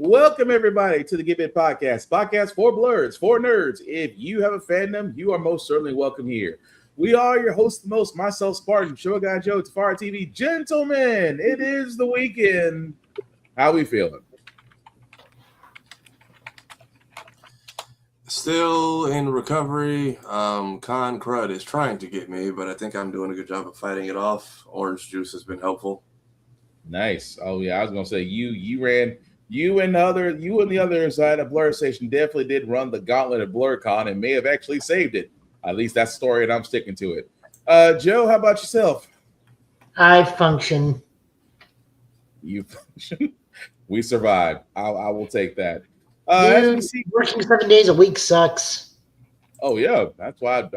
Welcome, everybody, to the Give It podcast for blerds, for nerds. If you have a fandom, you are most certainly welcome here. We are your host, the most, myself, Spartan, show guy Joe, Tafari TV. Gentlemen, it is the weekend. How we feeling? Still in recovery. Con crud is trying to get me, but I think I'm doing a good job of fighting it off. Orange juice has been helpful. Nice. Oh yeah, I was gonna say you and the other side of Blerd Station definitely did run the gauntlet of BlerdCon and may have actually saved it. At least that's the story, and I'm sticking to it. Joe, how about yourself? I function. You function. We survived. I will take that. Dude, working 7 days a week sucks. Oh yeah, that's why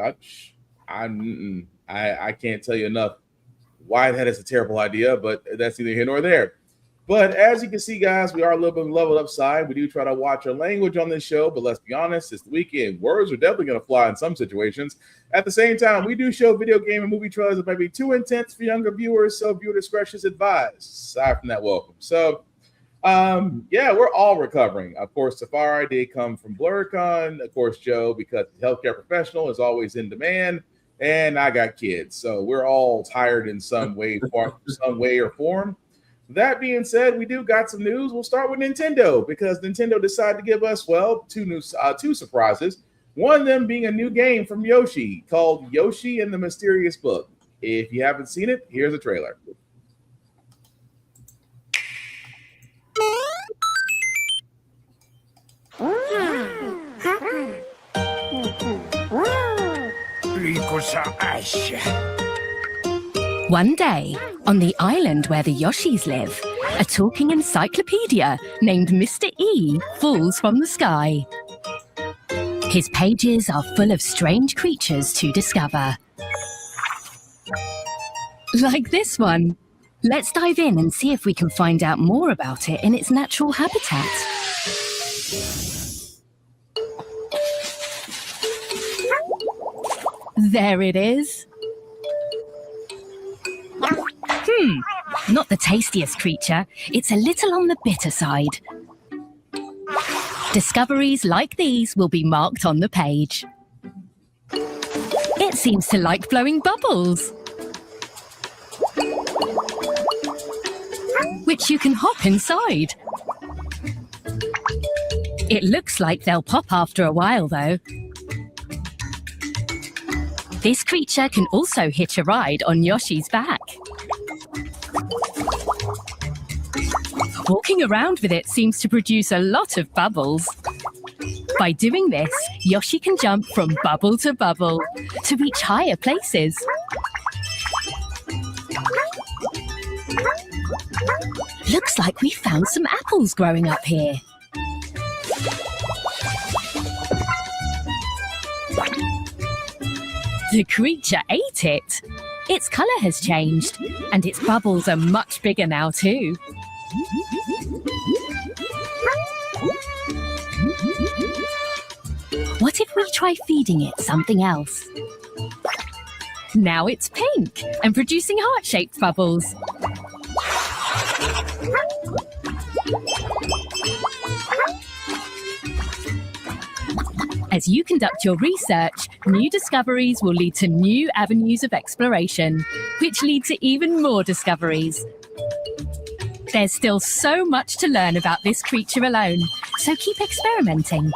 I can't tell you enough why that is a terrible idea, but that's neither here nor there. But as you can see, guys, we are a little bit leveled upside. We do try to watch our language on this show, but let's be honest, it's the weekend. Words are definitely going to fly in some situations. At the same time, we do show video game and movie trailers that might be too intense for younger viewers, so viewer discretion is advised. Aside from that, welcome. So, yeah, we're all recovering. Of course, Tafari did come from BlerdCon. Of course, Joe, because the healthcare professional is always in demand. And I got kids, so we're all tired in some way or form. That being said, we do got some news. We'll start with Nintendo because Nintendo decided to give us, two surprises. One of them being a new game from Yoshi called Yoshi and the Mysterious Book. If you haven't seen it, here's a trailer. One day, on the island where the Yoshis live, a talking encyclopedia named Mr. E falls from the sky. His pages are full of strange creatures to discover. Like this one. Let's dive in and see if we can find out more about it in its natural habitat. There it is. Not the tastiest creature. It's a little on the bitter side. Discoveries like these will be marked on the page. It seems to like blowing bubbles, which you can hop inside. It looks like they'll pop after a while, though. This creature can also hitch a ride on Yoshi's back. Walking around with it seems to produce a lot of bubbles. By doing this, Yoshi can jump from bubble to reach higher places. Looks like we found some apples growing up here. The creature ate it. Its colour has changed, and its bubbles are much bigger now too. What if we try feeding it something else? Now it's pink and producing heart-shaped bubbles. As you conduct your research, new discoveries will lead to new avenues of exploration, which lead to even more discoveries. There's still so much to learn about this creature alone, so keep experimenting.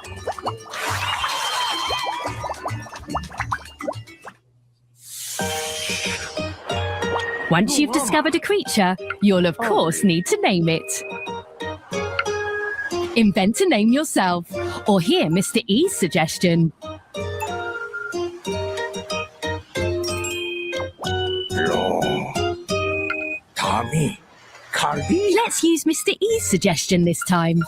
Once you've discovered a creature, you'll of course need to name it. Invent a name yourself, or hear Mr. E's suggestion. Tommy, Cardi. Let's use Mr. E's suggestion this time.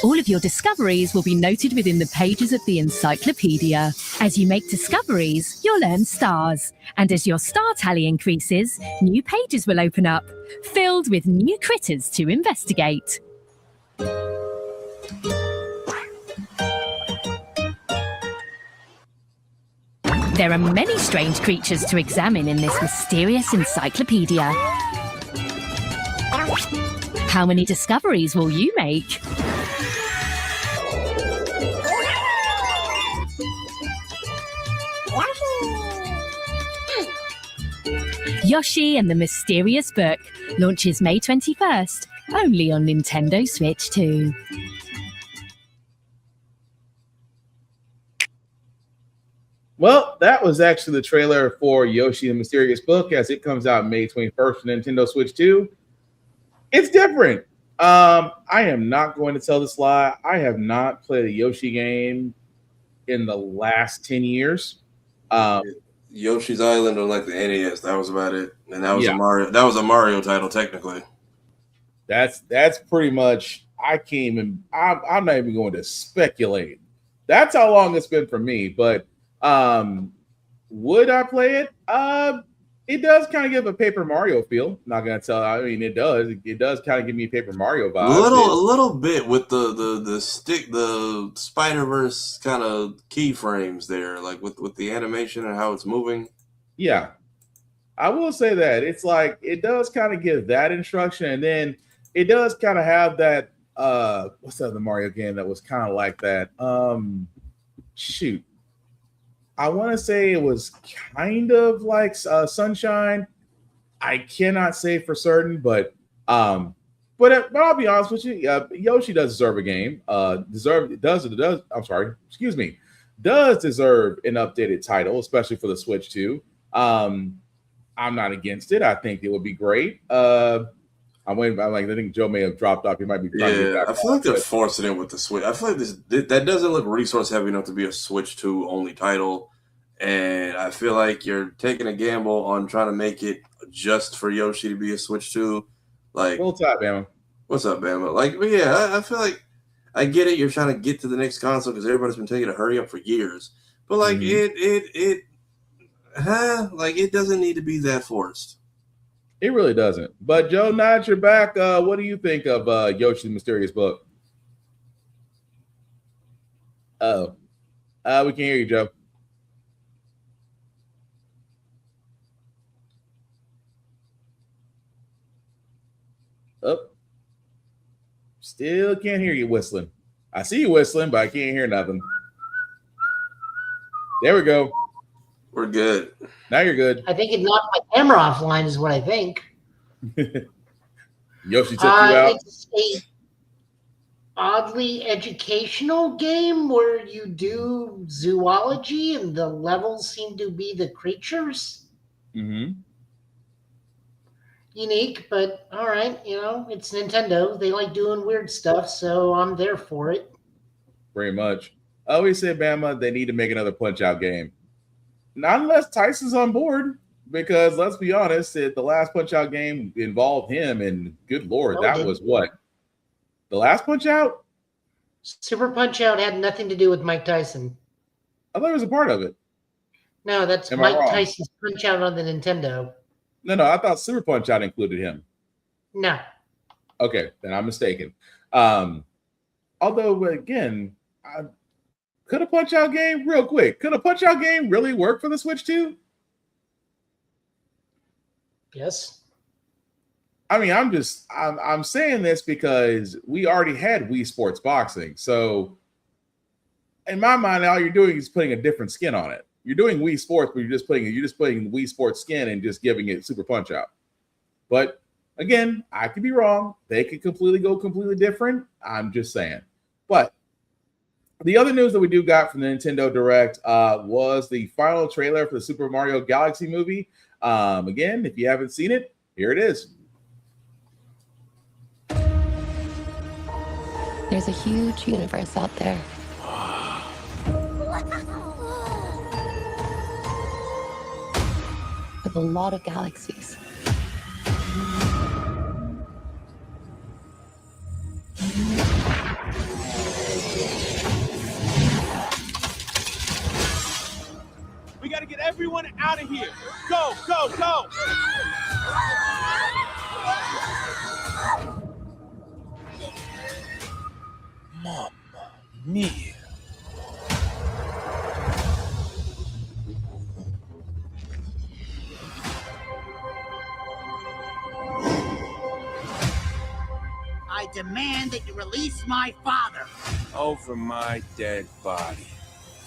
All of your discoveries will be noted within the pages of the encyclopedia. As you make discoveries, you'll earn stars. And as your star tally increases, new pages will open up, filled with new critters to investigate. There are many strange creatures to examine in this mysterious encyclopedia. How many discoveries will you make? Yoshi and the Mysterious Book launches May 21st, only on Nintendo Switch 2. Well, that was actually the trailer for Yoshi and the Mysterious Book as it comes out May 21st on Nintendo Switch 2. It's different. I am not going to tell this lie. I have not played a Yoshi game in the last 10 years. Yoshi's Island on like the NES. That was about it, and that was Yeah. a Mario. That was a Mario title technically. That's pretty much. I'm not even going to speculate. That's how long it's been for me. But would I play it? It does kind of give a Paper Mario feel. Not gonna tell. I mean, it does. It does kind of give me Paper Mario vibes. A little bit with the Spider-Verse kind of keyframes there, like with the animation and how it's moving. Yeah, I will say that it's like it does kind of give that instruction, and then it does kind of have that. What's the other Mario game that was kind of like that? Shoot. I want to say it was kind of like Sunshine. I cannot say for certain, but I'll be honest with you. Yoshi does deserve a game. Does deserve an updated title, especially for the Switch 2. I'm not against it. I think it would be great. I think Joe may have dropped off. He might be trying to get back. I feel like they're forcing it with the Switch. I feel like that doesn't look resource heavy enough to be a Switch 2 only title. And I feel like you're taking a gamble on trying to make it just for Yoshi to be a Switch 2. Like, Roll Tide, Bama. What's up, Bama? Like, but yeah, I feel like I get it. You're trying to get to the next console because everybody's been taking a hurry up for years. But like, it doesn't need to be that forced. It really doesn't. But Joe, now that you're back, what do you think of Yoshi's Mysterious Book? We can't hear you, Joe. Oh, still can't hear you whistling. I see you whistling, but I can't hear nothing. There we go. We're good. Now you're good. I think it knocked my camera offline is what I think. Yoshi took you out. It's a oddly educational game where you do zoology and the levels seem to be the creatures. Mm-hmm. Unique, but all right, it's Nintendo. They like doing weird stuff, so I'm there for it. Very much. I always say, Bama, they need to make another Punch-Out game. Not unless Tyson's on board, because let's be honest, the last Punch-Out game involved him, and good Lord, that was what? The last Punch-Out? Super Punch-Out had nothing to do with Mike Tyson. I thought it was a part of it. No, that's Mike Tyson's Punch-Out on the Nintendo. No, I thought Super Punch-Out included him. No. Okay, then I'm mistaken. Although, again, could a Punch-Out game, real quick, could a Punch-Out game really work for the Switch 2? Yes. I mean, I'm saying this because we already had Wii Sports Boxing. So, in my mind, all you're doing is putting a different skin on it. You're doing Wii Sports, but you're just putting Wii Sports skin and just giving it Super Punch Out. But again, I could be wrong. They could go completely different. I'm just saying. But the other news that we do got from the Nintendo Direct was the final trailer for the Super Mario Galaxy movie. Again, if you haven't seen it, here it is. There's a huge universe out there. With a lot of galaxies. We gotta get everyone out of here. Go, go, go! Mamma mia. demand that you release my father. Over my dead body.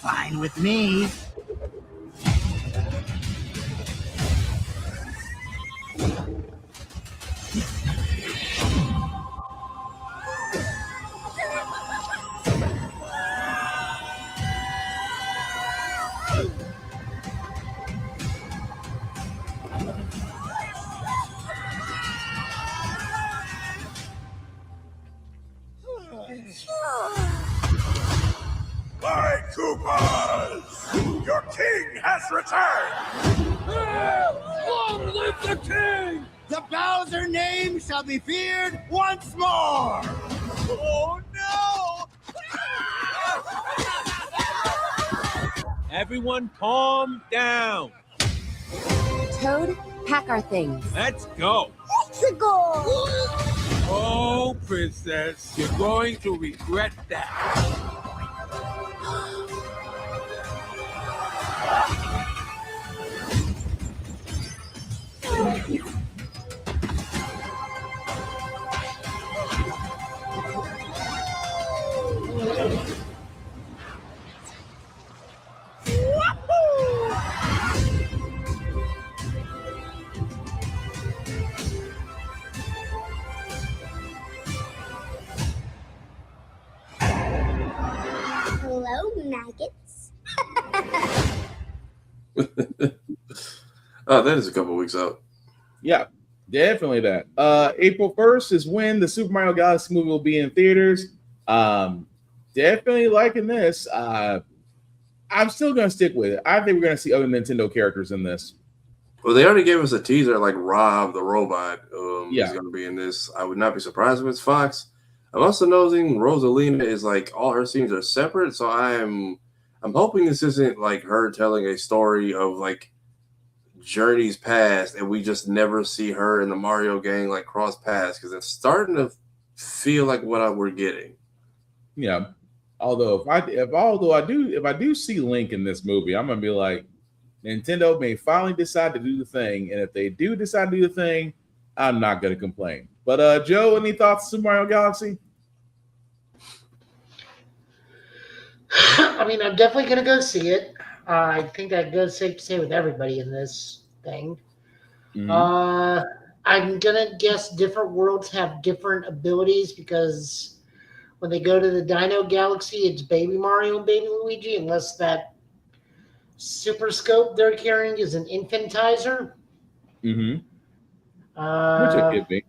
Fine with me. My Koopas! Your king has returned! Long live the king! The Bowser name shall be feared once more. Oh no! Everyone calm down. Toad, pack our things. Let's go. Let's go. Oh, princess, you're going to regret that. Hello, maggots. That is a couple weeks out. Yeah, definitely that. April 1st is when the Super Mario Galaxy movie will be in theaters. Definitely liking this. I'm still going to stick with it. I think we're going to see other Nintendo characters in this. Well, they already gave us a teaser, like Rob the robot Yeah. is going to be in this. I would not be surprised if it's Fox. I'm also noticing Rosalina is like all her scenes are separate, so I'm hoping this isn't like her telling a story of like journeys past, and we just never see her in the Mario gang like cross paths, because it's starting to feel like what we're getting. Yeah. Although if I do see Link in this movie, I'm gonna be like, Nintendo may finally decide to do the thing, and if they do decide to do the thing, I'm not gonna complain. But Joe, any thoughts on Super Mario Galaxy? I mean, I'm definitely going to go see it. I think that goes safe to say with everybody in this thing. I'm going to guess different worlds have different abilities, because when they go to the Dino Galaxy, it's Baby Mario and Baby Luigi, unless that super scope they're carrying is an infantizer. Which it could be.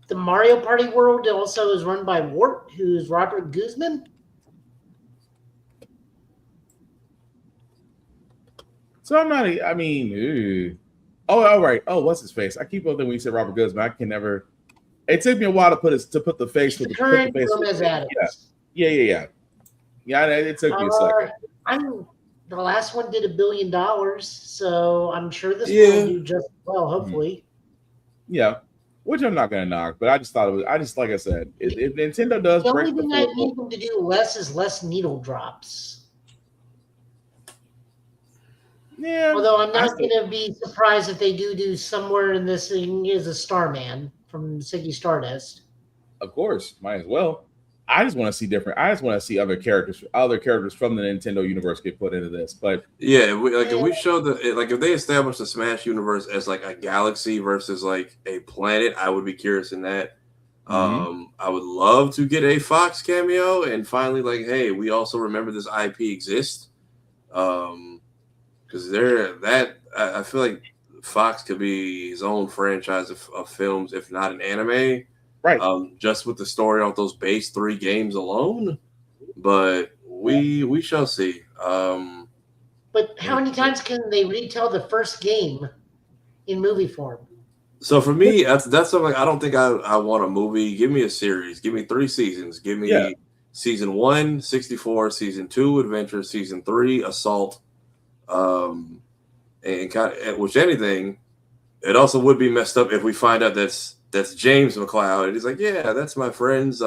The Mario Party world also is run by Wart, who's Robert Guzman. So I'm not. I mean, oh, all right. Oh, what's his face? I keep on thinking when you said Robert Guzman. I can never. It took me a while to put the face with the current face. Gomez Adams. Yeah. It took me a second. The last one did $1 billion, so I'm sure this will do just well. Hopefully. Yeah, which I'm not gonna knock, but I just thought it was. I just like I said, if Nintendo does The break only thing the I fourth need them to do less is less needle drops. Yeah. Although I'm not going to be surprised if they do somewhere in this thing is a Starman from Ziggy Stardust. Of course, might as well. I just want to see different. I just want to see other characters from the Nintendo universe get put into this. But yeah, if we show if they establish the Smash universe as like a galaxy versus like a planet, I would be curious in that. I would love to get a Fox cameo and finally like, hey, we also remember this IP exists. Because I feel like Fox could be his own franchise of films, if not an anime. Right. Just with the story of those base 3 games alone. But we shall see. But how many times can they retell the first game in movie form? So for me, that's something I don't think I want a movie. Give me a series. Give me 3 seasons. Give me season 1, 64, season 2, Adventure, season 3, Assault. And kind of, which anything, it also would be messed up if we find out that's James McCloud, and he's like, yeah, that's my friends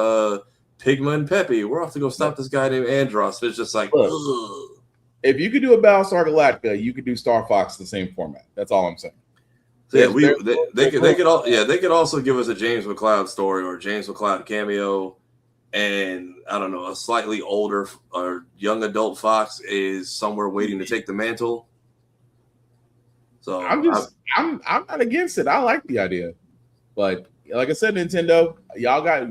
Pigma and Peppy. We're off to go stop this guy named Andros. It's just like, if you could do a Battlestar Galactica, you could do Star Fox in the same format. That's all I'm saying. So yeah, they could also give us a James McCloud story or a James McCloud cameo, and I don't know, a slightly older or young adult Fox is somewhere waiting to take the mantle. So I'm not against it. I like the idea, but like I said, Nintendo,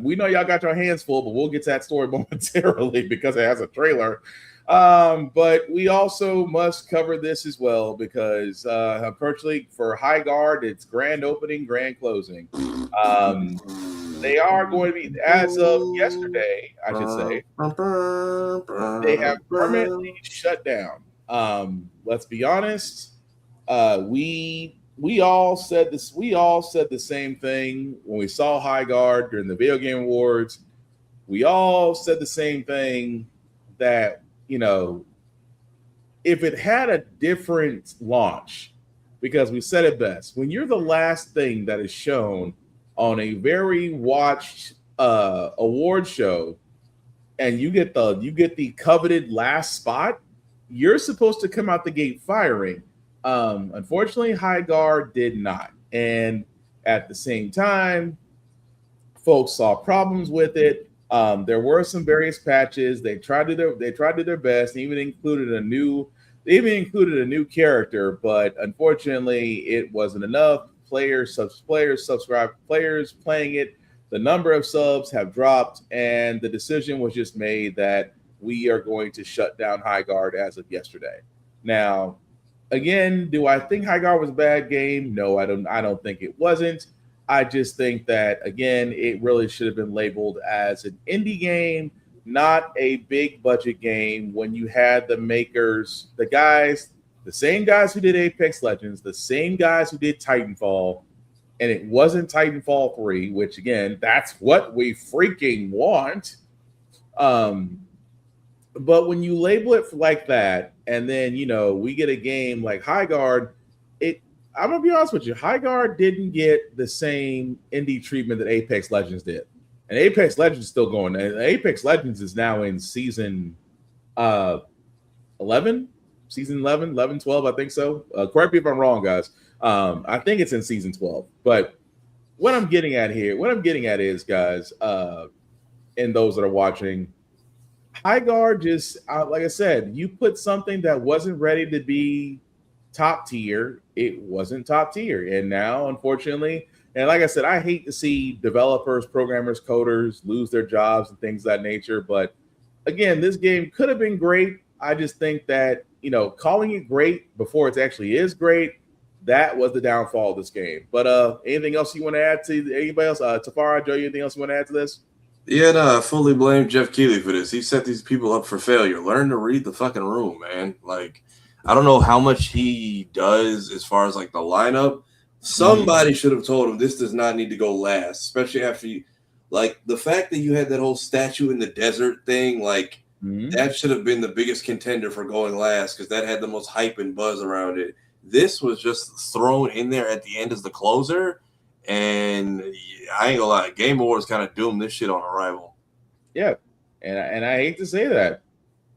we know y'all got your hands full, but we'll get to that story momentarily because it has a trailer. But we also must cover this as well because unfortunately for High Guard, it's grand opening, grand closing. They are going to be, as of yesterday, I should say, they have permanently shut down. Let's be honest. We all said this. We all said the same thing when we saw High Guard during the Video Game Awards. We all said the same thing that, you know, if it had a different launch, because we said it best, when you're the last thing that is shown on a very watched award show, and you get the coveted last spot, you're supposed to come out the gate firing. Unfortunately, High Guard did not, and at the same time, folks saw problems with it. There were some various patches. They tried to do their best. They even included a new character, but unfortunately, it wasn't enough. Players playing it. The number of subs have dropped, and the decision was just made that we are going to shut down High Guard as of yesterday. Now, again, do I think High Guard was a bad game? No, I don't think it wasn't. I just think that, again, it really should have been labeled as an indie game, not a big budget game, when you had the makers, the same guys who did Apex Legends, the same guys who did Titanfall, and it wasn't Titanfall 3, which, again, that's what we freaking want. But when you label it like that, and then, you know, we get a game like High Guard, I'm going to be honest with you, High Guard didn't get the same indie treatment that Apex Legends did. And Apex Legends is still going. And Apex Legends is now in season 11, 12, I think so. Correct me if I'm wrong, guys. I think it's in season 12. But what I'm getting at is, guys, and those that are watching, High Guard just, like I said, you put something that wasn't ready to be top tier, it wasn't top tier. And now, unfortunately, and like I said, I hate to see developers, programmers, coders lose their jobs and things of that nature. But again, this game could have been great. I just think that, you know, calling it great before it actually is great, that was the downfall of this game. But anything else you want to add to anybody else? Tafara, Joe, anything else you want to add to this? Yeah, no, I fully blame Jeff Keighley for this. He set these people up for failure. Learn to read the fucking room, man. Like, I don't know how much he does as far as like the lineup. Somebody should have told him this does not need to go last, especially after you, like the fact that you had that whole statue in the desert thing, like that should have been the biggest contender for going last because that had the most hype and buzz around it. This was just thrown in there at the end as the closer, and I ain't gonna lie, Game Awards kind of doomed this shit on arrival. Yeah, and I hate to say that.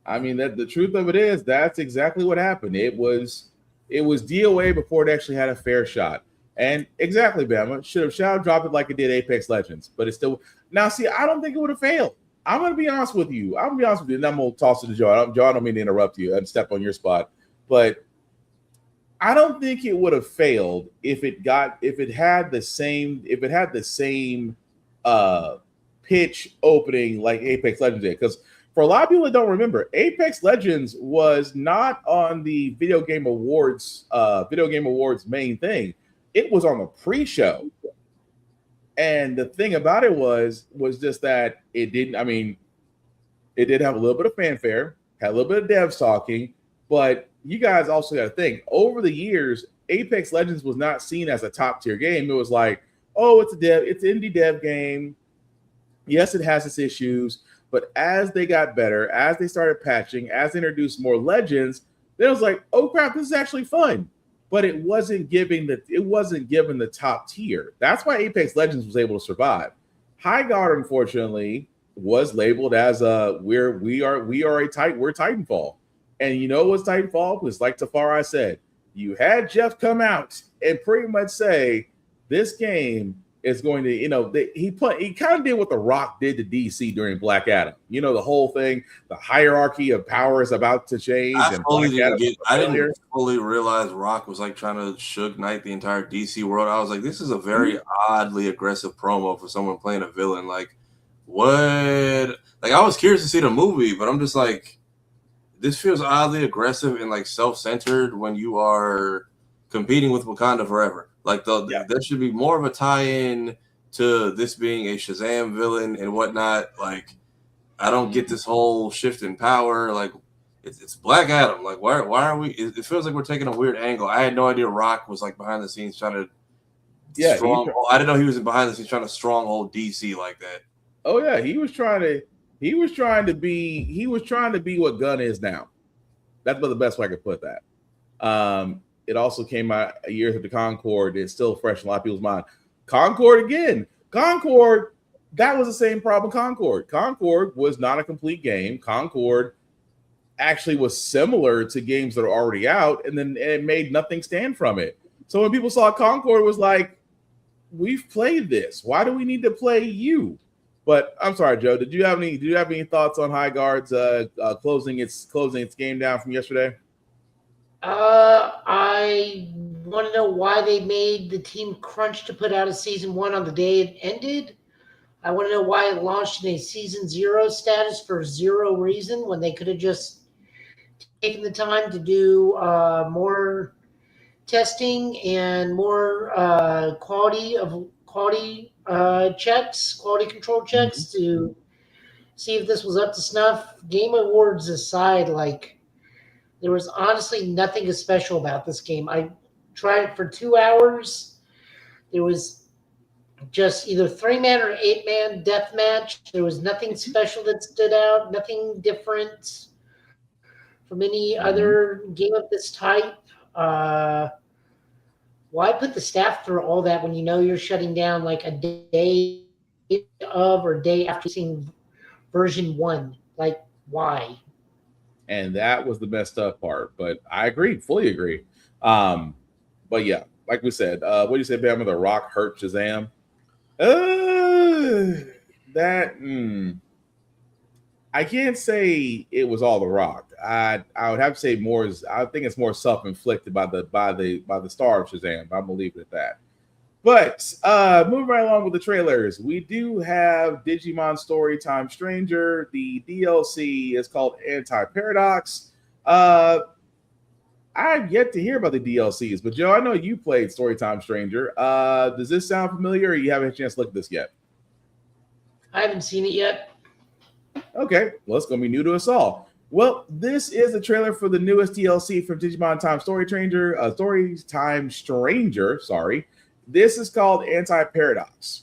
I mean, that the truth of it is that's exactly what happened. It was DOA before it actually had a fair shot. And exactly, Bama should have dropped it like it did Apex Legends, but it's still now. See, I don't think it would have failed. I'm gonna be honest with you. And I'm gonna toss it to Joe. Joe, I don't mean to interrupt you and step on your spot, but I don't think it would have failed if it had the same pitch opening like Apex Legends did. Because for a lot of people that don't remember, Apex Legends was not on the Video Game Awards main thing. It was on the pre-show. And the thing about it was just that it did have a little bit of fanfare, had a little bit of devs talking, but you guys also got to think, over the years, Apex Legends was not seen as a top tier game. It was like, oh, it's an indie dev game. Yes, it has its issues, but as they got better, as they started patching, as they introduced more legends, then it was like, oh crap, this is actually fun. But it wasn't given the top tier. That's why Apex Legends was able to survive. High Guard, unfortunately, was labeled as we're Titanfall. And you know what's Titanfall? Because like Tafari said, you had Jeff come out and pretty much say this game is going to, he kind of did what The Rock did to DC during Black Adam. The whole thing, the hierarchy of power is about to change. I didn't fully realize Rock was like trying to Suge Knight the entire DC world. I was like, this is a very oddly aggressive promo for someone playing a villain. Like, what? Like, I was curious to see the movie, but I'm just like, this feels oddly aggressive and like self-centered when you are competing with Wakanda Forever. Like, there should be more of a tie-in to this being a Shazam villain and whatnot. Like, I don't get this whole shift in power. Like, it's Black Adam. Like, why are we? It feels like we're taking a weird angle. I had no idea Rock was like behind the scenes trying to. I didn't know he was behind the scenes trying to stronghold DC like that. Oh yeah, he was trying to be what Gunn is now. That's about the best way I could put that. It also came out a year after Concord. It's still fresh in a lot of people's mind. Concord again. Concord, that was the same problem. Concord was not a complete game. Concord actually was similar to games that are already out, and then it made nothing stand from it. So when people saw Concord, it was like, we've played this. Why do we need to play you? But I'm sorry, Joe. Did you have any thoughts on High Guard's closing its game down from yesterday? I want to know why they made the team crunch to put out a season 1 on the day it ended. I want to know why it launched in a season 0 status for zero reason when they could have just taken the time to do more testing and more quality control checks to see if this was up to snuff. Game Awards aside, like, there was honestly nothing special about this game. I tried it for 2 hours. There was just either 3-man or 8-man death match. There was nothing special that stood out, nothing different from any other game of this type. Why put the staff through all that when you know you're shutting down like a day of or day after seeing version 1? Like, why? And that was the messed up part. But I agree, fully agree. But yeah, like we said, what do you say, Bama? The Rock hurt Shazam. I can't say it was all The Rock. I would have to say more. I think it's more self-inflicted by the star of Shazam. I'm gonna leave it at that. But moving right along with the trailers, we do have Digimon Storytime Stranger. The DLC is called Anti-Paradox. I've yet to hear about the DLCs, but Joe, I know you played Storytime Stranger. Does this sound familiar, or you haven't had a chance to look at this yet? I haven't seen it yet. Okay, well, it's going to be new to us all. Well, this is the trailer for the newest DLC from Digimon Storytime Stranger. Sorry. This is called Anti-Paradox.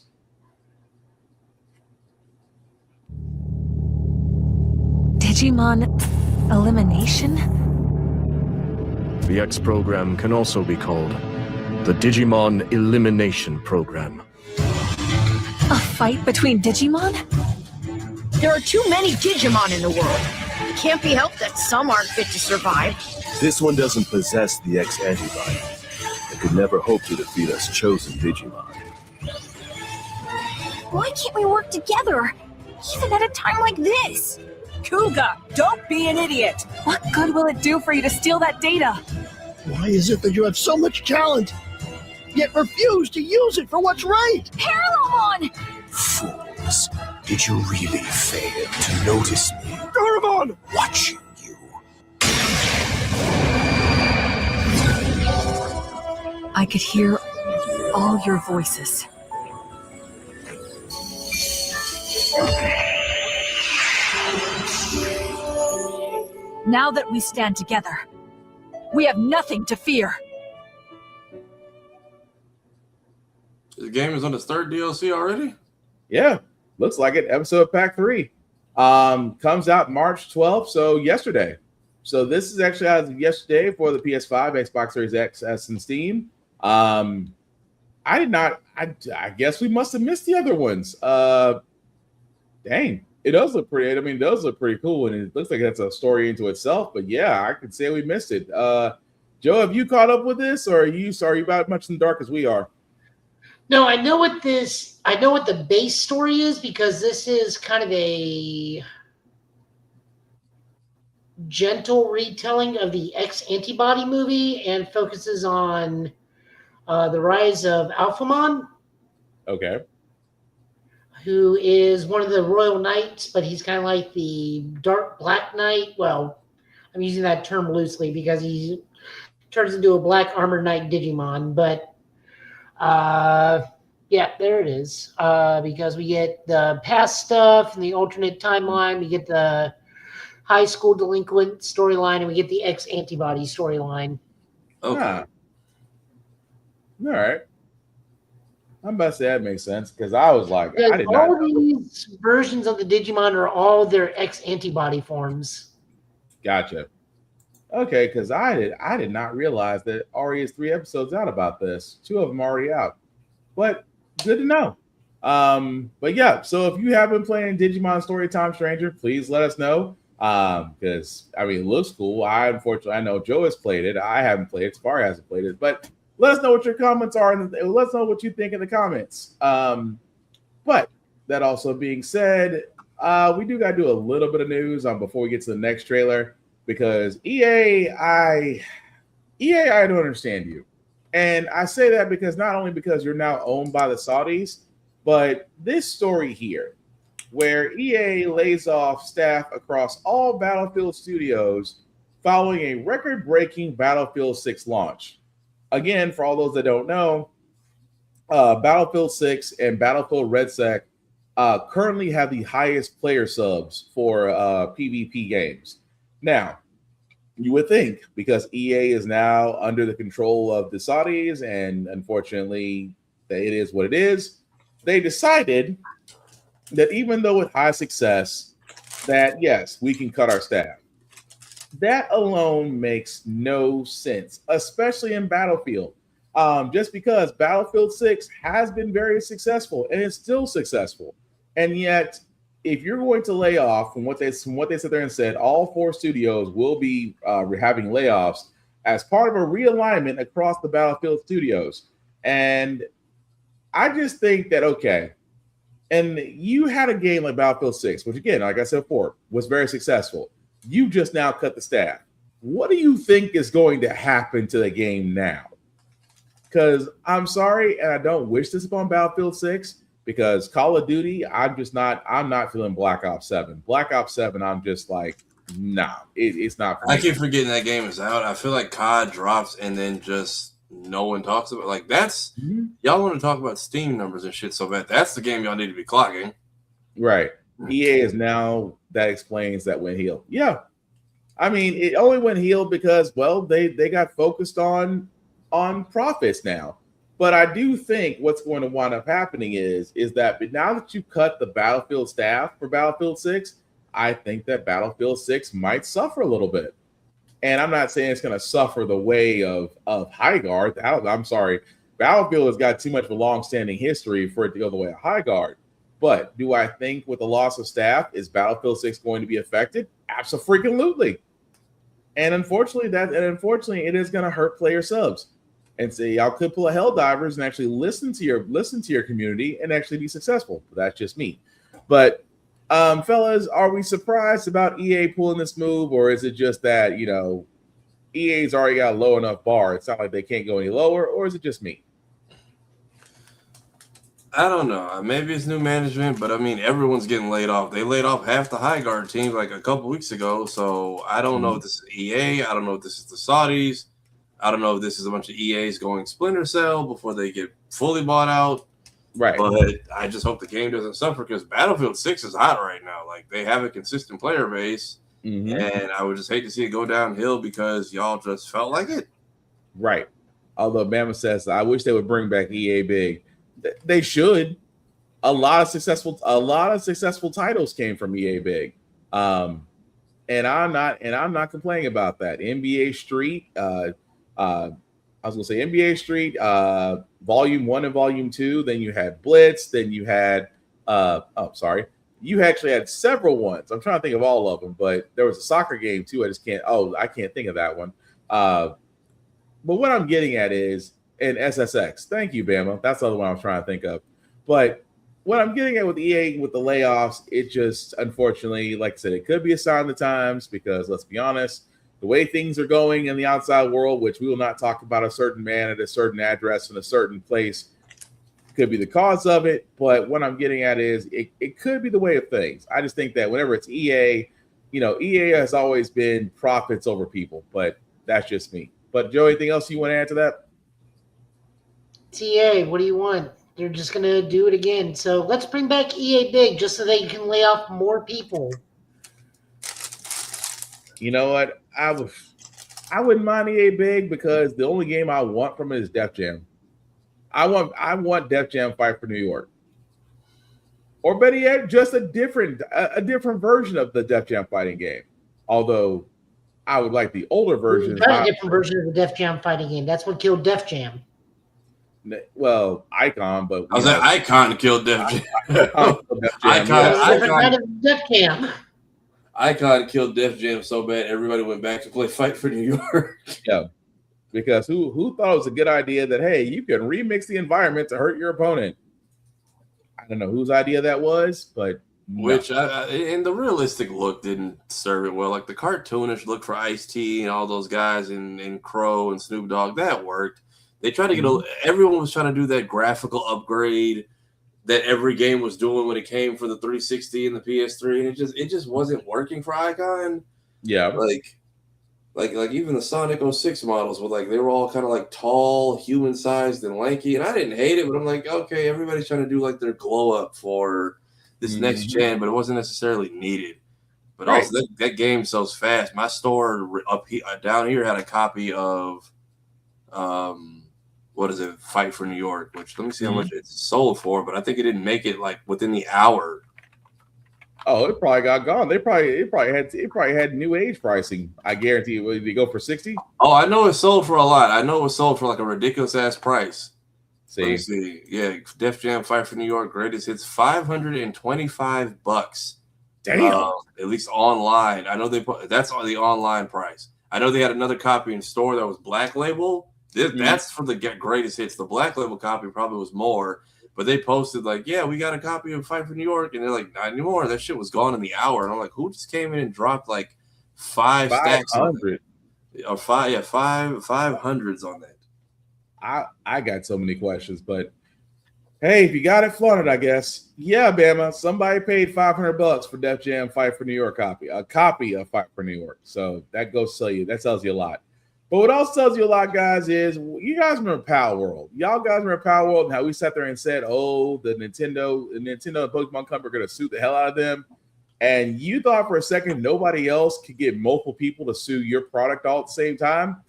Digimon Elimination? The X program can also be called the Digimon Elimination Program. A fight between Digimon? There are too many Digimon in the world. It can't be helped that some aren't fit to survive. This one doesn't possess the X antibody. It could never hope to defeat us chosen Digimon. Why can't we work together? Even at a time like this? Kuga, don't be an idiot! What good will it do for you to steal that data? Why is it that you have so much talent, yet refuse to use it for what's right? Parallelmon! Fools, did you really fail to notice me? Doraemon! Watching you. I could hear all your voices. Now that we stand together, we have nothing to fear. The game is on its 3rd DLC already? Yeah, looks like it. Episode Pack 3 comes out March 12th, so yesterday. So this is actually as of yesterday for the PS5, Xbox Series X, S, and Steam. I guess we must have missed the other ones. Dang. It does look pretty. I mean, it does look pretty cool, and it looks like that's a story into itself. But yeah, I could say we missed it. Joe, have you caught up with this, or are you about much in the dark as we are? No, I know what the base story is because this is kind of a gentle retelling of the X-Antibody movie and focuses on the rise of Alphamon. Okay. Who is one of the Royal Knights, but he's kind of like the Dark Black Knight. Well, I'm using that term loosely because he turns into a black armored knight Digimon. But yeah, there it is. Because we get the past stuff and the alternate timeline. We get the high school delinquent storyline, and we get the X-Antibody storyline. Okay. All right. I'm about to say that makes sense because I was like, I did not. All these versions of the Digimon are all their X-Antibody forms. Gotcha. Okay, because I did not realize that already is 3 episodes out about this. 2 of them already out. But good to know. But yeah, so if you have been playing Digimon Storytime Stranger, please let us know. Because I mean, it looks cool. I know Joe has played it. I haven't played it. Safari hasn't played it, but let us know what your comments are, and let us know what you think in the comments. But that also being said, we do got to do a little bit of news before we get to the next trailer, because EA, I don't understand you. And I say that because not only because you're now owned by the Saudis, but this story here, where EA lays off staff across all Battlefield studios following a record-breaking Battlefield 6 launch. Again, for all those that don't know, Battlefield 6 and Battlefield RedSec currently have the highest player subs for PvP games. Now, you would think because EA is now under the control of the Saudis, and unfortunately, it is what it is, they decided that even though with high success, that yes, we can cut our staff. That alone makes no sense, especially in Battlefield. Just because Battlefield 6 has been very successful and it's still successful. And yet, if you're going to lay off, from what they said there and said, all 4 studios will be having layoffs as part of a realignment across the Battlefield studios. And I just think that, okay, and you had a game like Battlefield 6, which again, like I said before, was very successful. You just now cut the staff. What do you think is going to happen to the game now? Because I'm sorry, and I don't wish this upon Battlefield 6, because Call of Duty, I'm not feeling Black Ops 7. Black Ops 7, I'm just like, nah, it's not for me. I keep forgetting that game is out. I feel like COD drops and then just no one talks about it. Like that's y'all want to talk about Steam numbers and shit so bad. That's the game y'all need to be clocking. Right. EA is now, that explains that went heel. Yeah. I mean, it only went heel because, well, they got focused on profits now. But I do think what's going to wind up happening is that now that you cut the Battlefield staff for Battlefield 6, I think that Battlefield 6 might suffer a little bit. And I'm not saying it's going to suffer the way of Highguard. I'm sorry. Battlefield has got too much of a long-standing history for it to go the way of Highguard. But do I think with the loss of staff, is Battlefield 6 going to be affected? Absolutely. And unfortunately, it is going to hurt player subs. And say y'all could pull a Helldivers and actually listen to your community and actually be successful. But that's just me. But fellas, are we surprised about EA pulling this move, or is it just that EA's already got a low enough bar? It's not like they can't go any lower, or is it just me? I don't know. Maybe it's new management, but I mean, everyone's getting laid off. They laid off half the Highguard team like a couple weeks ago. So I don't know if this is EA. I don't know if this is the Saudis. I don't know if this is a bunch of EAs going Splinter Cell before they get fully bought out. Right. But I just hope the game doesn't suffer because Battlefield 6 is hot right now. Like, they have a consistent player base. Mm-hmm. And I would just hate to see it go downhill because y'all just felt like it. Right. Although Bama says, I wish they would bring back EA Big. They should. A lot of successful titles came from EA Big. And I'm not complaining about that. NBA Street, I was going to say NBA Street, Volume 1 and Volume 2. Then you had Blitz. Then you had, you actually had several ones. I'm trying to think of all of them, but there was a soccer game too. I can't think of that one. But what I'm getting at is in SSX. Thank you, Bama. That's the other one I was trying to think of. But what I'm getting at with EA with the layoffs, it just unfortunately, like I said, it could be a sign of the times because let's be honest, the way things are going in the outside world, which we will not talk about a certain man at a certain address in a certain place, could be the cause of it. But what I'm getting at is it could be the way of things. I just think that whenever it's EA, EA has always been profits over people, but that's just me. But Joe, anything else you want to add to that? TA, what do you want? They're just going to do it again. So let's bring back EA Big just so they can lay off more people. You know what? I wouldn't mind EA Big because the only game I want from it is Def Jam. I want Def Jam Fight for New York. Or better yet, just a different version of the Def Jam fighting game. Although I would like the older version. A different version of the Def Jam fighting game. That's what killed Def Jam. Well, Icon, but I was like, Icon killed Def Jam. Icon killed Def Jam so bad everybody went back to play Fight for New York. Yeah, because who thought it was a good idea that hey, you can remix the environment to hurt your opponent? I don't know whose idea that was, but which and the realistic look didn't serve it well. Like the cartoonish look for Ice-T and all those guys and Crow and Snoop Dogg, that worked. They tried to get everyone was trying to do that graphical upgrade that every game was doing when it came for the 360 and the PS3, and it just wasn't working for Icon. Yeah, like even the Sonic 06 models were they were all kind of like tall, human sized, and lanky, and I didn't hate it, but I'm like, okay, everybody's trying to do like their glow up for this next gen, but it wasn't necessarily needed. But also that game sells fast. My store up here, down here had a copy of what is it, Fight for New York, which let me see how much it sold for, but I think it didn't make it like within the hour. Oh, it probably got gone. It probably had new age pricing. I guarantee it. Did it go for 60? Oh, I know it sold for a lot. I know it was sold for like a ridiculous ass price. Let me see. Yeah, Def Jam Fight for New York greatest hits, $525. Damn. At least online. I know that's on the online price. I know they had another copy in store that was Black Label. That's for the greatest hits. The Black Label copy probably was more, but they posted like, yeah, we got a copy of Fight for New York, and they're like, not anymore. That shit was gone in the hour, and I'm like, who just came in and dropped like 5 stacks on it? Or 500s on that? I got so many questions, but hey, if you got it, flaunt it, I guess. Yeah, Bama, somebody paid $500 for Def Jam Fight for New York copy, a copy of Fight for New York. So that goes tell you, that tells you a lot. But what else tells you a lot, guys, is you guys remember Power World. Y'all guys remember Power World and how we sat there and said, oh, the Nintendo and Pokemon Company are going to sue the hell out of them. And you thought for a second nobody else could get multiple people to sue your product all at the same time.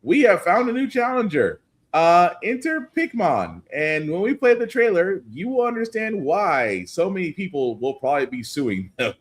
We have found a new challenger. Enter Pikmin. And when we play the trailer, you will understand why so many people will probably be suing them.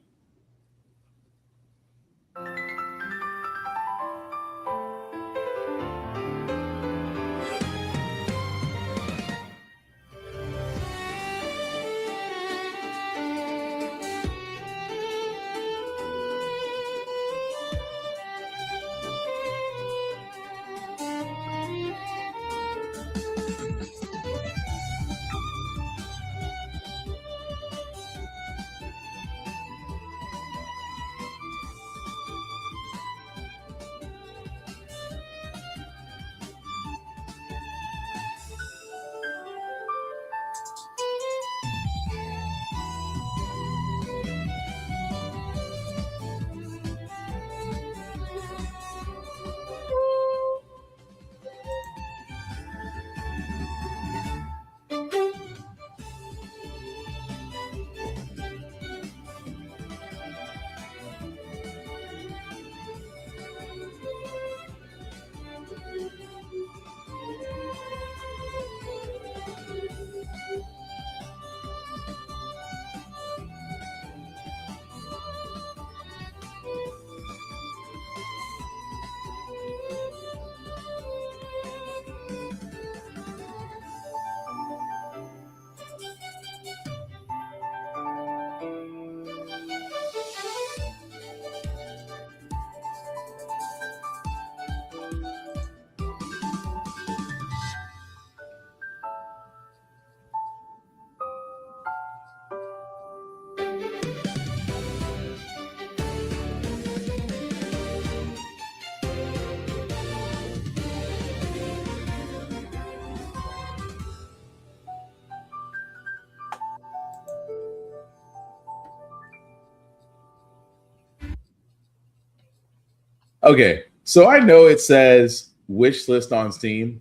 Okay, so I know it says wish list on Steam,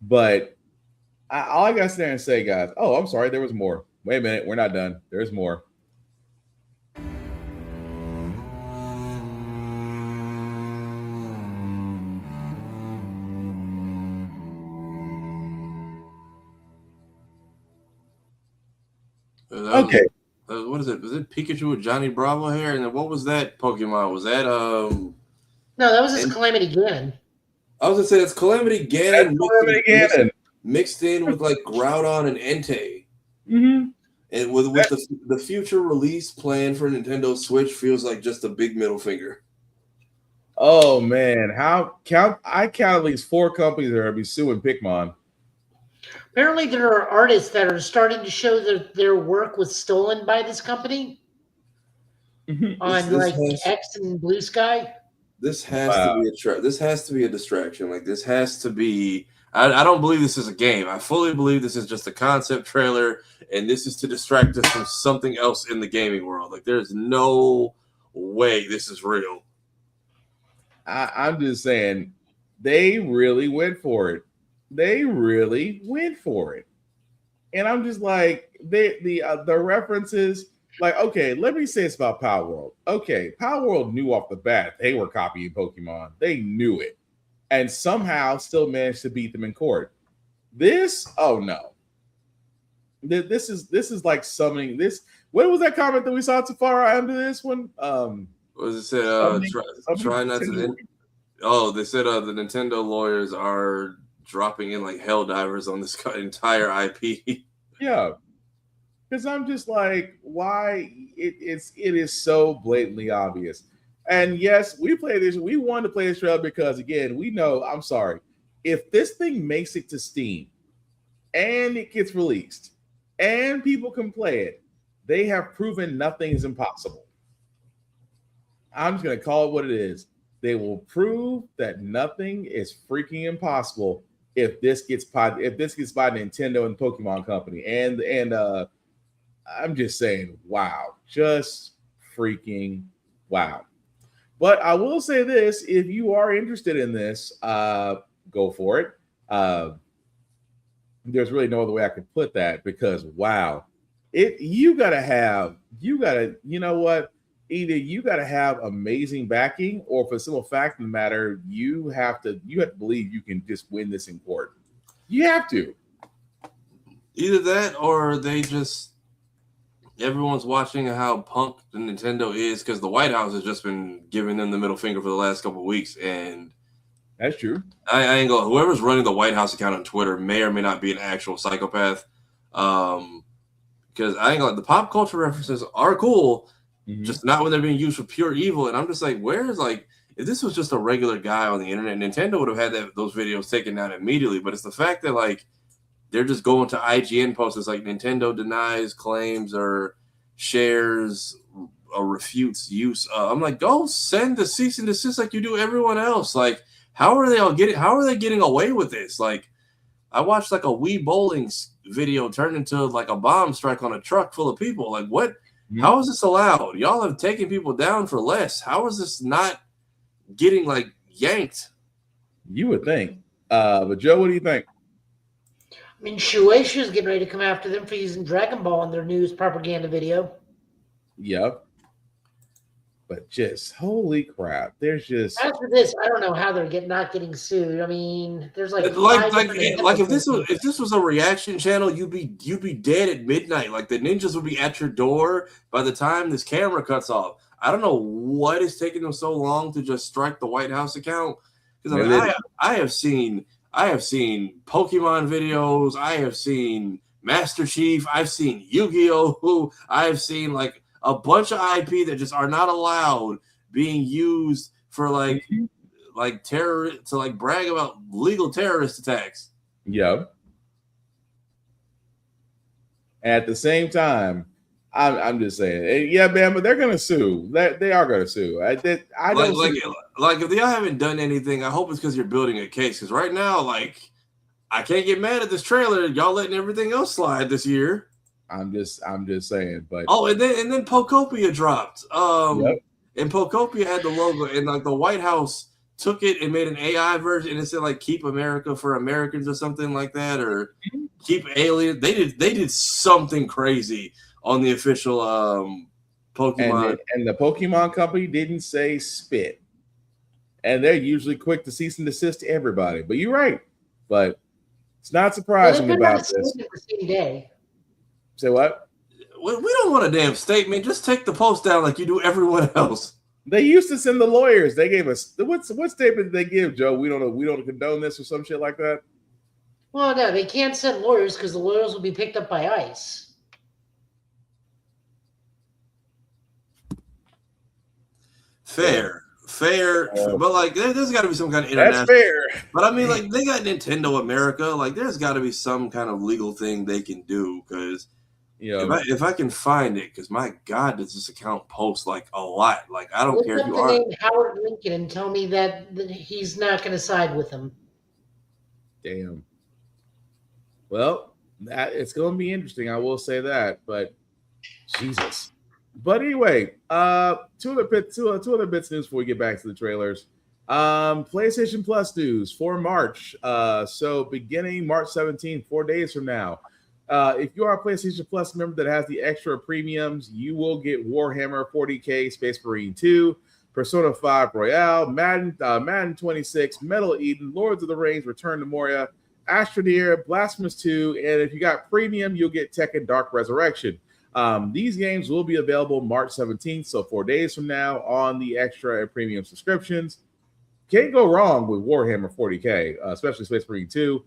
but all I got to stand and say, guys. Oh, I'm sorry, there was more. Wait a minute, we're not done. There's more. Okay. What is it? Was it Pikachu with Johnny Bravo hair? And then what was that Pokemon? Was that No, that was just Calamity Ganon. I was gonna say that's Calamity Ganon. Calamity Ganon mixed in with like Groudon and Entei. Mm-hmm. And with the future release plan for Nintendo Switch feels like just a big middle finger. Oh man, I count at least 4 companies that are gonna be suing Pikmin. Apparently, there are artists that are starting to show that their work was stolen by this company on X and Blue Sky. This has to be this has to be a distraction. Like this has to be. I don't believe this is a game. I fully believe this is just a concept trailer, and this is to distract us from something else in the gaming world. Like there's no way this is real. I'm just saying, they really went for it. They really went for it, and I'm just like the references. Like, okay, let me say this about Power World. Okay, Power World knew off the bat they were copying Pokemon. They knew it, and somehow still managed to beat them in court. This, oh no, this is like summoning this. What was that comment that we saw too far under this one? What was it said? Try not to. Oh, they said the Nintendo lawyers are dropping in like hell divers on this entire IP. Yeah, because I'm just like, why? It is so blatantly obvious. And yes, we wanted to play this trailer because again, we know. I'm sorry, if this thing makes it to Steam and it gets released and people can play it, they have proven nothing is impossible. I'm just gonna call it what it is. They will prove that nothing is freaking impossible if this gets by Nintendo and Pokemon Company. And I'm just saying, wow, just freaking wow. But I will say this: if you are interested in this, go for it. There's really no other way I could put that because wow, you know what? Either you got to have amazing backing, or for the simple fact of the matter, you have to believe you can just win this in court. You have to. Either that, or everyone's watching how punk the Nintendo is because the White House has just been giving them the middle finger for the last couple of weeks, and that's true. I ain't gonna. Whoever's running the White House account on Twitter may or may not be an actual psychopath. Because I ain't gonna. The pop culture references are cool. Mm-hmm. Just not when they're being used for pure evil. And I'm just like, if this was just a regular guy on the internet, Nintendo would have had those videos taken down immediately. But it's the fact that like they're just going to IGN posts. It's like Nintendo denies claims or shares or refutes use. I'm like, go send the cease and desist like you do everyone else. Like, how are they getting away with this? Like, I watched like a Wii bowling video turn into like a bomb strike on a truck full of people. Like, what? How is this allowed? Y'all have taken people down for less. How is this not getting like yanked? You would think. But Joe, what do you think? I mean, Shueisha's getting ready to come after them for using Dragon Ball in their news propaganda video. Yep. But just holy crap, there's just after this, I don't know how they're not getting sued. I mean, there's like if this was a reaction channel, you'd be dead at midnight. Like the ninjas would be at your door by the time this camera cuts off. I don't know what is taking them so long to just strike the White House account. Because I have seen Pokemon videos, I have seen Master Chief, I've seen Yu-Gi-Oh! I have seen like a bunch of IP that just are not allowed being used for like terror to like brag about legal terrorist attacks. Yeah. At the same time, I'm just saying, yeah, man, but they're gonna sue. They are gonna sue. I don't like if y'all haven't done anything, I hope it's because you're building a case. Because right now, like, I can't get mad at this trailer. Y'all letting everything else slide this year. I'm just saying, but and then Pokopia dropped. Yep. And Pokopia had the logo, and like the White House took it and made an AI version, and it said like "Keep America for Americans" or something like that, or "Keep Aliens." They did something crazy on the official Pokemon. And the Pokemon company didn't say spit. And they're usually quick to cease and desist to everybody. But you're right. But it's not surprising about this. The same day. Say what? We don't want a damn statement. Just take the post down like you do everyone else. They used to send the lawyers. They gave us what statement did they give, Joe? We don't condone this or some shit like that. Well, no, they can't send lawyers because the lawyers will be picked up by ICE. Fair, but like there's got to be some kind of international. That's fair. But I mean, like they got Nintendo America. Like there's got to be some kind of legal thing they can do because. If I can find it, because my God, does this account post like a lot? Like I don't care if you are. Name Howard Lincoln and tell me that he's not going to side with him. Damn. Well, it's going to be interesting. I will say that, but Jesus. But anyway, two other bits news before we get back to the trailers. PlayStation Plus news for March. So beginning March 17th, 4 days from now. If you are a PlayStation Plus member that has the extra premiums, you will get Warhammer 40K, Space Marine 2, Persona 5 Royale, Madden 26, Metal Eden, Lords of the Rings, Return to Moria, Astroneer, Blasphemous 2, and if you got premium, you'll get Tekken Dark Resurrection. These games will be available March 17th, so 4 days from now on the extra and premium subscriptions. Can't go wrong with Warhammer 40K, especially Space Marine 2.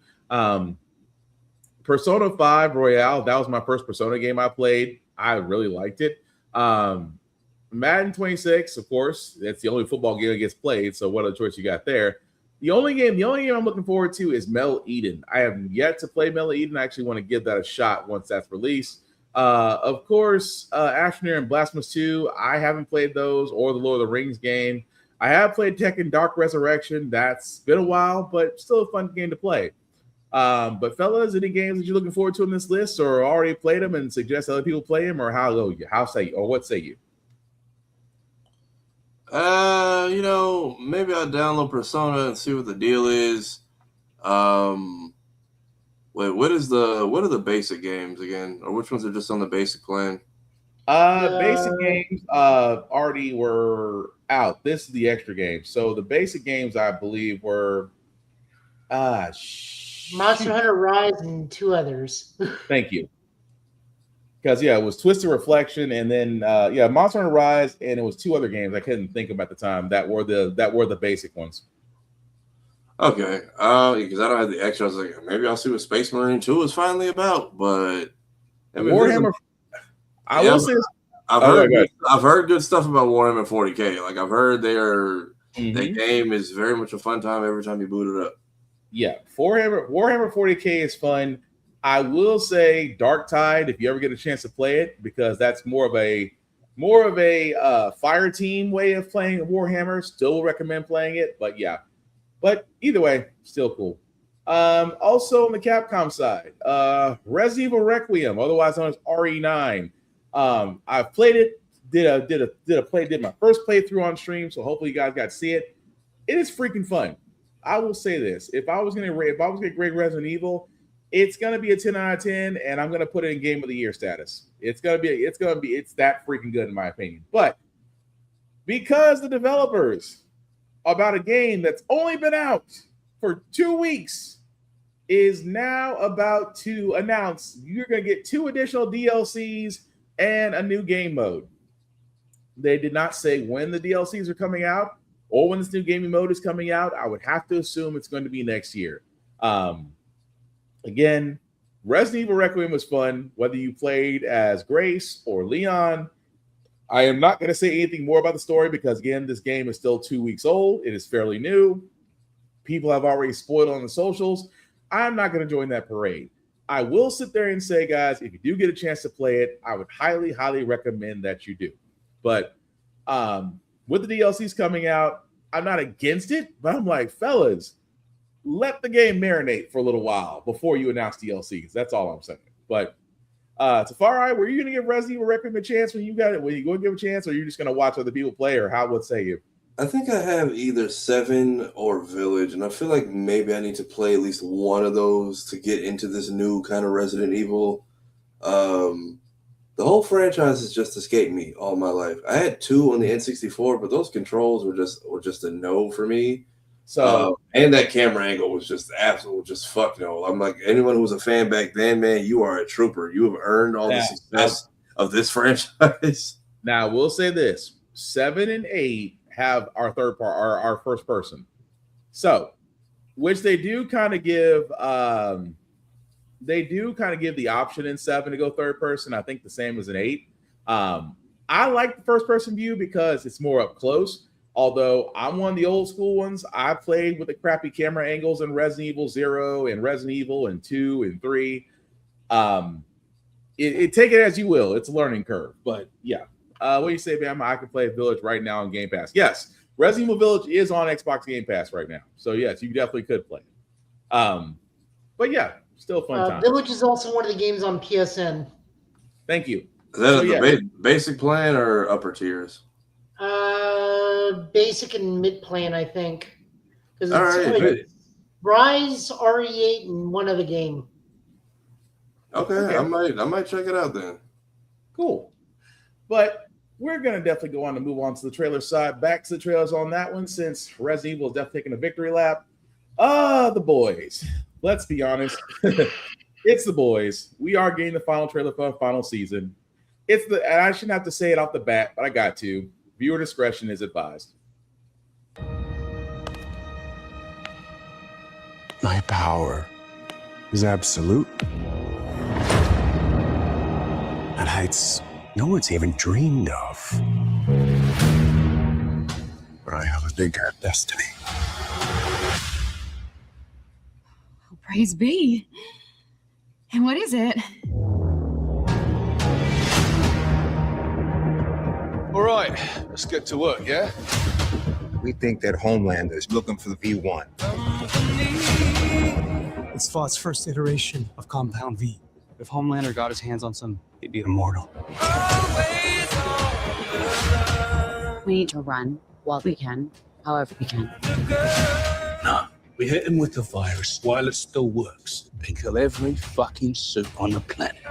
Persona 5 Royale, that was my first Persona game I played. I really liked it. Madden 26, of course, that's the only football game that gets played, so what other choice you got there? The only game I'm looking forward to is Metal Eden. I have yet to play Metal Eden. I actually want to give that a shot once that's released. Of course, Astroneer and Blasphemous 2, I haven't played those, or the Lord of the Rings game. I have played Tekken Dark Resurrection. That's been a while, but still a fun game to play. But fellas, any games that you're looking forward to on this list, or already played them and suggest other people play them, or what say you? Maybe I'll download Persona and see what the deal is. What are the basic games again, or which ones are just on the basic plan? Basic games already were out. This is the extra games. So the basic games, I believe, were Monster Hunter Rise and two others. Thank you. Because it was Twisted Reflection, and then Monster Hunter Rise, and it was two other games I couldn't think of at the time that were the basic ones. Okay, because I don't have the extra. I was like, maybe I'll see what Space Marine 2 is finally about. But Warhammer, I've heard good stuff about Warhammer 40K. Like I've heard that game is very much a fun time every time you boot it up. Yeah, Warhammer 40K is fun. I will say Dark Tide, if you ever get a chance to play it, because that's more of a fire team way of playing Warhammer. Still recommend playing it, but yeah. But either way, still cool. Also on the Capcom side, Resident Evil Requiem, otherwise known as RE9. I've played it. Did my first playthrough on stream, so hopefully you guys got to see it. It is freaking fun. I will say this: if I was gonna grade Resident Evil, it's gonna be a 10 out of 10, and I'm gonna put it in Game of the Year status. It's that freaking good in my opinion. But because the developers about a game that's only been out for 2 weeks is now about to announce you're gonna get 2 additional DLCs and a new game mode. They did not say when the DLCs are coming out or when this new gaming mode is coming out. I would have to assume it's going to be next year. Again, Resident Evil Requiem was fun, whether you played as Grace or Leon. I am not going to say anything more about the story because, again, this game is still 2 weeks old. It is fairly new. People have already spoiled on the socials. I'm not going to join that parade. I will sit there and say, guys, if you do get a chance to play it, I would highly, highly recommend that you do. But with the DLCs coming out, I'm not against it, but I'm like, fellas, let the game marinate for a little while before you announce DLCs. That's all I'm saying. But Tafari, were you going to give Resident Evil Requiem a chance when you got it? Were you going to give a chance, or are you just going to watch other people play, or how would say you? I think I have either 7 or Village, and I feel like maybe I need to play at least one of those to get into this new kind of Resident Evil. The whole franchise has just escaped me all my life. I had 2 on the N64, but those controls were just a no for me. So and that camera angle was just absolute, just fuck no. I'm like, anyone who was a fan back then, man, you are a trooper. You have earned all the success of this franchise. Now we'll say this: 7 and 8 have our third part, our first person. So, which they do kind of give. They do kind of give the option in 7 to go third person. I think the same as an 8. I like the first person view because it's more up close. Although I'm one of the old school ones, I played with the crappy camera angles in Resident Evil 0 and Resident Evil and 2 and 3. Take it as you will. It's a learning curve. But yeah. What do you say, Bam? I can play Village right now on Game Pass. Yes, Resident Evil Village is on Xbox Game Pass right now. So yes, you definitely could play it. But yeah. Still a fun time. Village is also one of the games on PSN. Thank you. Is that the basic plan or upper tiers? Basic and mid plan, I think. Because it's like Rise, RE8, and one other game. Okay, I might check it out then. Cool. But we're gonna definitely go on to move on to the trailer side. Back to the trailers on that one, since Resident Evil is definitely taking a victory lap. The boys. Let's be honest. It's the boys. We are getting the final trailer for the final season. And I shouldn't have to say it off the bat, but I got to. Viewer discretion is advised. My power is absolute. At heights no one's even dreamed of. But I have a bigger destiny. Praise be. And what is it? All right, let's get to work, yeah? We think that Homelander is looking for the V1. It's Thought's first iteration of Compound V. If Homelander got his hands on some, he'd be immortal. We need to run while we can, however we can. No. We hit him with the virus while it still works and kill every fucking suit on the planet.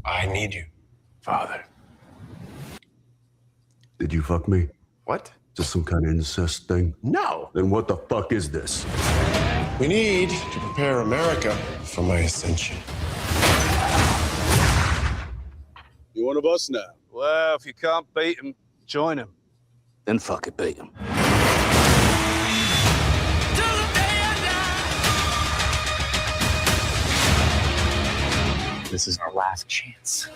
I need you, Father. Did you fuck me? What? Just some kind of incest thing? No. Then what the fuck is this? We need to prepare America for my ascension. You one of us now? Well, if you can't beat him, join him. Then fucking beat him. This is our last chance.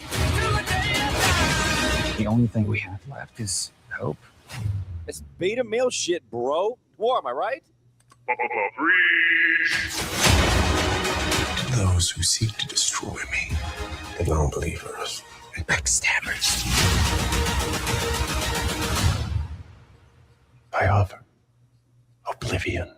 The only thing we have left is hope. It's beta male shit, bro. War, am I right? Those who seek to destroy me, the non-believers and backstabbers. I offer oblivion.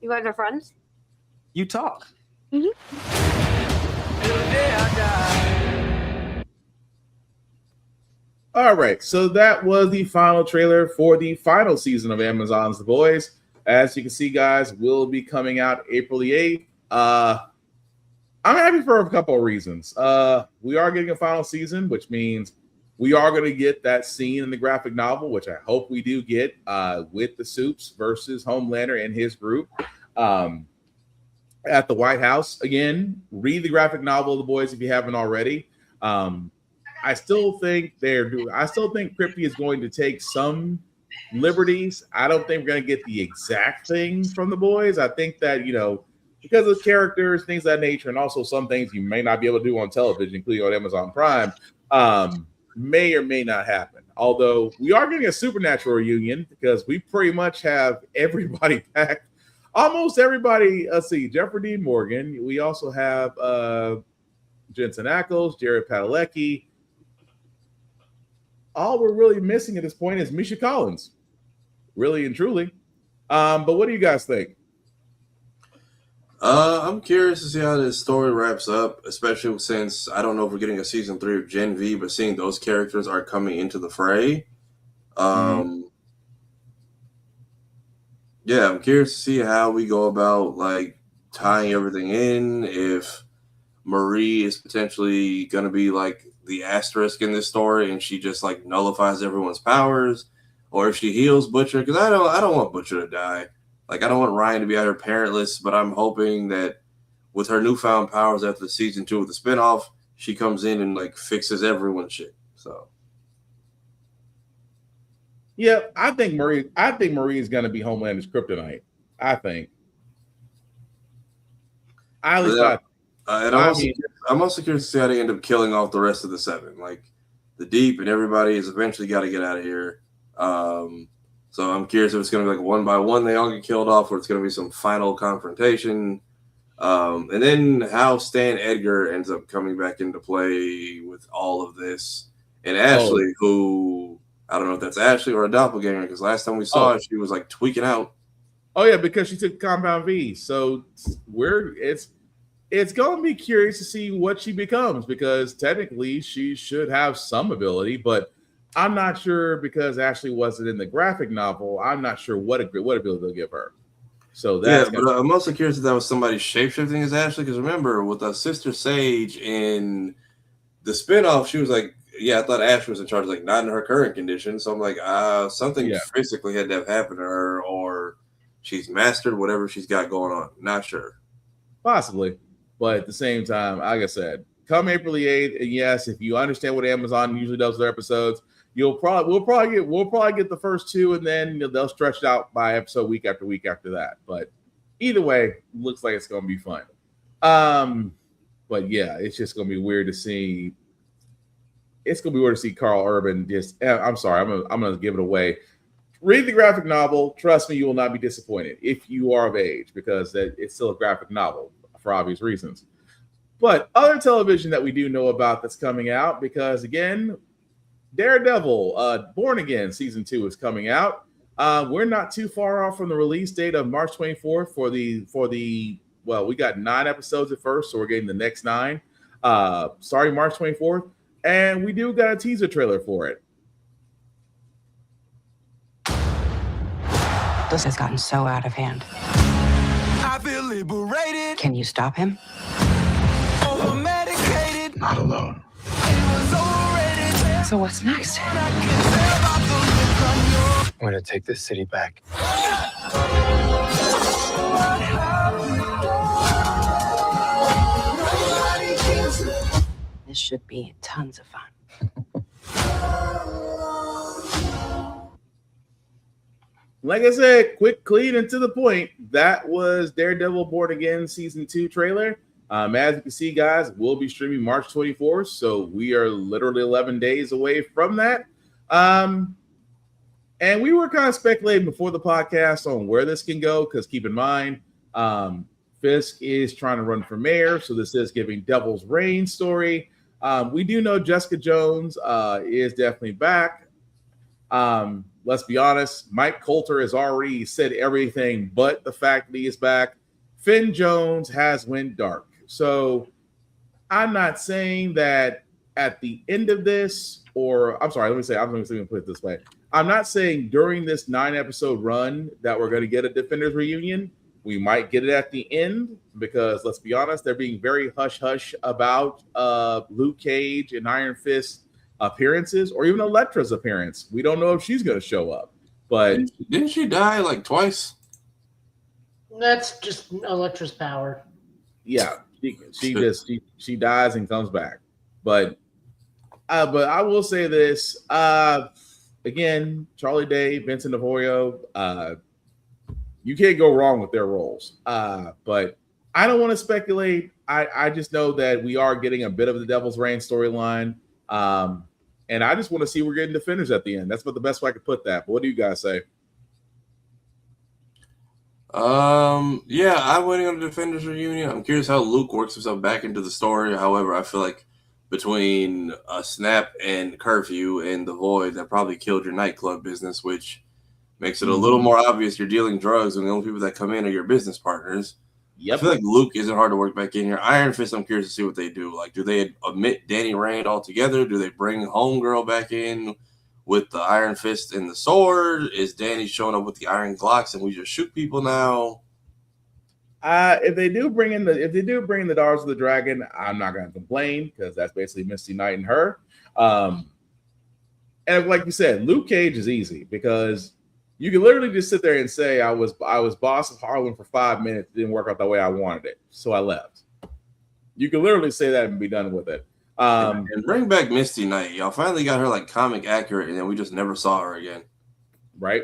You guys are friends? You talk. All right, so that was the final trailer for the final season of Amazon's The Boys. As you can see, guys, will be coming out April the 8th. I'm happy for a couple of reasons. We are getting a final season, which means we are going to get that scene in the graphic novel, which I hope we do get, with the Supes versus Homelander and his group at the White House. Again, read the graphic novel of The Boys if you haven't already. I still think Kripke is going to take some liberties. I don't think we're going to get the exact thing from The Boys. I think that, because of characters, things of that nature, and also some things you may not be able to do on television, including on Amazon Prime, may or may not happen. Although we are getting a Supernatural reunion because we pretty much have everybody back. Almost everybody. Let's see, Jeffrey Dean Morgan. We also have Jensen Ackles, Jared Padalecki. All we're really missing at this point is Misha Collins, really and truly. But what do you guys think? I'm curious to see how this story wraps up, especially since I don't know if we're getting a season 3 of Gen V, but seeing those characters are coming into the fray. Yeah, I'm curious to see how we go about like tying everything in. If Marie is potentially going to be like the asterisk in this story, and she just like nullifies everyone's powers, or if she heals Butcher, because I don't want Butcher to die. Like, I don't want Ryan to be out here parentless, but I'm hoping that with her newfound powers after season 2 of the spinoff, she comes in and like fixes everyone's shit. So, yeah, I think Marie is going to be Homelander's kryptonite. I think. I'm also curious to see how they end up killing off the rest of the 7. Like, the Deep and everybody has eventually got to get out of here. So I'm curious if it's going to be like one by one they all get killed off, or it's going to be some final confrontation. And then how Stan Edgar ends up coming back into play with all of this. And Ashley, who, I don't know if that's Ashley or a doppelganger, because last time we saw her, she was like tweaking out. Oh, yeah, because she took Compound V. So it's going to be curious to see what she becomes, because technically she should have some ability, but I'm not sure, because Ashley wasn't in the graphic novel. I'm not sure what ability they'll give her. So that's but I'm also curious if that was somebody shapeshifting as Ashley, because remember with Sister Sage in the spinoff, she was like, I thought Ashley was in charge, like not in her current condition. So I'm like, something physically had to have happened to her, or she's mastered whatever she's got going on. Not sure. Possibly, but at the same time, like I said, come April the 8th, and yes, if you understand what Amazon usually does with their episodes, we'll probably get the first 2, and then they'll stretch it out by episode week after that. But either way, looks like it's going to be fun. But yeah, it's just going to be weird to see. It's going to be weird to see Carl Urban just. I'm sorry, I'm going to give it away. Read the graphic novel. Trust me, you will not be disappointed if you are of age, because it's still a graphic novel for obvious reasons. But other television that we do know about that's coming out, because again, Daredevil, Born Again season 2 is coming out. We're not too far off from the release date of March 24th for the we got 9 episodes at first, so we're getting the next 9. Starting March 24th, and we do got a teaser trailer for it. This has gotten so out of hand. I feel liberated. Can you stop him? Over-medicated. Not alone. So what's next? I'm going to take this city back. This should be tons of fun. Like I said, quick, clean, and to the point. That was Daredevil Born Again season 2 trailer. As you can see, guys, we'll be streaming March 24th, so we are literally 11 days away from that. And we were kind of speculating before the podcast on where this can go, because keep in mind, Fisk is trying to run for mayor, so this is giving Devil's Reign story. We do know Jessica Jones is definitely back. Let's be honest, Mike Coulter has already said everything but the fact that he is back. Finn Jones has went dark. So I'm not saying that at the end of this, or I'm sorry, let me put it this way. I'm not saying during this 9-episode run that we're going to get a Defenders reunion. We might get it at the end, because let's be honest, they're being very hush-hush about Luke Cage and Iron Fist appearances, or even Elektra's appearance. We don't know if she's going to show up. But didn't she die like twice? That's just Elektra's power. Yeah, she dies and comes back. But I will say this again: Charlie Day, Vincent D'Onofrio, you can't go wrong with their roles. But I don't want to speculate. I just know that we are getting a bit of the Devil's Reign storyline. And I just want to see we're getting Defenders at the end. That's about the best way I could put that. But what do you guys say? Yeah, I'm waiting on the Defenders reunion. I'm curious how Luke works himself back into the story. However, I feel like between Snap and Curfew and The Void, that probably killed your nightclub business, which makes it a little more obvious you're dealing drugs and the only people that come in are your business partners. Yep. I feel like Luke isn't hard to work back in here. Iron Fist, I'm curious to see what they do. Like, do they omit Danny Rand altogether? Do they bring Homegirl back in with the Iron Fist and the sword? Is Danny showing up with the Iron Glocks and we just shoot people now? If they do bring in the Daughters of the Dragon, I'm not going to complain because that's basically Misty Knight and her. And like you said, Luke Cage is easy because you can literally just sit there and say, I was boss of Harlem for 5 minutes. It didn't work out the way I wanted it, so I left. You can literally say that and be done with it. And bring back Misty Knight. Y'all finally got her like comic accurate, and then we just never saw her again. Right.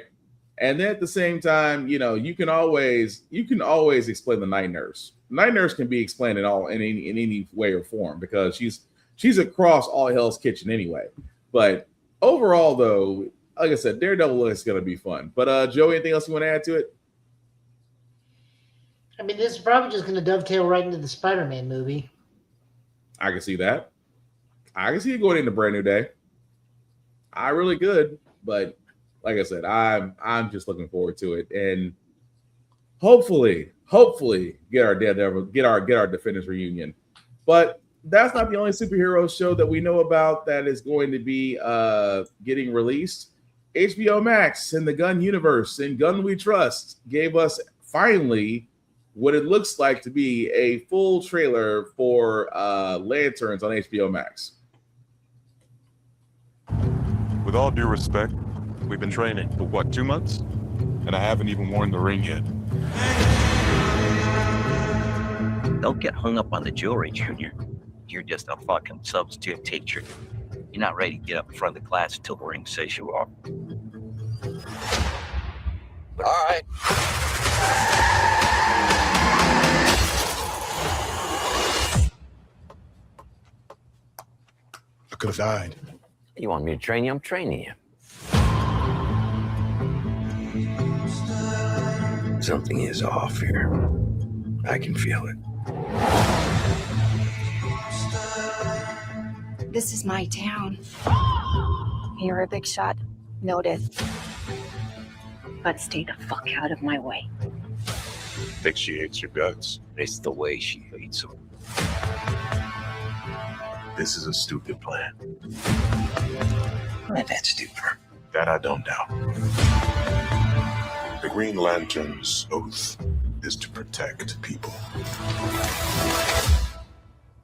And then at the same time, you can always explain the Night Nurse. Night Nurse can be explained in any way or form because she's across all Hell's Kitchen anyway. But overall, though, like I said, Daredevil is going to be fun. But Joey, anything else you want to add to it? I mean, this is probably just going to dovetail right into the Spider-Man movie. I can see that. I can see it going into Brand New Day. I really could, but like I said, I'm just looking forward to it, and hopefully get our Daredevil, get our Defenders reunion. But that's not the only superhero show that we know about that is going to be getting released. HBO Max and the Gun Universe and Gun We Trust gave us finally what it looks like to be a full trailer for Lanterns on HBO Max. With all due respect, we've been training for what, 2 months? And I haven't even worn the ring yet. Don't get hung up on the jewelry, Junior. You're just a fucking substitute teacher. You're not ready to get up in front of the class until the ring says you are. All right. I could have died. You want me to train you? I'm training you. Something is off here. I can feel it. This is my town. You're a big shot. Noted. But stay the fuck out of my way. Think she hates your guts. It's the way she hates them. This is a stupid plan. Not that stupid. That I don't doubt. The Green Lantern's oath is to protect people.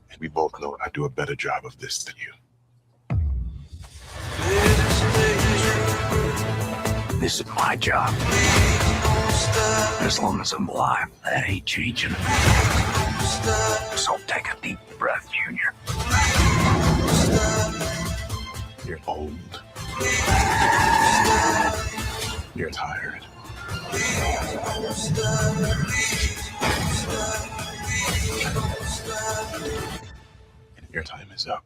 And we both know I do a better job of this than you. This is my job. As long as I'm alive, that ain't changing. So take a deep breath, Junior. You're old. You're tired. And your time is up.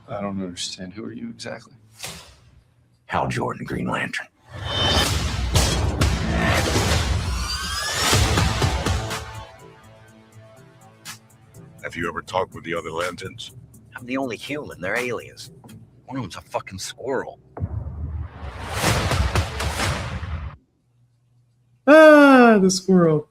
I don't understand. Who are you exactly? Hal Jordan, Green Lantern. Have you ever talked with the other Lanterns? I'm the only human. They're aliens. One of them's a fucking squirrel. The squirrel.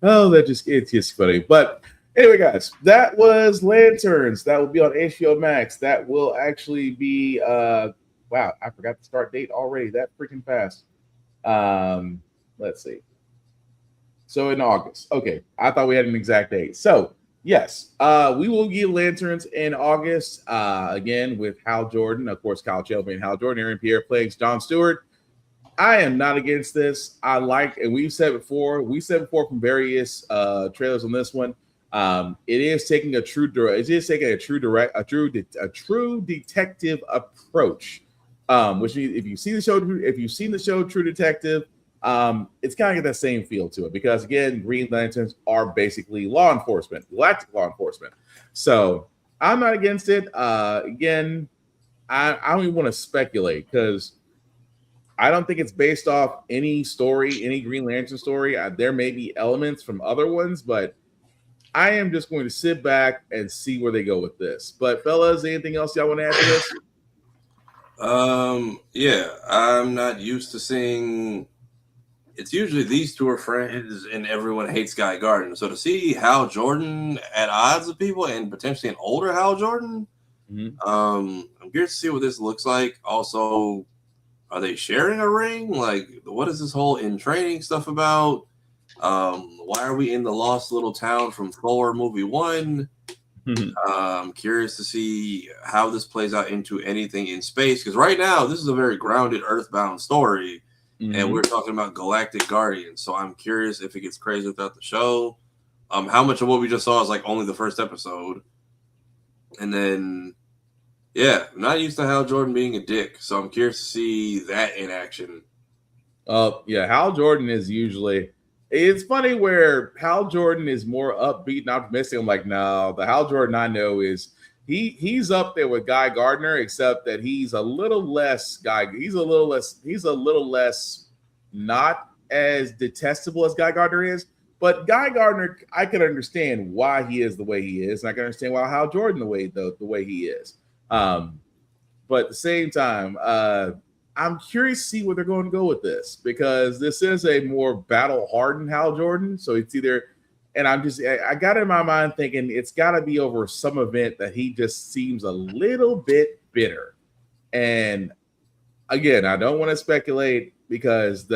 Oh, it's just funny. But anyway, guys, that was Lanterns. That will be on HBO Max. That will actually be wow, I forgot the start date already. That freaking fast. Let's see. So in August. Okay. I thought we had an exact date. So yes, we will get Lanterns in August. Again with Hal Jordan, of course, Kyle Chelby and Hal Jordan, Aaron Pierre playing John Stewart. I am not against this. I like, and we've said before from various trailers on this one. It is taking a true detective approach Which means if you've seen the show True Detective, it's kind of got that same feel to it because again, Green Lanterns are basically law enforcement, galactic law enforcement. So I'm not against it. Again, I don't even want to speculate because I don't think it's based off any story, any Green Lantern story. There may be elements from other ones, but I am just going to sit back and see where they go with this. But fellas, anything else y'all want to add to this? Yeah, I'm not used to seeing. It's usually these two are friends and everyone hates Guy Gardner. So to see Hal Jordan at odds with people and potentially an older Hal Jordan, I'm curious to see what this looks like. Also, are they sharing a ring? Like, what is this whole in training stuff about? Why are we in the lost little town from Thor movie 1? I'm curious to see how this plays out into anything in space. Because right now, this is a very grounded, earthbound story. And we're talking about Galactic Guardians. So I'm curious if it gets crazy without the show. How much of what we just saw is like only the first episode. And then, yeah, I'm not used to Hal Jordan being a dick. So I'm curious to see that in action. Yeah, Hal Jordan is usually... It's funny where Hal Jordan is more upbeat and optimistic. I'm like, no, the Hal Jordan I know is... He's up there with Guy Gardner, except that he's a little less he's a little less not as detestable as Guy Gardner is. But Guy Gardner, I can understand why he is the way he is, and I can understand why Hal Jordan the way he is. But at the same time, I'm curious to see where they're going to go with this because this is a more battle-hardened Hal Jordan. So it's either... And I got in my mind thinking it's got to be over some event that he just seems a little bit bitter. And again, I don't want to speculate because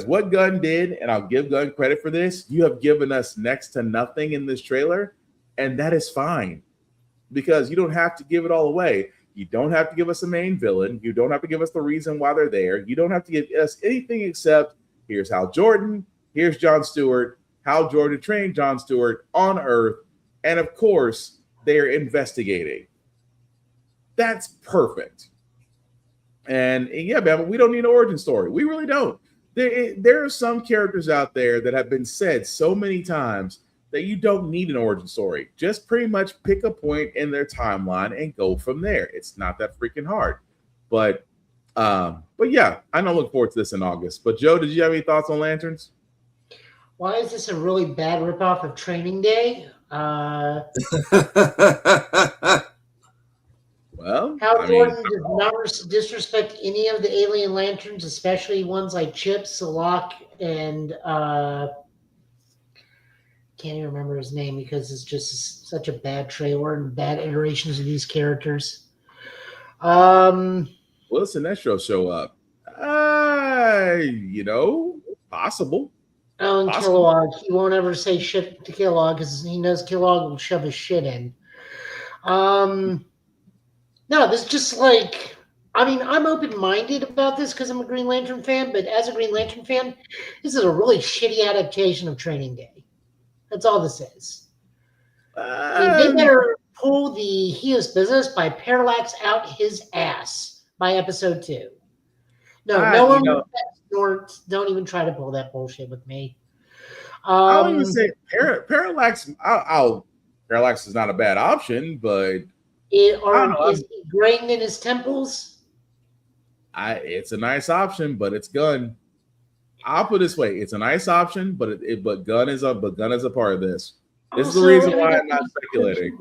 what Gunn did, and I'll give Gunn credit for this, you have given us next to nothing in this trailer, and that is fine because you don't have to give it all away. You don't have to give us a main villain. You don't have to give us the reason why they're there. You don't have to give us anything except here's Hal Jordan, here's John Stewart, Hal Jordan trained John Stewart on Earth, and of course, they're investigating. That's perfect. And yeah, man, we don't need an origin story. We really don't. There are some characters out there that have been said so many times that you don't need an origin story. Just pretty much pick a point in their timeline and go from there. It's not that freaking hard. But yeah, I don't look forward to this in August. But Joe, did you have any thoughts on Lanterns? Why is this a really bad ripoff of Training Day? Well, Hal Jordan does not disrespect any of the alien lanterns, especially ones like Chip, Salak, and can't even remember his name because it's just such a bad trailer and bad iterations of these characters. Will Sinestro show up? Possible. Oh, and Kilowog. He won't ever say shit to Kilowog because he knows Kilowog will shove his shit in. No, this is just like... I mean, I'm open-minded about this because I'm a Green Lantern fan, but as a Green Lantern fan, this is a really shitty adaptation of Training Day. That's all this is. They better pull the He Is Business by Parallax out his ass by episode 2. No one... Don't even try to pull that bullshit with me. I don't even say Parallax. Parallax is not a bad option, but is he grained in his temples? It's a nice option, but it's Gunn. I'll put it this way: it's a nice option, but Gunn is a part of this. This is the reason why I'm not speculating.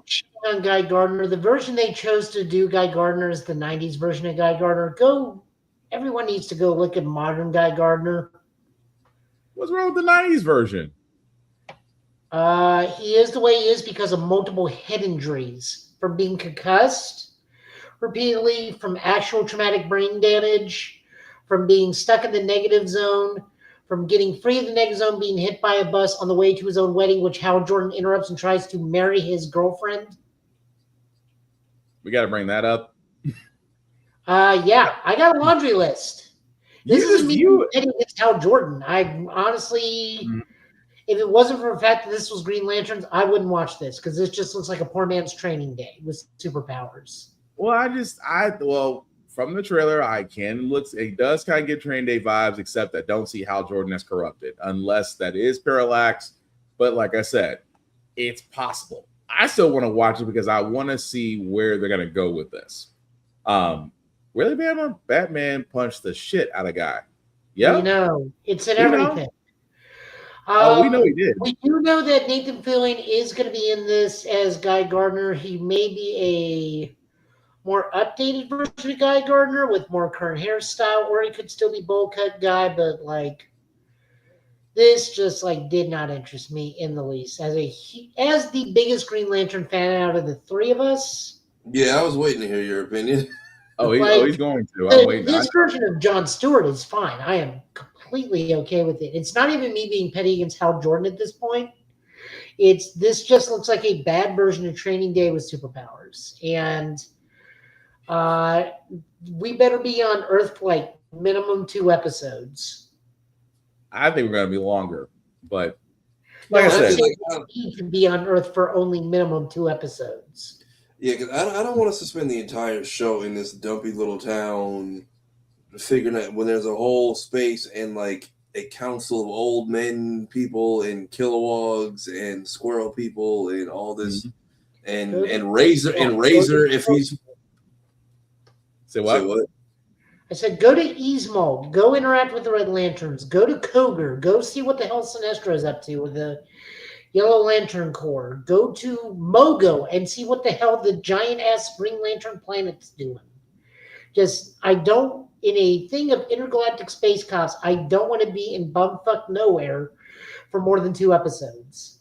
On Guy Gardner, the version they chose to do Guy Gardner is the '90s version of Guy Gardner. Everyone needs to go look at modern Guy Gardner. What's wrong with the 90s version? He is the way he is because of multiple head injuries from being concussed repeatedly, from actual traumatic brain damage, from being stuck in the negative zone, from getting free of the negative zone, being hit by a bus on the way to his own wedding, which Hal Jordan interrupts and tries to marry his girlfriend. We got to bring that up. Yeah, I got a laundry list. This is me heading against Hal Jordan. I honestly, if it wasn't for the fact that this was Green Lanterns, I wouldn't watch this because this just looks like a poor man's Training Day with superpowers. Well, from the trailer, it does kind of give Training Day vibes, except I don't see how Jordan is corrupted, unless that is Parallax. But like I said, it's possible. I still want to watch it because I want to see where they're going to go with this. Really, Batman punched the shit out of guy. Yeah, You know, it's in We know. everything. We know he did. We do know that Nathan Fillion is going to be in this as Guy Gardner. He may be a more updated version of Guy Gardner with more current hairstyle, or he could still be bowl cut guy. But like, this just like did not interest me in the least. As the biggest Green Lantern fan out of the three of us. Yeah, I was waiting to hear your opinion. He's going to. I'm waiting. This version of Jon Stewart is fine. I am completely okay with it. It's not even me being petty against Hal Jordan at this point. This just looks like a bad version of Training Day with superpowers. And we better be on Earth for like minimum 2 episodes. I think we're going to be longer, but like I said, we need to be on Earth for only minimum 2 episodes. Yeah, because I don't want us to spend the entire show in this dumpy little town figuring out when there's a whole space and like a council of old men people and Kilowoggs and squirrel people and all this and Razor if he's Say what? I said, go to Eastmold, go interact with the Red Lanterns, go to Koger, go see what the hell Sinestro is up to with the Yellow Lantern Corps, go to Mogo and see what the hell the giant-ass Green Lantern planet's doing. In a thing of intergalactic space cops, I don't want to be in bumfuck nowhere for more than 2 episodes.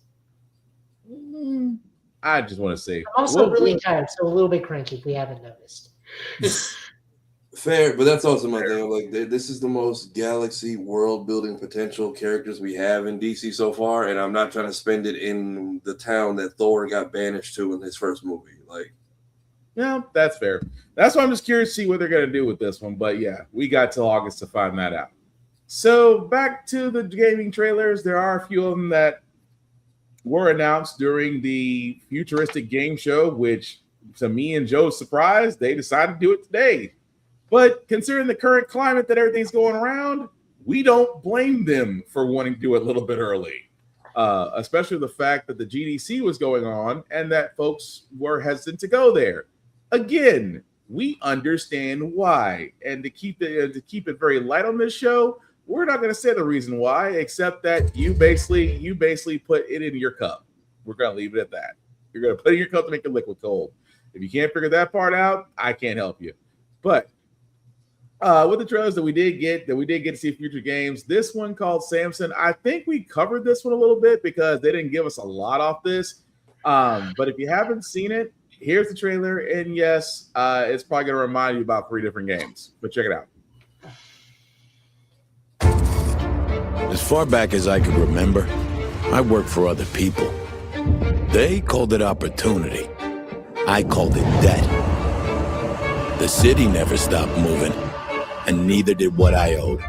I just want to say. I'm also really tired, so a little bit cranky if we haven't noticed. Fair, but that's also my thing. Like, this is the most galaxy world-building potential characters we have in DC so far, and I'm not trying to spend it in the town that Thor got banished to in his first movie. Like, yeah, that's fair. That's why I'm just curious to see what they're going to do with this one. But yeah, we got till August to find that out. So back to the gaming trailers. There are a few of them that were announced during the futuristic game show, which to me and Joe's surprise, they decided to do it today. But considering the current climate that everything's going around, we don't blame them for wanting to do it a little bit early, especially the fact that the GDC was going on and that folks were hesitant to go there. Again, we understand why, and to keep it very light on this show, we're not going to say the reason why, except that you basically put it in your cup. We're going to leave it at that. You're going to put it in your cup to make it liquid cold. If you can't figure that part out, I can't help you. But with the trailers that we did get to see future games, this one called Samson, I think we covered this one a little bit because they didn't give us a lot off this. But if you haven't seen it, here's the trailer. And yes, it's probably going to remind you about 3 different games. But check it out. As far back as I could remember, I worked for other people. They called it opportunity. I called it debt. The city never stopped moving, and neither did what I owed.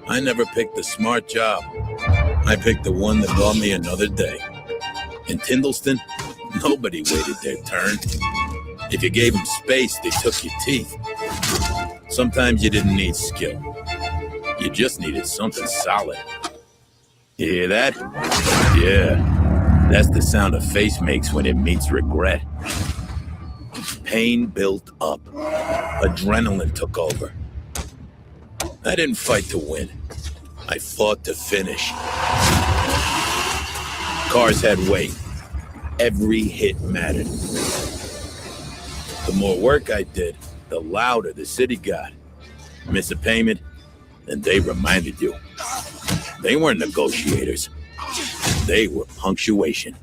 I never picked the smart job. I picked the one that brought me another day. In Tindleston, nobody waited their turn. If you gave them space, they took your teeth. Sometimes you didn't need skill. You just needed something solid. You hear that? Yeah, that's the sound a face makes when it meets regret. Pain built up. Adrenaline took over. I didn't fight to win. I fought to finish. Cars had weight. Every hit mattered. The more work I did, the louder the city got. Miss a payment, and they reminded you. They weren't negotiators. They were punctuation.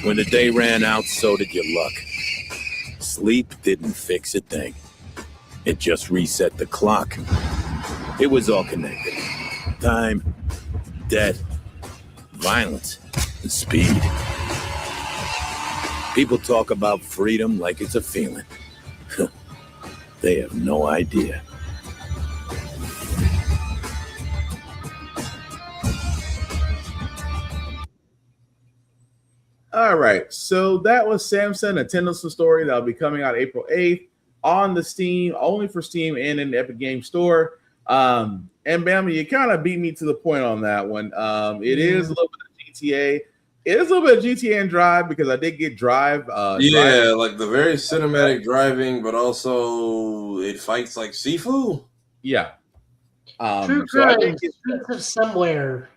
When the day ran out, so did your luck. Sleep didn't fix a thing. It just reset the clock. It was all connected. Time, debt, violence, and speed. People talk about freedom like it's a feeling. They have no idea. All right, so that was Samson, a Tindleston story that'll be coming out April 8th. on the Steam, only for Steam and in the Epic Game Store. And Bama, you kind of beat me to the point on that one. It is a little bit of GTA. It is a little bit of GTA and Drive because I did get Drive. Yeah, like the very cinematic driving, but also it fights like Sifu. Yeah. True So I Crime, did get Streets of Somewhere.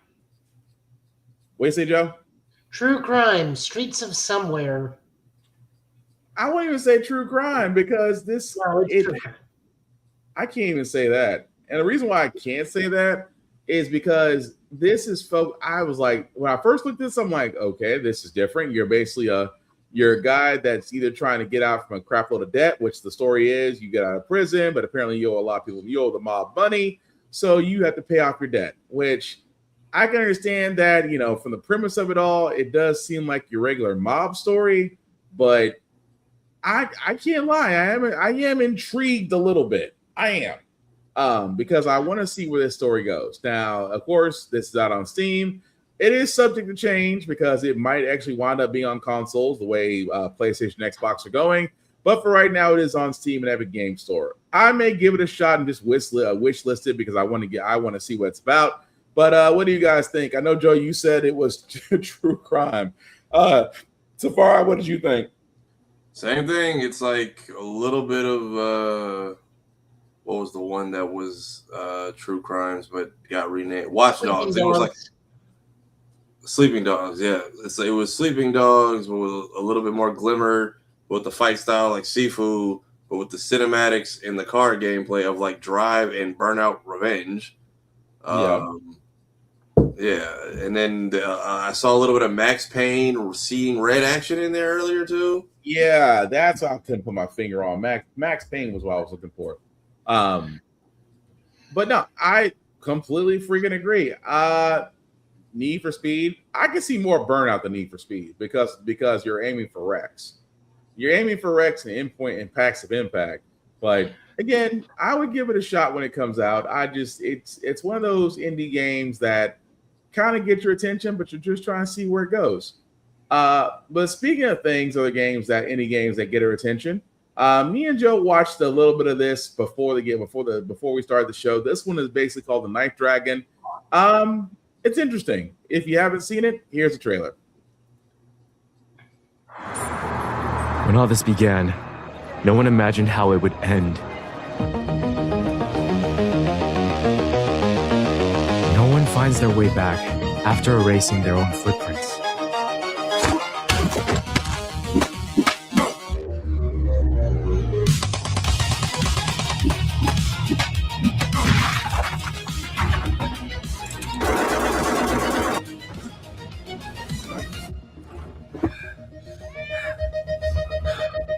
What do you say, Joe? True Crime, Streets of Somewhere. I won't even say True Crime because this. I can't even say that. And the reason why I can't say that is because this is I was like, when I first looked at this, I'm like, okay, this is different. You're basically you're a guy that's either trying to get out from a crap load of debt, which the story is you get out of prison, but apparently you owe a lot of people, you owe the mob money. So you have to pay off your debt, which I can understand that, from the premise of it all, it does seem like your regular mob story, but I can't lie. I am intrigued a little bit. I am. Because I want to see where this story goes. Now, of course, this is out on Steam. It is subject to change because it might actually wind up being on consoles the way PlayStation, Xbox are going. But for right now, it is on Steam and Epic Game Store. I may give it a shot and just wish list it because I want to see what it's about. But what do you guys think? I know, Joe, you said it was True Crime. Safari, what did you think? Same thing. It's like a little bit of what was the one that was True Crimes but got renamed? Watch Dogs. It was like Sleeping Dogs. Yeah, it was Sleeping Dogs, but with a little bit more glimmer, with the fight style like Sifu, but with the cinematics and the card gameplay of like Drive and Burnout Revenge. Yeah, and then I saw a little bit of Max Payne, Seeing Red action in there earlier too. Yeah, that's what I couldn't put my finger on. Max Payne was what I was looking for. But no, I completely freaking agree. Need for Speed. I can see more Burnout than Need for Speed because you're aiming for Rex. You're aiming for Rex and endpoint impacts of impact. But again, I would give it a shot when it comes out. It's one of those indie games that kind of get your attention, but you're just trying to see where it goes. But speaking of indie games that get our attention, me and Joe watched a little bit of this before we started the show. This one is basically called The Ninth Dragon. It's interesting. If you haven't seen it, here's a trailer. When all this began, no one imagined how it would end. No one finds their way back after erasing their own footprints.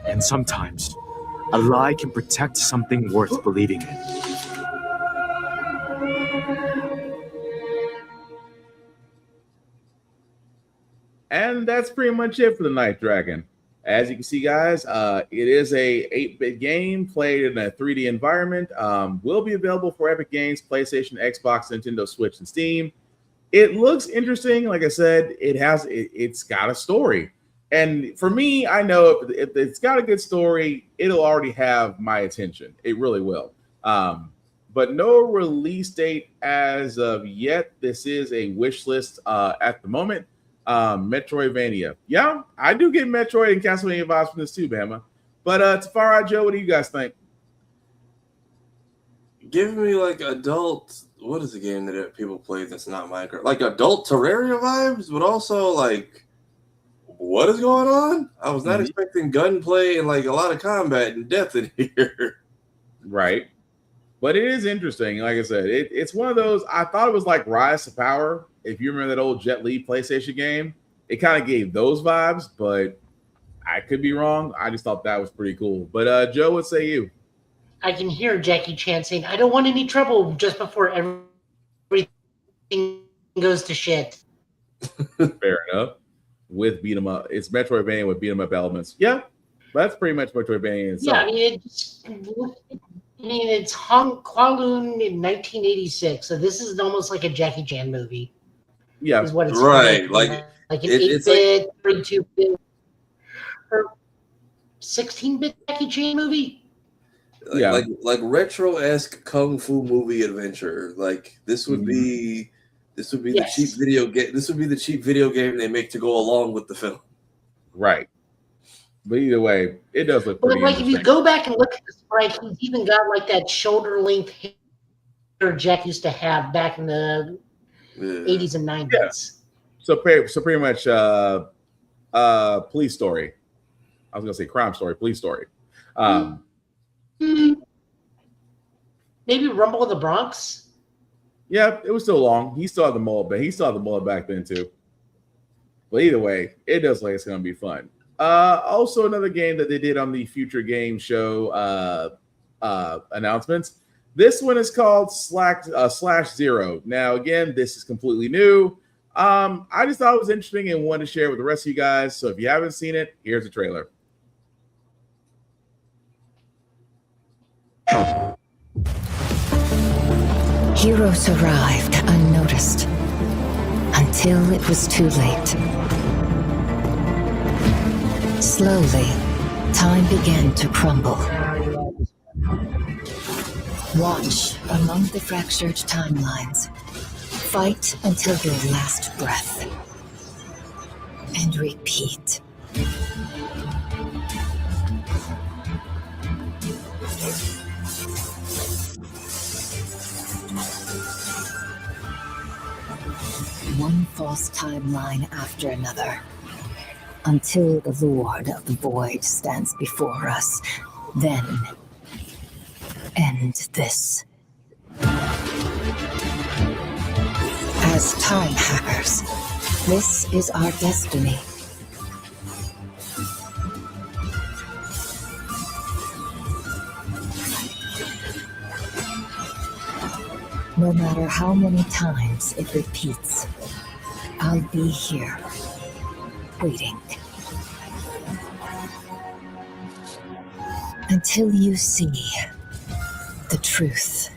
And sometimes, a lie can protect something worth believing in. And that's pretty much it for The Ninth Dragon. As you can see, guys, it is a 8-bit game played in a 3D environment. Will be available for Epic Games, PlayStation, Xbox, Nintendo Switch, and Steam. It looks interesting. Like I said, it's got a story. And for me, I know if it's got a good story, it'll already have my attention. It really will. But no release date as of yet. This is a wish list at the moment. Metroidvania. Yeah, I do get Metroid and Castlevania vibes from this too, Bama. But Tafari, Joe, what do you guys think? Give me like adult. What is the game that people play that's not Minecraft? Like adult Terraria vibes, but also like, what is going on? I was not expecting gunplay and like a lot of combat and death in here. Right. But it is interesting. Like I said, it's one of those. I thought it was like Rise to Power. If you remember that old Jet Li PlayStation game, it kind of gave those vibes, but I could be wrong. I just thought that was pretty cool. But Joe, what say you? I can hear Jackie Chan saying, "I don't want any trouble," just before everything goes to shit. Fair enough. With beat 'em up, it's Metroidvania with beat 'em up elements. Yeah, that's pretty much Metroidvania itself. Yeah, I mean, it's Kowloon in 1986, so this is almost like a Jackie Chan movie. Yeah, is what it's right. like an 8-bit, 32-bit, or 16-bit Jackie Chan movie. like retro-esque kung fu movie adventure. Like this would be the cheap video game. This would be the cheap video game they make to go along with the film. Right. But either way, it does look pretty But like, if you go back and look at the sprite, he's even got like that shoulder length hair Jack used to have back in the 80s and 90s. Yeah. So pretty much Police Story. I was gonna say Crime Story, Police Story. Maybe Rumble in the Bronx. Yeah, it was still long. He still had the mullet, but he still had the mullet back then too. But either way, it does like it's gonna be fun. Also, another game that they did on the Future Game Show announcements. This one is called Slash Zero. Now, again, this is completely new. I just thought it was interesting and wanted to share it with the rest of you guys. So if you haven't seen it, here's the trailer. Heroes arrived unnoticed until it was too late. Slowly, time began to crumble. Watch among the fractured timelines. Fight until your last breath. And repeat. One false timeline after another. Until the Lord of the Void stands before us. Then, end this. As time hackers, this is our destiny. No matter how many times it repeats, I'll be here, waiting. Until you see the truth.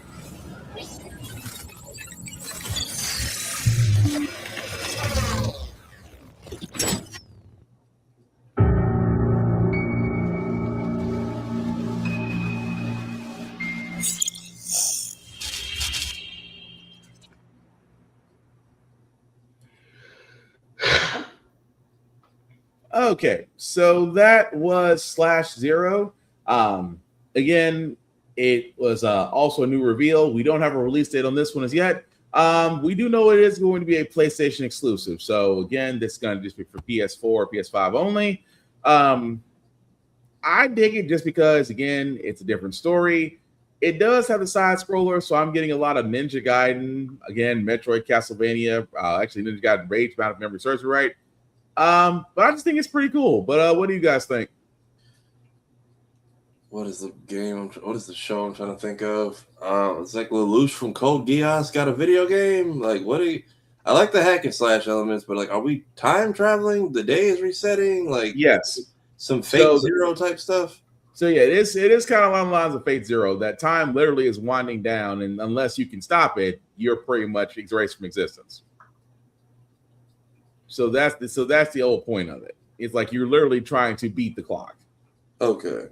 Okay, so that was Slash Zero. Again, it was also a new reveal. We don't have a release date on this one as yet. We do know it is going to be a PlayStation exclusive. So again, this is going to just be for PS4 or PS5 only. I dig it just because, again, it's a different story. It does have the side scroller, so I'm getting a lot of Ninja Gaiden, again, Metroid, Castlevania, actually Ninja Gaiden Rage, if memory serves me right. But I just think it's pretty cool. But what do you guys think? What is the game? What is the show I'm trying to think of? It's like Lelouch from Code Geass got a video game. Like, what do you? I like the hack and slash elements, but like, are we time traveling? The day is resetting. Like, yes, some Fate Zero type stuff. So yeah, it is kind of along the lines of Fate Zero. That time literally is winding down, and unless you can stop it, you're pretty much erased from existence. So that's the whole point of it. It's like you're literally trying to beat the clock. Okay.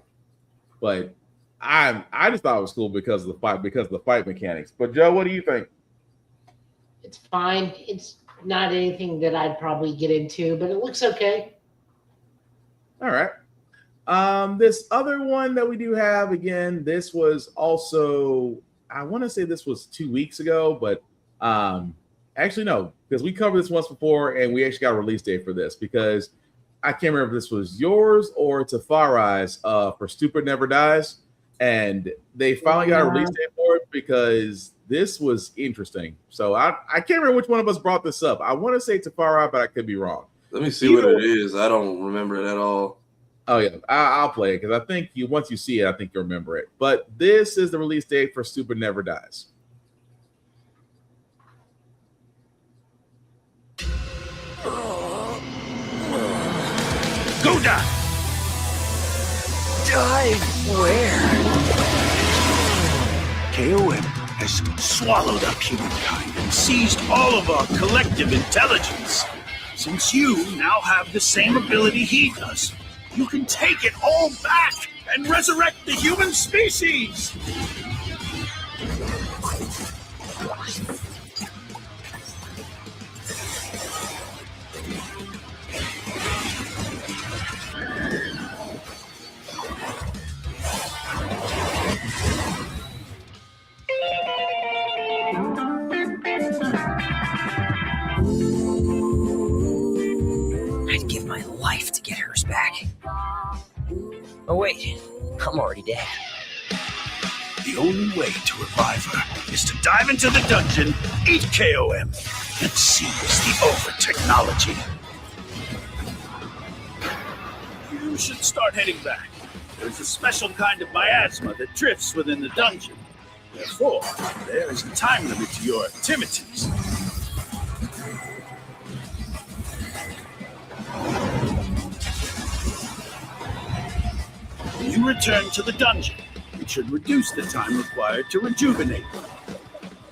But I just thought it was cool because of the fight mechanics. But Joe, what do you think? It's fine. It's not anything that I'd probably get into, but it looks okay. All right. This other one that we do have, again, this was also, I want to say this was 2 weeks ago, but actually no, because we covered this once before and we actually got a release date for this because I can't remember if this was yours or Tafari's for Stupid Never Dies. And they finally got a release date for it because this was interesting. So I can't remember which one of us brought this up. I want to say Tafari, but I could be wrong. Let me see what it is. I don't remember it at all. Oh, yeah. I'll play it because I think once you see it, I think you'll remember it. But this is the release date for Stupid Never Dies. Go die! Dive where? KOM has swallowed up humankind and seized all of our collective intelligence. Since you now have the same ability he does, you can take it all back and resurrect the human species! I'd give my life to get hers back. Oh wait, I'm already dead. The only way to revive her is to dive into the dungeon, eat KOM, and seize the over technology. You should start heading back. There's a special kind of miasma that drifts within the dungeon. Therefore, there is a time limit to your activities. When you return to the dungeon, it should reduce the time required to rejuvenate.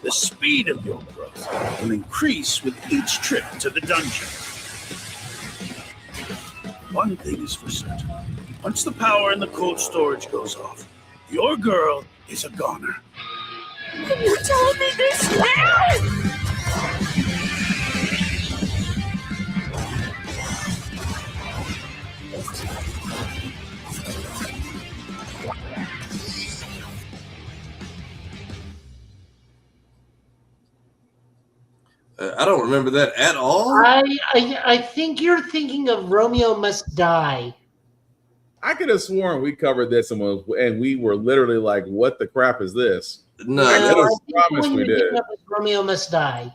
The speed of your growth will increase with each trip to the dungeon. One thing is for certain. Once the power in the cold storage goes off, your girl is a goner. You told me this now? I don't remember that at all. I think you're thinking of Romeo Must Die. I could have sworn we covered this and we were literally like, "What the crap is this?" No, I promise we did. Romeo Must Die.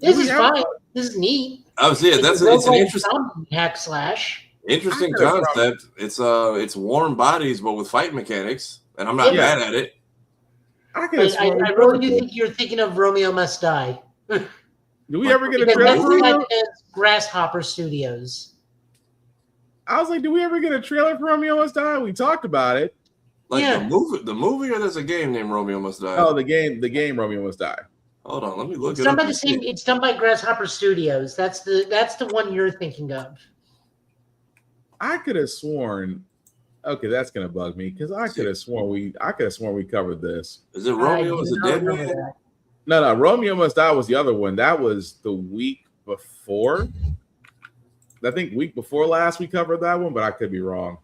This is fine. This is neat. It's an interesting hack slash. Interesting concept. It's warm bodies, but with fight mechanics, and I'm not mad at it. I really do think you're thinking of Romeo Must Die. Do we ever get a trailer? That's Grasshopper Studios. I was like, do we ever get a trailer for Romeo Must Die? We talked about it. The movie, or there's a game named Romeo Must Die. Oh, the game Romeo Must Die. Hold on, let me look It's done by the same. It's done by Grasshopper Studios. That's the one you're thinking of. I could have sworn. Okay, that's gonna bug me because I could have sworn we covered this. Is it Romeo is a Dead Man? No, Romeo Must Die was the other one. That was the week before. I think week before last we covered that one, but I could be wrong.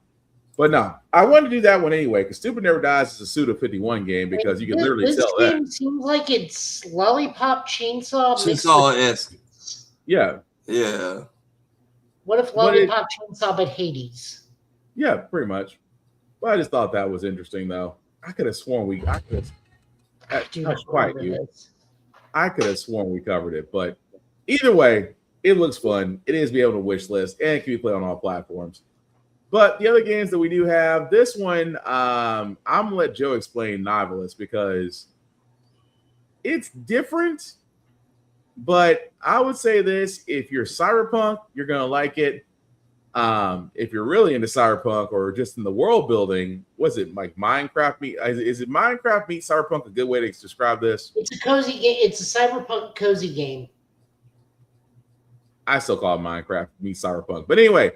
But no, I wanted to do that one anyway because Stupid Never Dies is a Suda 51 game because you can literally tell that. This game seems like it's Lollipop Chainsaw. Chainsaw-esque. Yeah. Yeah. What if Lollipop Chainsaw but Hades? Yeah, pretty much. Well, I just thought that was interesting though. I could have sworn I could have sworn we covered it, but either way, it looks fun. It is be able to wish list and it can be played on all platforms. But the other games that we do have, this one, I'm gonna let Joe explain Novelist because it's different. But I would say this: if you're cyberpunk, you're gonna like it. If you're really into cyberpunk or just in the world building, what's it like Minecraft meet? Is it Minecraft meet cyberpunk? A good way to describe this? It's a cozy game. It's a cyberpunk cozy game. I still call it Minecraft meet cyberpunk. But anyway,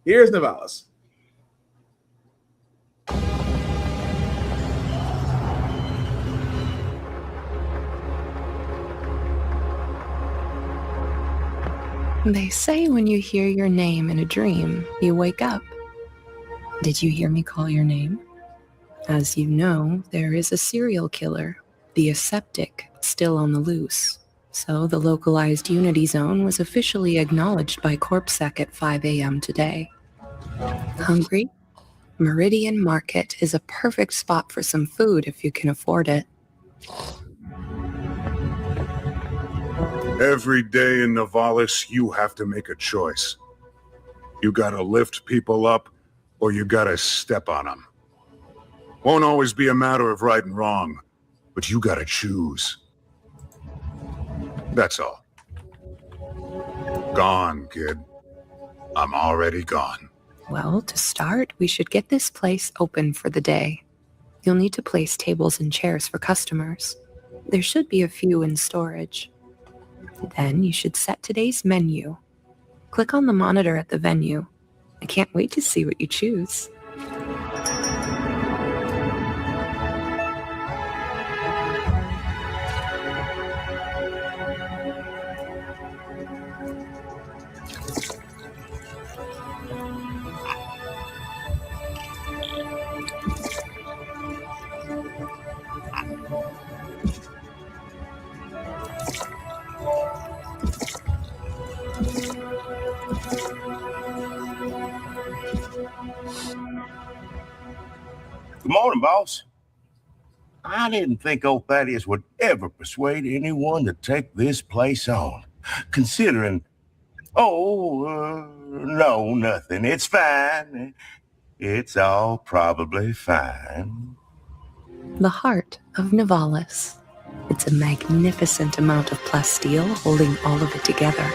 here's Novelist. They say when you hear your name in a dream, you wake up. Did you hear me call your name? As you know, there is a serial killer, the Aseptic, still on the loose. So the localized Unity Zone was officially acknowledged by CorpSec at 5 a.m. today. Hungry? Meridian Market is a perfect spot for some food if you can afford it. Every day in Novalis, you have to make a choice. You gotta lift people up, or you gotta step on them. Won't always be a matter of right and wrong, but you gotta choose. That's all. Gone, kid. I'm already gone. Well, to start, we should get this place open for the day. You'll need to place tables and chairs for customers. There should be a few in storage. Then you should set today's menu. Click on the monitor at the venue. I can't wait to see what you choose. Good morning, boss. I didn't think old Thaddeus would ever persuade anyone to take this place on, considering, no, nothing. It's fine. It's all probably fine. The heart of Nivalis. It's a magnificent amount of plasteel holding all of it together.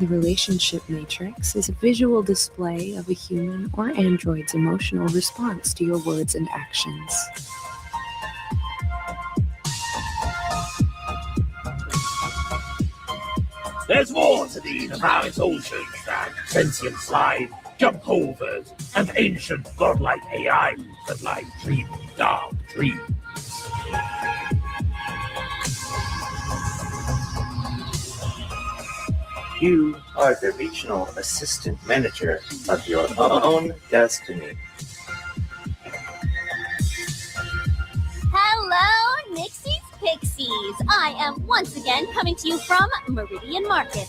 The relationship matrix is a visual display of a human or android's emotional response to your words and actions. There's more to the Nivalis oceans than sentient slime, jump hovers, and ancient godlike AIs that lie dreaming dark dreams. You are the regional assistant manager of your own destiny. Hello, Nixies Pixies. I am once again coming to you from Meridian Market.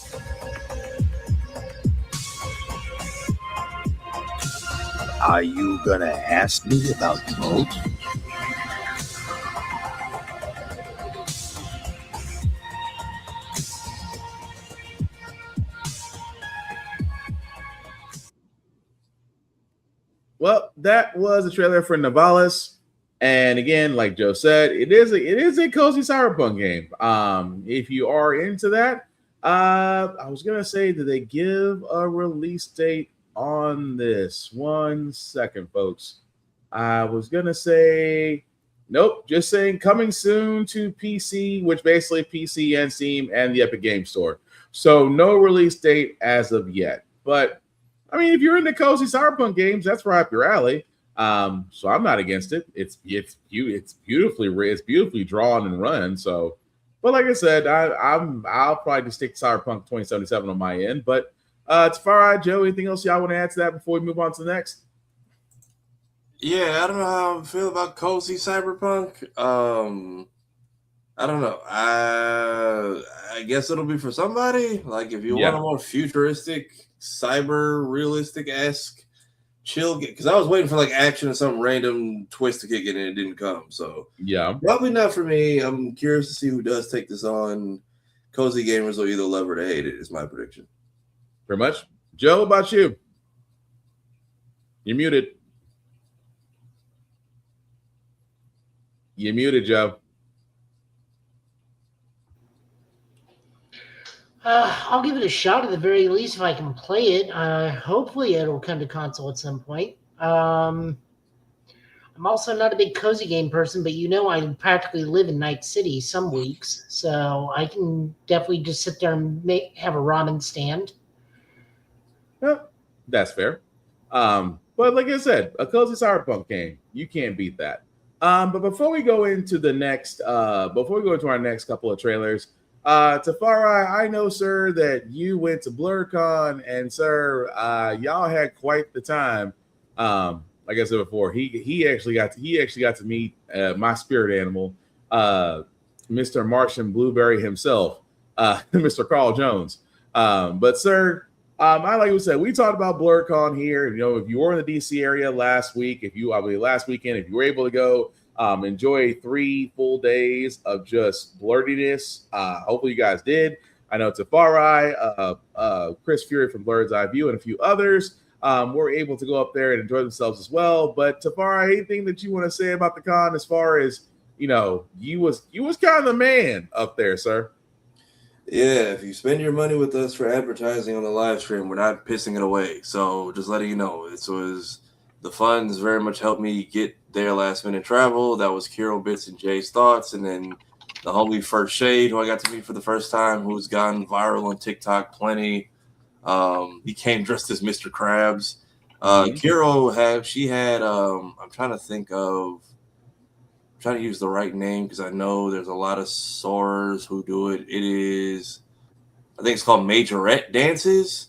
Are you gonna ask me about Moat? Well, that was a trailer for Nivalis. And again, like Joe said, it is a cozy cyberpunk game. If you are into that, I was gonna say, did they give a release date on this? 1 second, folks. I was gonna say, nope, just saying coming soon to PC, which basically PC and Steam and the Epic Game Store. So no release date as of yet. But I mean, if you're into cozy cyberpunk games, that's right up your alley. So I'm not against it. It's beautifully drawn and run. So, but like I said, I'll probably just stick to Cyberpunk 2077 on my end. But Tafari, Joe, anything else y'all want to add to that before we move on to the next? Yeah, I don't know how I feel about cozy cyberpunk. I don't know. I guess it'll be for somebody. Like if you want a more futuristic, cyber realistic-esque chill, because I was waiting for like action or some random twist to kick in and it didn't come. So yeah, probably not for me. I'm curious to see who does take this on. Cozy gamers will either love it or hate it, is my prediction. Pretty much. Joe, how about you? You're muted. You're muted, Joe. I'll give it a shot at the very least if I can play it. Hopefully it'll come to console at some point. I'm also not a big cozy game person, but I practically live in Night City some weeks, so I can definitely just sit there and have a ramen stand. Yeah, that's fair. But like I said, a cozy cyberpunk game, you can't beat that. But before we go into our next couple of trailers, Tafari, I know, sir, that you went to BlerdCon, and sir, y'all had quite the time. Like I said before, he actually got to meet my spirit animal, Mr. Martian Blueberry himself, Mr. Carl Jones. But sir, like we said, we talked about BlerdCon here. If you were in the DC area last weekend, if you were able to go. Enjoy 3 full days of just blerdiness. Hopefully you guys did. I know Tafari, Chris Fury from Blerd's Eye View, and a few others were able to go up there and enjoy themselves as well. But Tafari, anything that you want to say about the con as far as, you was kind of the man up there, sir? Yeah, if you spend your money with us for advertising on the live stream, we're not pissing it away. So just letting you know, the funds very much helped me get there last minute travel. That was Kiro Bits and Jay's thoughts. And then the homie First Shade, who I got to meet for the first time, who's gone viral on TikTok plenty. He came dressed as Mr. Krabs. Kiro had I'm trying to think of, I'm trying to use the right name because I know there's a lot of sorors who do it. It is, I think it's called Majorette Dances.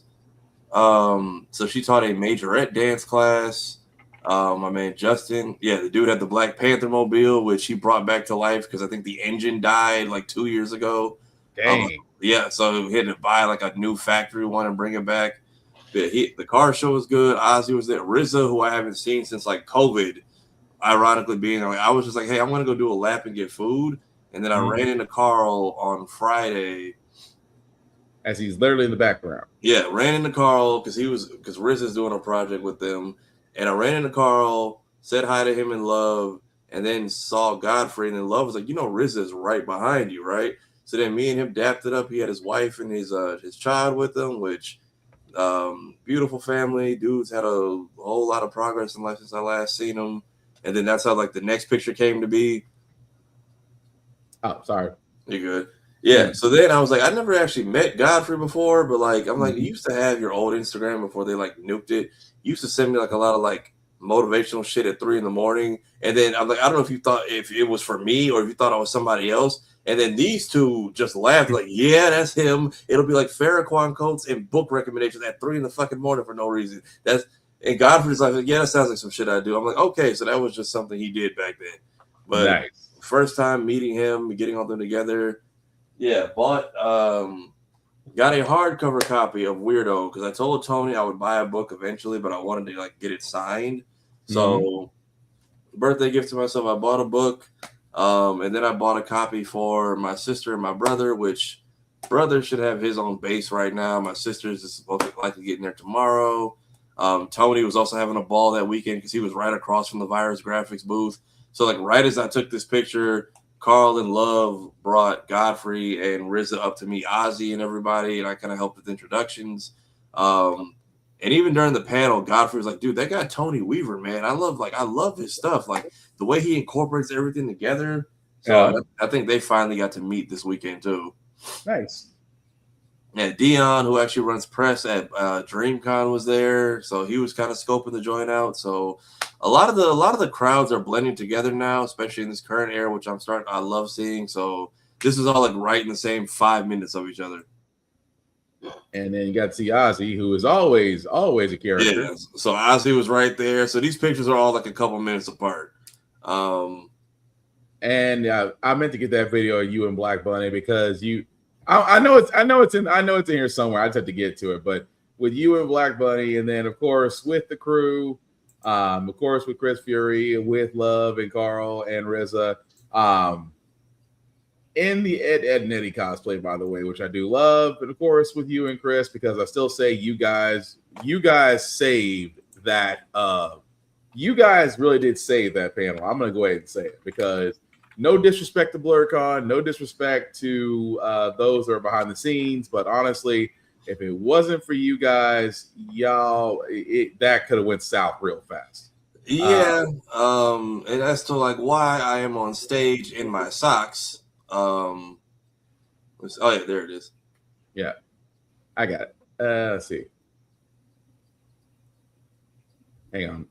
So she taught a Majorette dance class. My man Justin, the dude had the Black Panther mobile, which he brought back to life because I think the engine died like 2 years ago. Dang. So he had to buy like a new factory one and bring it back. The car show was good. Ozzy was there. RZA, who I haven't seen since like COVID, ironically being like, I was just like, hey, I'm gonna go do a lap and get food, and then I ran into Carl on Friday. As he's literally in the background. Yeah, ran into Carl because RZA's doing a project with them. And I ran into Carl, said hi to him in Love, and then saw Godfrey. And then Love was like, RZA's right behind you, right? So then me and him dapped it up. He had his wife and his child with him, which beautiful family. Dude's had a whole lot of progress in life since I last seen him. And then that's how like the next picture came to be. Oh, sorry. You're good. Yeah. So then I was like, I never actually met Godfrey before, but like, I'm like, you used to have your old Instagram before they like nuked it. You used to send me like a lot of like motivational shit at 3 a.m. And then I'm like, I don't know if you thought if it was for me or if you thought I was somebody else. And then these two just laughed like, yeah, that's him. It'll be like Farrakhan quotes and book recommendations at 3 a.m. for no reason. And Godfrey's like, yeah, that sounds like some shit I do. I'm like, okay, so that was just something he did back then. But nice. First time meeting him, getting all them together. Yeah, got a hardcover copy of Weirdo because I told Tony I would buy a book eventually, but I wanted to like get it signed. So birthday gift to myself, I bought a book. And then I bought a copy for my sister and my brother, which brother should have his own base right now. My sister's is supposed to likely get in there tomorrow. Tony was also having a ball that weekend because he was right across from the Virus Graphics booth. So like right as I took this picture, Carl and Love brought Godfrey and RZA up to meet Ozzy and everybody, and I kind of helped with introductions. And even during the panel, Godfrey was like, dude, that guy Tony Weaver, man, I love his stuff. Like the way he incorporates everything together. So I think they finally got to meet this weekend too. Nice. Yeah, Dion, who actually runs press at DreamCon, was there, so he was kind of scoping the joint out. So a lot of the crowds are blending together now, especially in this current era, which I love seeing. So this is all like right in the same 5 minutes of each other. And then you got to see Ozzy, who is always a character. Yeah, so Ozzy was right there. So these pictures are all like a couple minutes apart. And I meant to get that video of you and Black Bunny because I know it's in here somewhere. I just have to get to it. But with you and Black Bunny, and then of course with the crew, of course with Chris Fury, with Love and Carl and RZA, in the Ed and Eddie cosplay, by the way, which I do love, and of course with you and Chris, because I still say you guys saved that. You guys really did save that panel. I'm gonna go ahead and say it because no disrespect to BlerdCon, no disrespect to those that are behind the scenes, but honestly, if it wasn't for you guys, y'all, that could have went south real fast. Yeah, and as to like why I am on stage in my socks. Oh yeah, there it is. Yeah, I got it. Let's see. Hang on.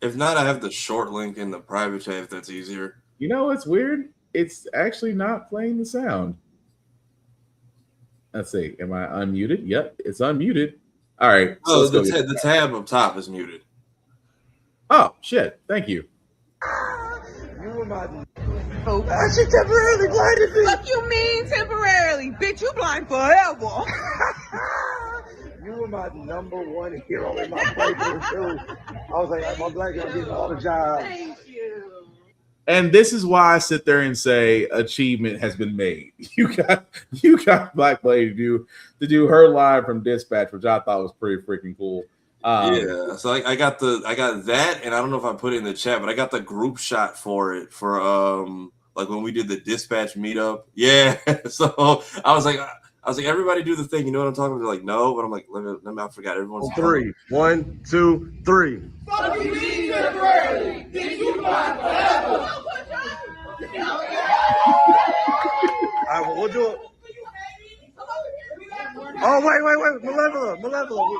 If not, I have the short link in the private chat if that's easier. You know what's weird? It's actually not playing the sound. Let's see. Am I unmuted? Yep, it's unmuted. All right. So the tab up top is muted. Oh, shit. Thank you. You were my... Oh, she temporarily blinded me. Fuck you mean temporarily? Bitch, you blind forever. You were my #1 hero in my playthrough, too. I was like, my black girl getting all the jobs. Thank you. And this is why I sit there and say achievement has been made. You got Black Lady to do her line from Dispatch, which I thought was pretty freaking cool. Yeah, so I got that, and I don't know if I put it in the chat, but I got the group shot for it for like when we did the Dispatch meetup. Yeah, so I was like, everybody do the thing. You know what I'm talking about? They're like, no, but I'm like, let me. I forgot. Everyone's 3. 1, 2, 3. Fuck you mean temporarily? Bitch, you blind forever. right, well, we'll do it. Oh, wait. Malevola.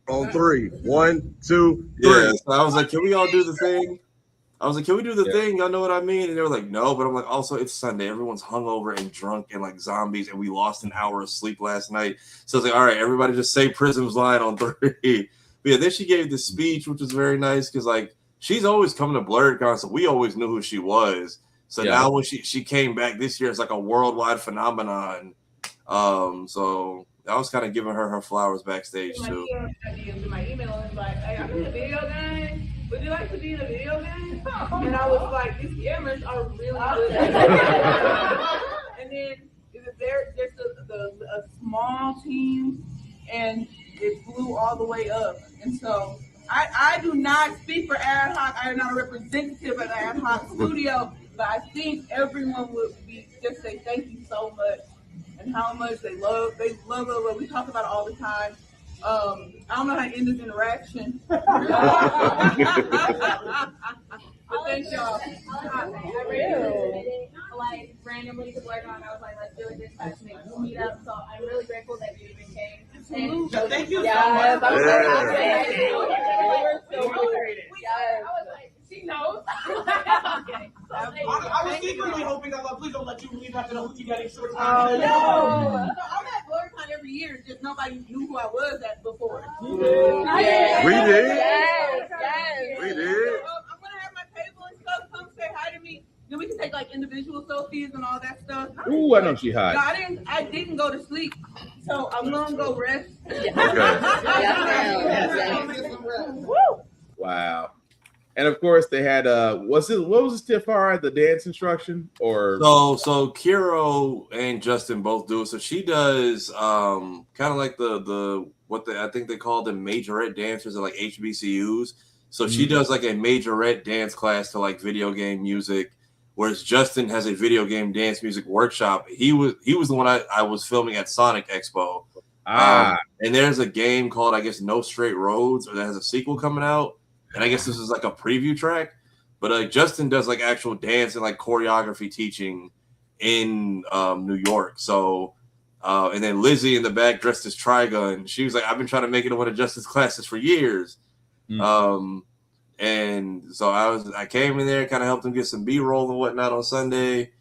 On 3. 1, 2, 3. Yeah, so I was like, can we all do the thing? I was like, can we do the thing? Y'all know what I mean? And they were like, no. But I'm like, also, it's Sunday. Everyone's hungover and drunk and like zombies, and we lost an hour of sleep last night. So I was like, all right, everybody just say Prism's line on 3. But yeah, then she gave the speech, which was very nice because like she's always coming to BlerdCon, so we always knew who she was. So now when she came back this year, it's like a worldwide phenomenon. So I was kind of giving her flowers backstage too. My email and like, hey, I'm in a video game. Would you like to be in a video game? And I was like, these cameras are really good. And then they're just a small team, and it blew all the way up. And so I do not speak for Ad Hoc. I am not a representative of Ad Hoc Studio, but I think everyone would be just say thank you so much and how much they love. We talk about it all the time. I don't know how to end this interaction. But thank y'all. I really like randomly to BlerdCon. I was like, let's do it this time to make this meet up. So I'm really grateful that you even came. And so thank you so much. I was like, she knows. I was secretly hoping that please don't let you leave after the hoochie daddy short time. No. I'm at BlerdCon every year, just nobody knew who I was at before. We did. Yes. We did. I'm gonna have my table and stuff. Come say hi to me. Then we can take like individual selfies and all that stuff. Ooh, I know she hot. No, I didn't go to sleep, so I'm gonna go rest. Woo! Wow. And of course they had what was this Tifara, the dance instruction? Or so Kiro and Justin both do it. So she does kind of like I think they call them majorette dancers at like HBCUs. So she does like a majorette dance class to like video game music, whereas Justin has a video game dance music workshop. He was the one I was filming at Sonic Expo. And there's a game called, I guess, No Straight Roads, or that has a sequel coming out. And I guess this is like a preview track. But Justin does like actual dance and like choreography teaching in New York. So and then Lizzie in the back dressed as Trigun. She was like, I've been trying to make it to one of Justin's classes for years. And so I came in there, kind of helped him get some B-roll and whatnot on Sunday.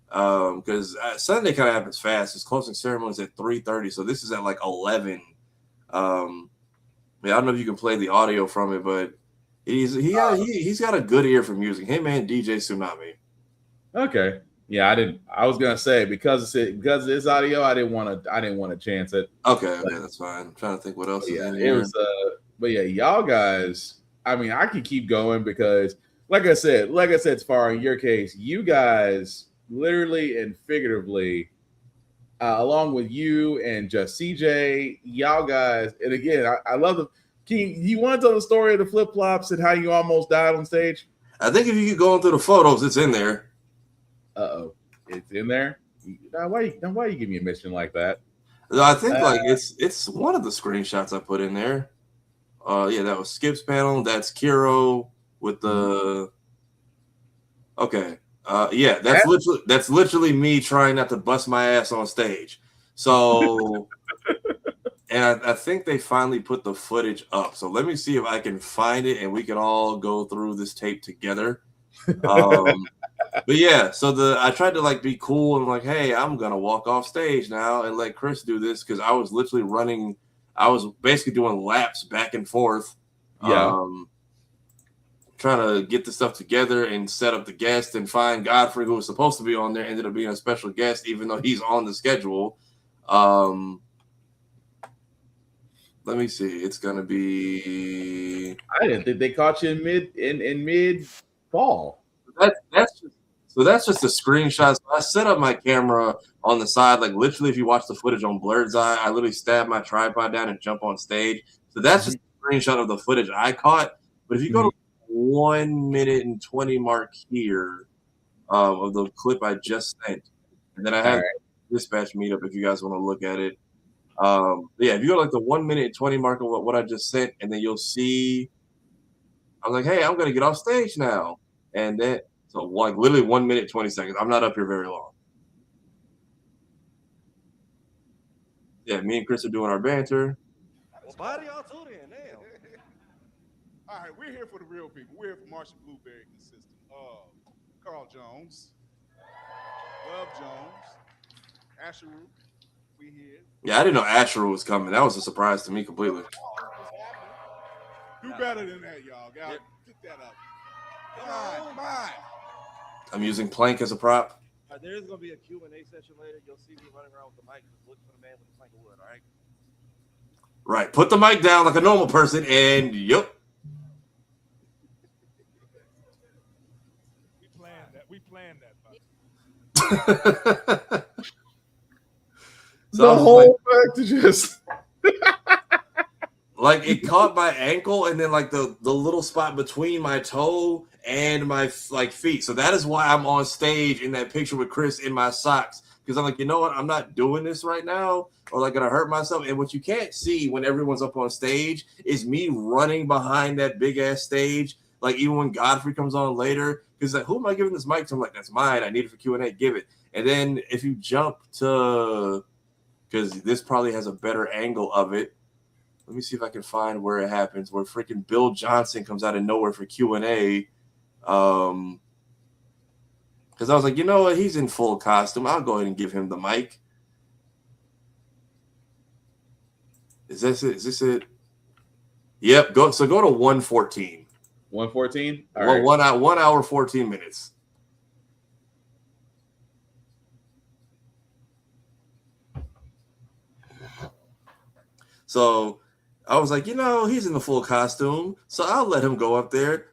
Because Sunday kind of happens fast. His closing ceremony is at 3:30, so this is at like 11. I don't know if you can play the audio from it, but he's got a good ear for music. Him and DJ Tsunami. Okay, yeah, I was gonna say because of this audio, I didn't want to chance it. Okay, that's fine. I'm trying to think what else is in it here. was. But yeah, y'all guys. I mean, I could keep going because, like I said, as far in your case, you guys literally and figuratively, along with you and just CJ, y'all guys, and again, I love the. You want to tell the story of the flip flops and how you almost died on stage? I think if you keep going through the photos, it's in there. It's in there. Now why you give me a mission like that? I think like it's one of the screenshots I put in there. Yeah, that was Skip's panel. That's Kiro with the. Okay. Yeah, that's literally me trying not to bust my ass on stage. So, and I think they finally put the footage up. So let me see if I can find it, and we can all go through this tape together. But yeah, so I tried to like be cool and like, hey, I'm gonna walk off stage now and let Chris do this because I was literally running. I was basically doing laps back and forth. Trying to get the stuff together and set up the guest and find Godfrey, who was supposed to be on there, ended up being a special guest, even though he's on the schedule. Let me see. It's gonna be. I didn't think they caught you in mid fall. That's just a screenshot. So I set up my camera on the side, like literally. If you watch the footage on Blerd's Eye, I literally stab my tripod down and jump on stage. So that's just a screenshot of the footage I caught. But if you go to 1 minute and 20 mark here of the clip I just sent, and then I have dispatch meetup if you guys want to look at it. Yeah, if you go to like the 1 minute and 20 mark of what I just sent, and then you'll see. I was like, hey, I'm gonna get off stage now. And then, so like literally 1 minute, 20 seconds. I'm not up here very long. Yeah, me and Chris are doing our banter. Well, body y'all too then, damn. All right, we're here for the real people. We're here for Marshall Blueberry Consistent. Carl Jones, Love Jones, Asheru, we here. Yeah, I didn't know Asher was coming. That was a surprise to me completely. Do better than that, y'all. Gotta pick that up. Come on. I'm using Plank as a prop. There is going to be a Q&A session later. You'll see me running around with the mic, just looking for the man with the plank of wood, all right? Right. Put the mic down like a normal person, and yep. We planned that. So the whole fact to just like it caught my ankle and then like the little spot between my toe and my like feet. So that is why I'm on stage in that picture with Chris in my socks, because I'm like, you know what, I'm not doing this right now or like gonna hurt myself. And what you can't see when everyone's up on stage is me running behind that big ass stage. Like even when Godfrey comes on later, because like, who am I giving this mic to? I'm like, that's mine. I need it for Q&A. Give it. And then if you jump to, because this probably has a better angle of it. Let me see if I can find where it happens, where freaking Bill Johnson comes out of nowhere for Q&A. Because I was like, you know what? He's in full costume. I'll go ahead and give him the mic. Is this it? Is this it? Yep. Go to 1:14. 1:14? Well, right. 1 hour, 14 minutes. So I was like, you know, he's in the full costume, so I'll let him go up there.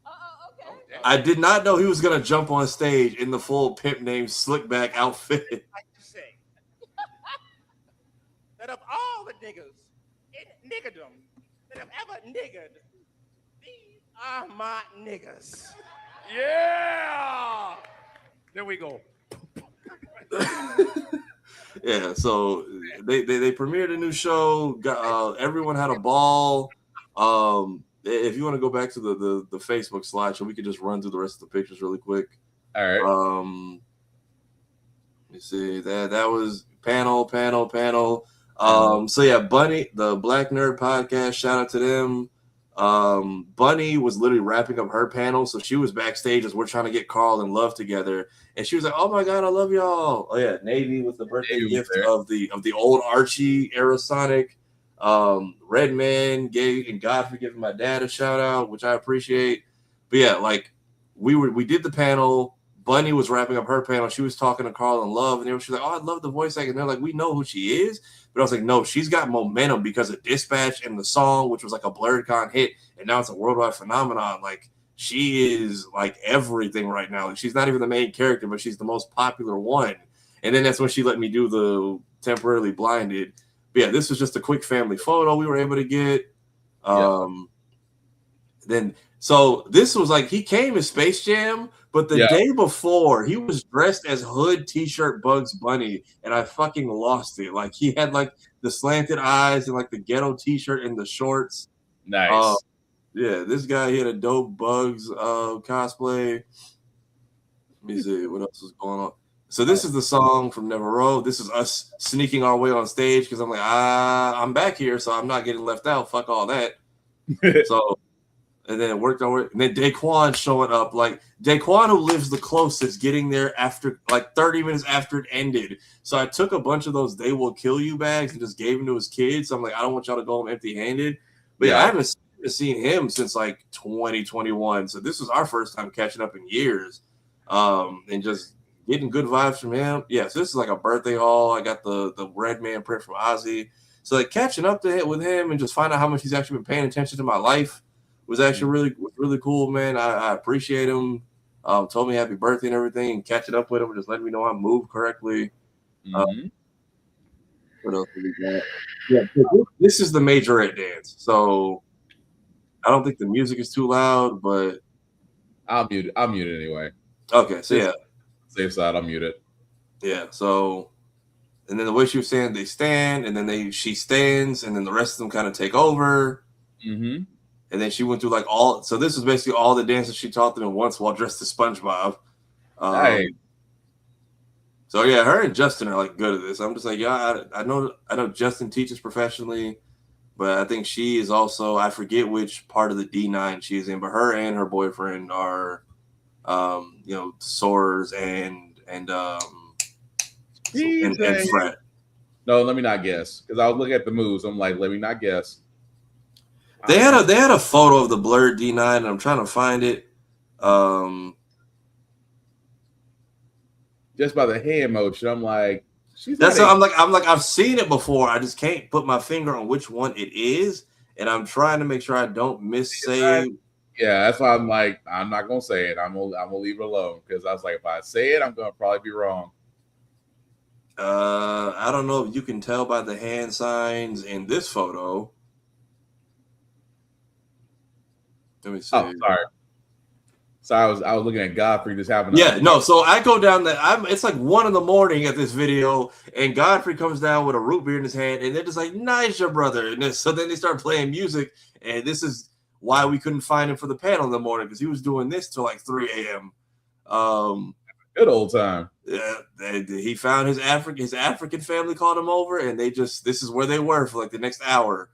Okay. I did not know he was going to jump on stage in the full pimp named Slickback outfit. I'd like to say that of all the niggers in niggerdom that have ever niggered, these are my niggas. Yeah! There we go. Yeah, so they premiered a new show. Everyone had a ball. If you want to go back to the Facebook slideshow, we could just run through the rest of the pictures really quick. All right. Let me see. That was panel. So yeah, Bunny, the Black Nerd Podcast. Shout out to them. Bunny was literally wrapping up her panel, so she was backstage as we're trying to get Carl and Love together, and she was like, "Oh my god, I love y'all!" Oh yeah, Navy with the birthday gift of the old Archie era Sonic. Redman gave and Godfrey giving my dad a shout out, which I appreciate. But yeah, like we did the panel. Bunny was wrapping up her panel. She was talking to Carl and Love, and she was like, "Oh, I love the voice acting." And they're like, "We know who she is." But I was like, no, she's got momentum because of Dispatch and the song, which was like a BlerdCon hit, and now it's a worldwide phenomenon. Like, she is like everything right now. Like, she's not even the main character, but she's the most popular one. And then that's when she let me do the temporarily blinded. But yeah, this was just a quick family photo we were able to get. Then, so this was like, he came as Space Jam, but the day before, he was dressed as Hood T-shirt Bugs Bunny, and I fucking lost it. Like, he had, like, the slanted eyes and, like, the ghetto T-shirt and the shorts. Nice. Yeah, this guy, he had a dope Bugs cosplay. Let me see, what else is going on? So this is the song from Never Road. This is us sneaking our way on stage, because I'm like, I'm back here, so I'm not getting left out. Fuck all that. So... And then it worked over. And then Daquan showing up. Like, Daquan, who lives the closest, getting there after, like, 30 minutes after it ended. So I took a bunch of those They Will Kill You bags and just gave them to his kids. So I'm like, I don't want y'all to go home empty-handed. But yeah, I haven't seen him since, like, 2021. So this was our first time catching up in years. And just getting good vibes from him. Yeah, so this is like a birthday haul. I got the Redman print from Ozzy. So, like, catching up with him and just find out how much he's actually been paying attention to my life was actually really cool, man. I appreciate him. Told me happy birthday and everything, and catching up with him, just letting me know I moved correctly. What else did we got? Yeah, this is the majorette dance. So I don't think the music is too loud, but I'll mute it anyway. Okay, so yeah, safe side, I'll mute it. Yeah. So, and then the way she was saying, they stand, and then she stands, and then the rest of them kind of take over. Mm-hmm. And then she went through like all. So this was basically all the dances she taught them at once while dressed as SpongeBob. Nice. So yeah, her and Justin are like good at this. I'm just like, yeah, I know Justin teaches professionally, but I think she is also, I forget which part of the D9 she is in, but her and her boyfriend are, sorers and Fred. No, let me not guess, because I was looking at the moves. I'm like, let me not guess. They had a photo of the blurred D9, and I'm trying to find it. Just by the hand motion, I'm like, I'm like, I've seen it before. I just can't put my finger on which one it is, and I'm trying to make sure I don't missay. Yeah, that's why I'm like, I'm not gonna say it. I'm gonna leave it alone, because I was like, if I say it, I'm gonna probably be wrong. I don't know if you can tell by the hand signs in this photo. Let me see. Oh, sorry. So I was looking at Godfrey just having. So I go down it's like 1 a.m. at this video, and Godfrey comes down with a root beer in his hand, and they're just like, "Nice, your brother." And so then they start playing music, and this is why we couldn't find him for the panel in the morning, because he was doing this till like 3 a.m. Good old time. Yeah, he found his African family called him over, and this is where they were for like the next hour.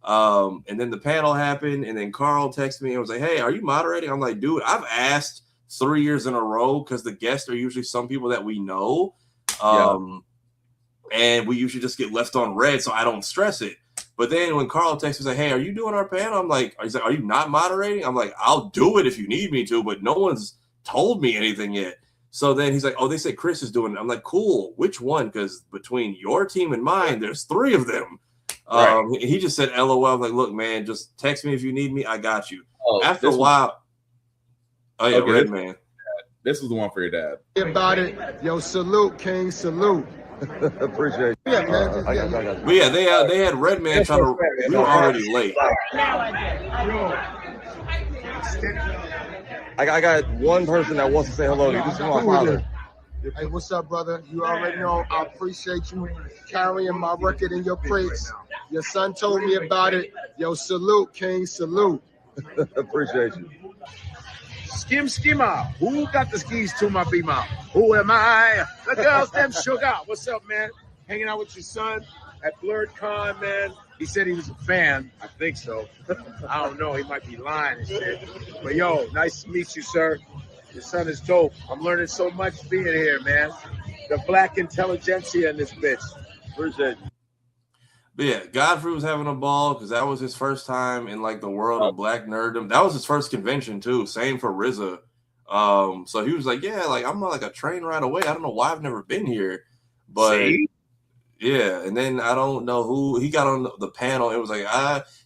And then the panel happened, and then Carl texted me and was like, "Hey, are you moderating?" I'm like, "Dude, I've asked 3 years in a row, because the guests are usually some people that we know, and we usually just get left on red, so I don't stress it." But then when Carl texted me, like, "Hey, are you doing our panel?" I'm like, "He's like, are you not moderating?" I'm like, "I'll do it if you need me to, but no one's told me anything yet." So then he's like, "Oh, they said Chris is doing it." I'm like, "Cool, which one? Because between your team and mine, there's 3 of them." Right. He just said LOL. I'm like, "Look, man, just text me if you need me. I got you." After a while, Red Man. This was the one for your dad. About it, yo, salute, King, salute. Appreciate it. Yeah, man. But yeah, they had Red Man trying to. We were already late. I got one person that wants to say hello to you. This is my father. Hey, what's up, brother? You already know I appreciate you carrying my record in your crates. Your son told me about it. Yo, salute, King, salute. Appreciate you. Skimmer, who got the skis to my beamer? Who am I? The girls, them sugar. What's up, man? Hanging out with your son at BlerdCon, man. He said he was a fan. I think so. I don't know. He might be lying and shit. But yo, nice to meet you, sir. Your son is dope. I'm learning so much being here, man. The black intelligentsia in this bitch. Appreciate you. But yeah, Godfrey was having a ball because that was his first time in like the world of black nerddom. That was his first convention too. Same for RZA. So he was like, "Yeah, like I'm like a train ride away. I don't know why I've never been here." But yeah, and then I don't know who he got on the panel. It was like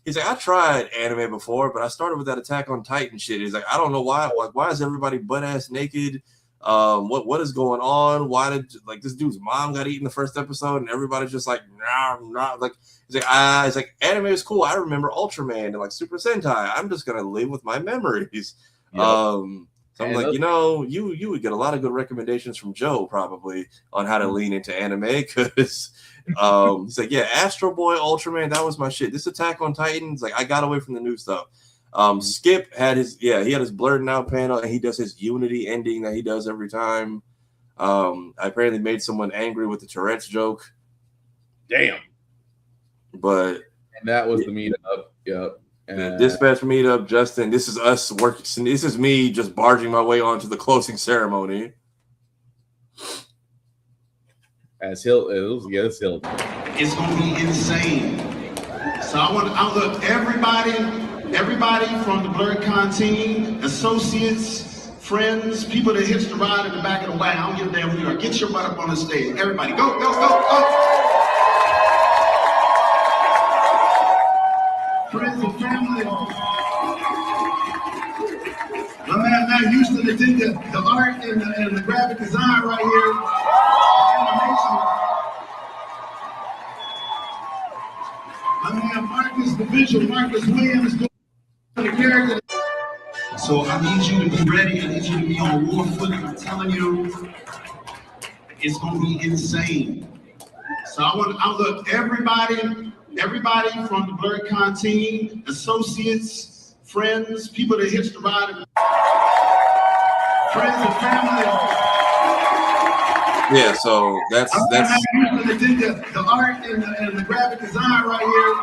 he's like, "I tried anime before, but I started with that Attack on Titan shit." He's like, "I don't know why. Like, why is everybody butt ass naked? What is going on? Why did like this dude's mom got eaten the first episode and everybody's just like nah. Like he's like anime is cool. I remember Ultraman and like Super Sentai. I'm just gonna live with my memories." Yep. So I'm like, you would get a lot of good recommendations from Joe probably on how to lean into anime, because he's like, "Yeah, Astro Boy, Ultraman, that was my shit. This Attack on Titans, like I got away from the new stuff." Skip had his blurred out panel, and he does his Unity ending that he does every time. I apparently made someone angry with the Tourette's joke. Damn. But and that was the meetup. Yep. The dispatch meetup, Justin. This is us working. This is me just barging my way onto the closing ceremony. As Hilton, it's Hilton. It's gonna be insane. So I look everybody from the BlerdCon team, associates, friends, people that hitch the ride in the back of the wagon. I don't give a damn who you are. Get your butt up on the stage. Everybody, go, go, go, go. Friends and family. My man Matt Houston that did the art and the graphic design right here. My man Marcus, the visual, Marcus Williams, doing the character. So I need you to be ready. I need you to be on war footing. I'm telling you, it's gonna be insane. So I look everybody from the BlerdCon team, associates, friends, people that hitch the ride, friends and family. Yeah, so that's I'm used to the art and the graphic design right here.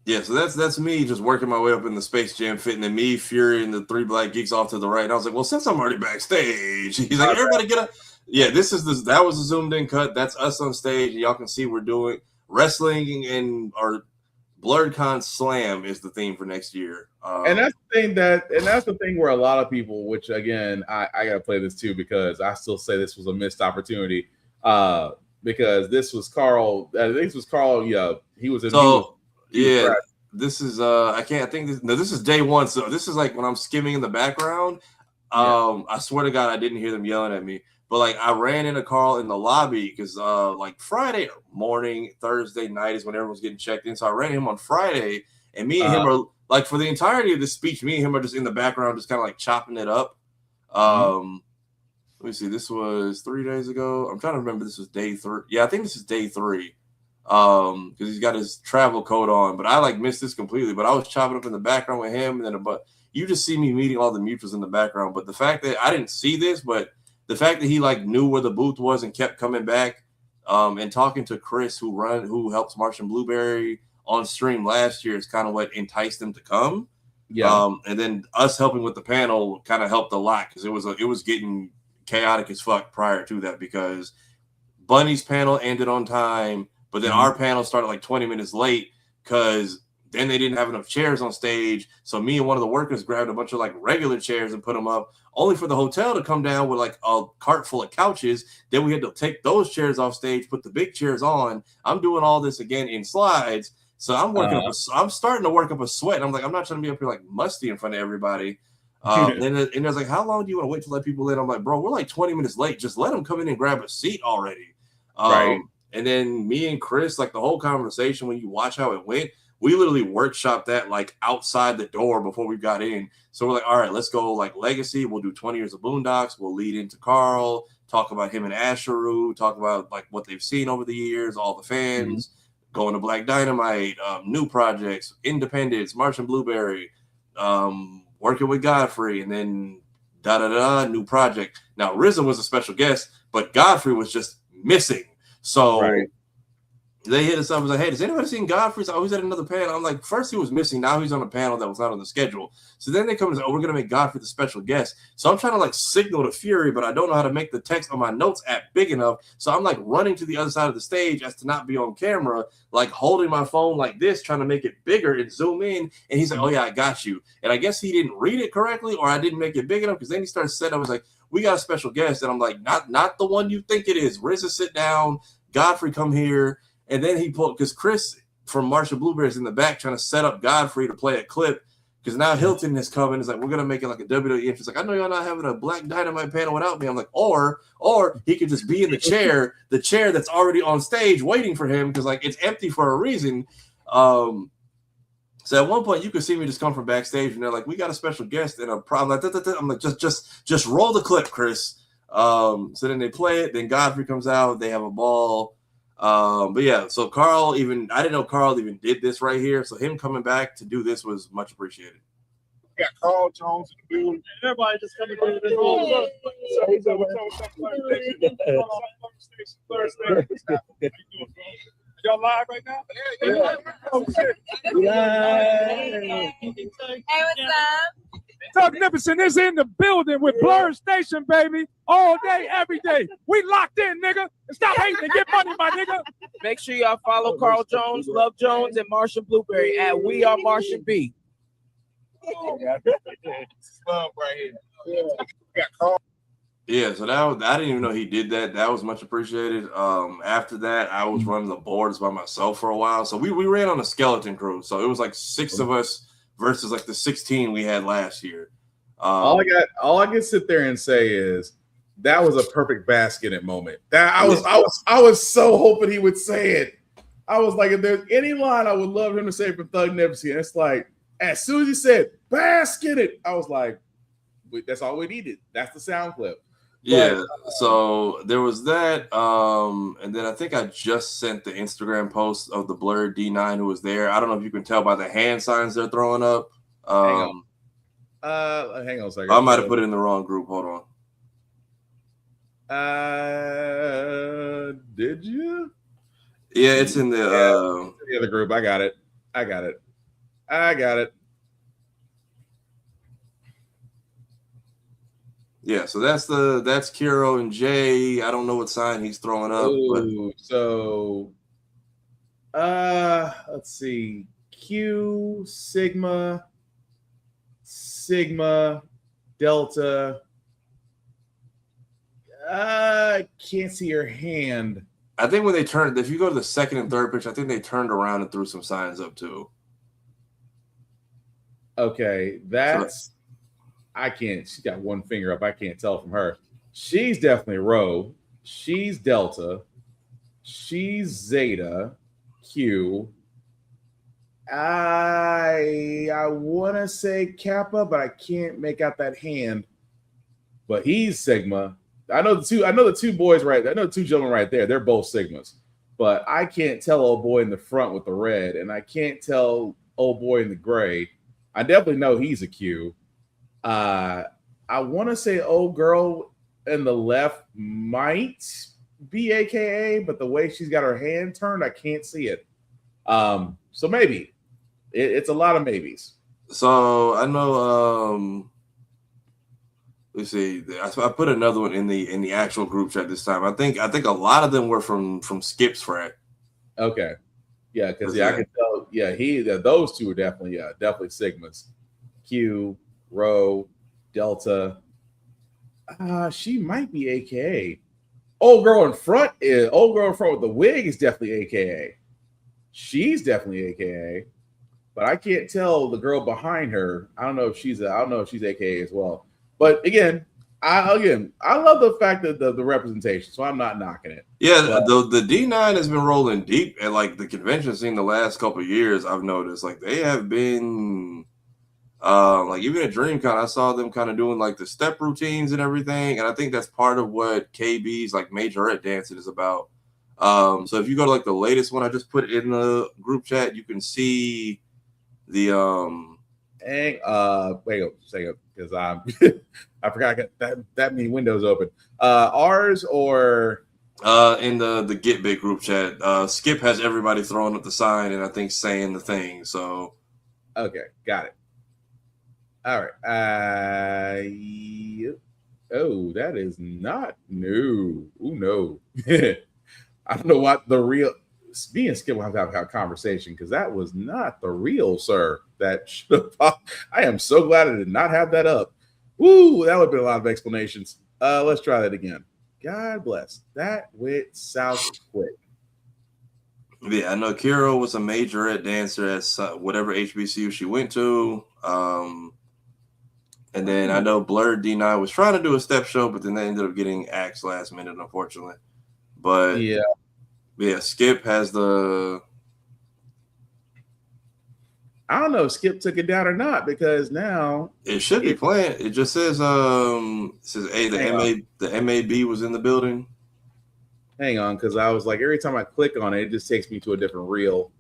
Yeah, so that's me just working my way up in the Space Jam fit, and then me, Fury, and the three black geeks off to the right. And I was like, well, since I'm already backstage, he's like, everybody get up. Yeah, that was a zoomed in cut. That's us on stage. Y'all can see we're doing wrestling and our BlerdCon Slam is the theme for next year. And that's the thing where a lot of people, which again, I gotta play this too because I still say this was a missed opportunity. Because this was Carl. This was Carl. Yeah, he was in. So this is this is day one. So this is like when I'm skimming in the background. I swear to God, I didn't hear them yelling at me. But like I ran into Carl in the lobby because like Friday morning, Thursday night is when everyone's getting checked in. So I ran into him on Friday, and me and him are like for the entirety of the speech, me and him are just in the background, just kind of like chopping it up. Let me see. This was 3 days ago. I'm trying to remember. This was day 3. Yeah, I think this is day 3. Because he's got his travel coat on. But I like missed this completely. But I was chopping up in the background with him, and then you just see me meeting all the mutuals in the background. But the fact that I didn't see this, but the fact that he like knew where the booth was and kept coming back, and talking to Chris, who helps Martian Blueberry on stream last year, is kind of what enticed him to come. Yeah. And then us helping with the panel kind of helped a lot because it was getting chaotic as fuck prior to that because Bunny's panel ended on time, but then our panel started like 20 minutes late because then they didn't have enough chairs on stage. So me and one of the workers grabbed a bunch of like regular chairs and put them up, only for the hotel to come down with like a cart full of couches. Then we had to take those chairs off stage, put the big chairs on. I'm doing all this again in slides. So I'm I'm starting to work up a sweat. I'm like, I'm not trying to be up here like musty in front of everybody. And there's like, how long do you want to wait to let people in? I'm like, bro, we're like 20 minutes late. Just let them come in and grab a seat already. Right. And then me and Chris, like the whole conversation, when you watch how it went, we literally workshopped that like outside the door before we got in. So we're like, all right, let's go like legacy. We'll do 20 years of Boondocks. We'll lead into Carl, talk about him and Asheru, talk about like what they've seen over the years, all the fans, going to Black Dynamite, new projects, Independence, Martian Blueberry, working with Godfrey, and then new project. Now RZA was a special guest, but Godfrey was just missing. So they hit us up and was like, hey, does anybody seen Godfrey? Oh, he's at another panel. I'm like, first he was missing. Now he's on a panel that was not on the schedule. So then they come and say, oh, we're going to make Godfrey the special guest. So I'm trying to like signal to Fury, but I don't know how to make the text on my notes app big enough. So I'm like running to the other side of the stage as to not be on camera, like holding my phone like this, trying to make it bigger and zoom in. And he's like, oh yeah, I got you. And I guess he didn't read it correctly, or I didn't make it big enough because then he started saying, I was like, we got a special guest. And I'm like, not the one you think it is. RZA, sit down. Godfrey, come here. And then he pulled, because Chris from Martian Blueberry is in the back trying to set up Godfrey to play a clip, because now Hilton is coming. It's like, we're going to make it like a WWE entrance. Like, I know y'all not having a Black Dynamite panel without me. I'm like, or he could just be in the chair that's already on stage waiting for him, because like it's empty for a reason. So at one point you could see me just come from backstage and they're like, we got a special guest and a problem. I'm like, just roll the clip, Chris. So then they play it. Then Godfrey comes out. They have a ball. But yeah, so I didn't know Carl even did this right here. So him coming back to do this was much appreciated. We got Carl Jones in the building. Everybody just coming through this whole Y'all live right now? Yeah. Oh, shit. Hey, what's up? Doug Nicholson is in the building with Blerd Station, baby. All day, every day. We locked in, nigga. And stop hating and get money, my nigga. Make sure y'all follow Carl Jones, Love Jones, and Martian Blueberry at We Are Martian B. Oh, yeah. Love right here. Yeah, Carl. Yeah, so I didn't even know he did that. That was much appreciated. After that, I was running the boards by myself for a while. So we ran on a skeleton crew. So it was like 6 of us versus like the 16 we had last year. All I can sit there and say is that was a perfect basket moment. That I was so hoping he would say it. I was like, if there's any line I would love him to say from Thug Nipsey, and it's like as soon as he said basket it, I was like, that's all we needed. That's the sound clip. Yeah, so there was that, and then I think I just sent the Instagram post of the blurred D9 who was there. I don't know if you can tell by the hand signs they're throwing up. Hang on a second. I might have put it in the wrong group. Hold on. Did you? Yeah, it's in the other group. I got it. Yeah, so that's Kiro and Jay. I don't know what sign he's throwing up. Ooh, so let's see. Q, Sigma, Delta. I can't see your hand. I think when they turned, if you go to the second and third picture, I think they turned around and threw some signs up too. Okay, that's I can't. She's got one finger up. I can't tell from her. She's definitely Rho. She's Delta. She's Zeta. Q. I want to say Kappa, but I can't make out that hand. But he's Sigma. I know the two boys right there. I know the two gentlemen right there. They're both Sigmas. But I can't tell old boy in the front with the red, and I can't tell old boy in the gray. I definitely know he's a Q. I want to say old girl in the left might be AKA, but the way she's got her hand turned, I can't see it. So maybe it's a lot of maybes. So I know. Let's see. I put another one in the actual group chat this time. I think a lot of them were from Skip's frat. Okay. Yeah, because I can tell. Yeah, those two are definitely Sigmas. Q, Rho, Delta. She might be AKA. Old girl in front with the wig is definitely AKA. She's definitely AKA, but I can't tell the girl behind her. I don't know if she's AKA as well. But again, I love the fact that the representation, so I'm not knocking it. Yeah, the D9 has been rolling deep at like the convention scene the last couple of years. I've noticed like they have been like even at DreamCon, I saw them kind of doing like the step routines and everything, and I think that's part of what KB's like majorette dancing is about. So if you go to like the latest one I just put in the group chat, you can see the wait a second, because I forgot I got that many windows open. Ours or in the Get Big group chat, Skip has everybody throwing up the sign and I think saying the thing. So okay, got it. All right. Oh, that is not new. Oh no. I don't know what the real. Me and Skip will have to have a conversation because that was not the real, sir. That should have popped. I am so glad I did not have that up. Woo, that would have been a lot of explanations. Let's try that again. God bless. That went south quick. Yeah, I know Kiro was a majorette dancer at whatever HBCU she went to. And then I know Blurred D9 was trying to do a step show, but then they ended up getting axed last minute, unfortunately. But yeah, Skip has the. I don't know if Skip took it down or not because now it should be playing. It just says hey, the MAB was in the building. Hang on, because I was like, every time I click on it, it just takes me to a different reel.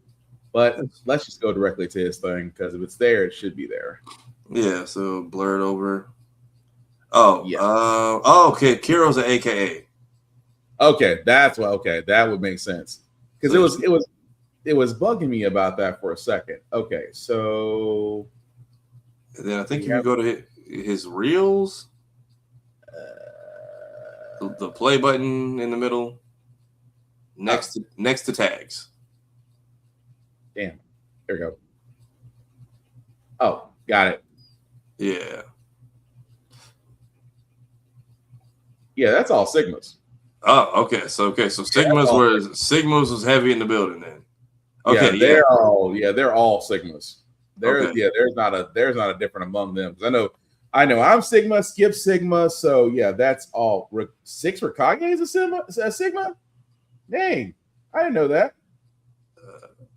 But let's just go directly to his thing because if it's there, it should be there. Yeah, so blurred over. Oh, yeah. Okay. Kiro's an AKA. Okay, that's why. Okay, that would make sense because it was bugging me about that for a second. Okay, so and then I think you go to his reels, the play button in the middle, next to tags. Damn, there we go. Oh, got it. Yeah. Yeah, that's all Sigmas. Oh, okay. So Sigmas was heavy in the building then. Okay, they're all Sigmas. There's not a different among them. I know I'm Sigma, Skip Sigma, so yeah, that's all. 6 Rikage is a Sigma? Dang, I didn't know that.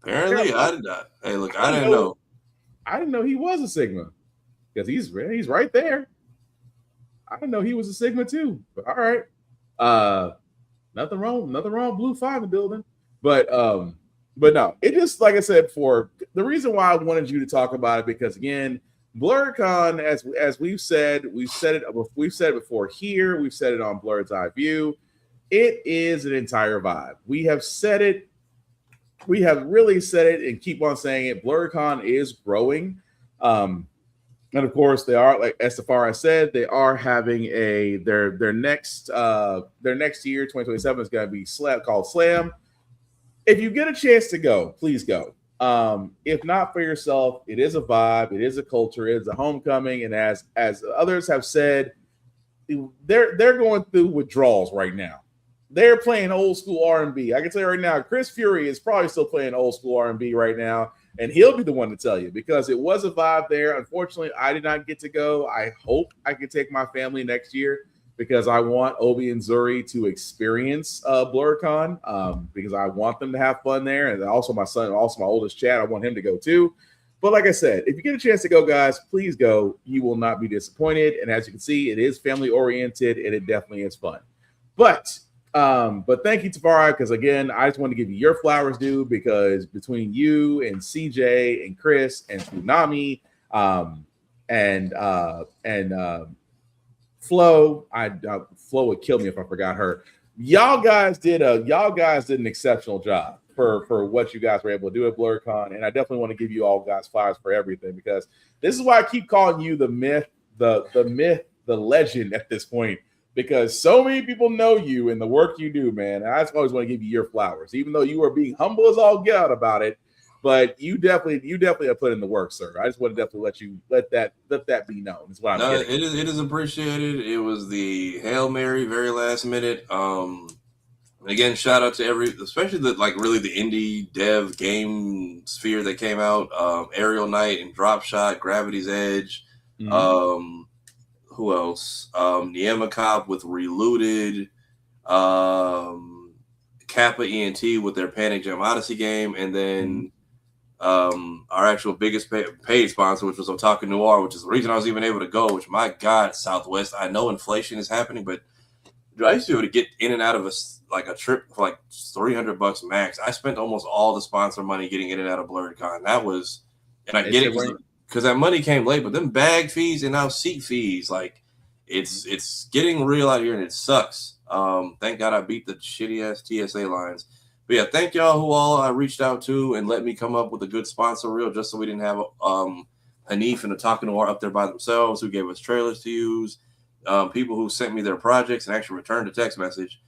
Apparently, I did not. Hey, look, I didn't know. I didn't know he was a Sigma because he's right there. I didn't know he was a Sigma too. But all right. Nothing wrong. Blue 5 in the building. But no, it just, like I said before, the reason why I wanted you to talk about it, because again, BlerdCon, as we've said it before here, we've said it on Blerd's Eye View, it is an entire vibe. We have said it, we have really said it and keep on saying it. BlerdCon is growing. And of course, they are, like Estefar said, they are having their next year, 2027, is going to be called Slam. If you get a chance to go, please go. If not for yourself, it is a vibe, it is a culture, it is a homecoming, and as others have said, they're going through withdrawals right now. They're playing old school R&B. I can tell you right now, Chris Fury is probably still playing old school R&B right now, and he'll be the one to tell you, because it was a vibe there. Unfortunately, I did not get to go. I hope I can take my family next year, because I want Obi and Zuri to experience BlerdCon, because I want them to have fun there. And also my son, also my oldest Chad, I want him to go too. But like I said, if you get a chance to go, guys, please go. You will not be disappointed. And as you can see, it is family oriented and it definitely is fun. But thank you, Tavarai, because again, I just want to give you your flowers due, because between you and CJ and Chris and Tsunami and Flo, Flo would kill me if I forgot her. Y'all guys did an exceptional job for what you guys were able to do at BlerdCon, and I definitely want to give you all guys flowers for everything, because this is why I keep calling you the myth, the legend at this point, because so many people know you and the work you do, man. And I just always want to give you your flowers, even though you are being humble as all get out about it. But you definitely have put in the work, sir. I just want to definitely let that be known. That's what I'm getting. It is appreciated. It was the Hail Mary, very last minute. Again, shout out to especially the indie dev game sphere that came out. Aerial Knight and Drop Shot, Gravity's Edge. Mm-hmm. Who else? Niemacop with Relooted. Kappa ENT with their Panic Jam Odyssey game, and then our actual biggest paid sponsor, which was Otaku Noir, which is the reason I was even able to go. Which, my God, Southwest, I know inflation is happening, but I used to be able to get in and out of a trip for like $300 max. I spent almost all the sponsor money getting in and out of BlerdCon. That was, and I get it because that money came late, but them bag fees and now seat fees, like it's getting real out here, and it sucks. Thank God I beat the shitty ass TSA lines. But yeah, thank y'all who all I reached out to and let me come up with a good sponsor reel, just so we didn't have Hanif and Otaku Noir up there by themselves, who gave us trailers to use. People who sent me their projects and actually returned a text message.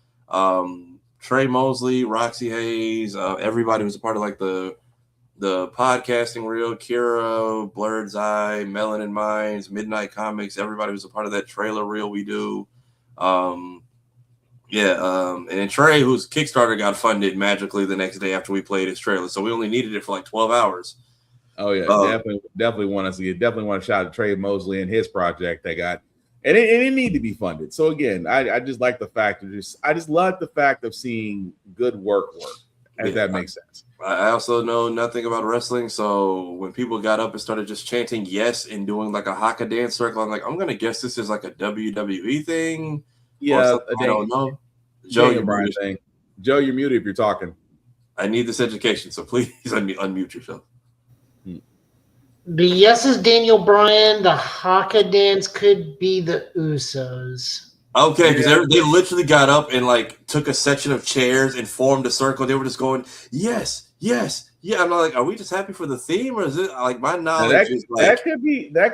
Trey Mosley, Roxy Hayes, everybody who's a part of like the podcasting reel, Kira, Blerd's Eye, Melanin Minds, Midnight Comics, everybody who's a part of that trailer reel we do. And then Trey, whose Kickstarter got funded magically the next day after we played his trailer. So we only needed it for like 12 hours. Oh yeah, definitely want to shout out to Trey Mosley and his project that got, and it need to be funded. So again, I just like the fact of I just love the fact of seeing good work, if that makes sense. I also know nothing about wrestling, so when people got up and started just chanting yes and doing like a haka dance circle, I'm like, I'm gonna guess this is like a WWE thing. Yeah, I don't know. Joe, you're muted. Joe, you're muted if you're talking. I need this education, so please unmute yourself. The yes is Daniel Bryan. The haka dance could be the Usos. Okay, because they literally got up and like took a section of chairs and formed a circle. They were just going, yes, yes, yeah. I'm like, are we just happy for the theme, or is it like my knowledge is like that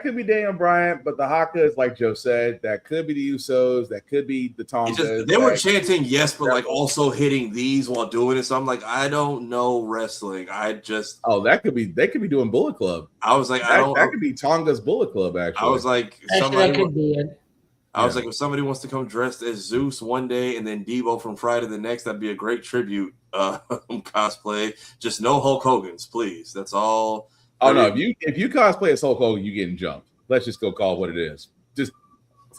could be Daniel Bryan, but the haka is like Joe said, that could be the Usos, that could be the Tongas. They were chanting yes, but like also hitting these while doing it. So I'm like, I don't know wrestling. They could be doing Bullet Club. I was like, that could be Tonga's Bullet Club. Actually, I was like, that could be it. I was like, if somebody wants to come dressed as Zeus one day and then Debo from Friday the next, that'd be a great tribute cosplay. Just no Hulk Hogan's, please. That's all. Oh no, if you cosplay as Hulk Hogan, you're getting jumped. Let's just go call it what it is. Just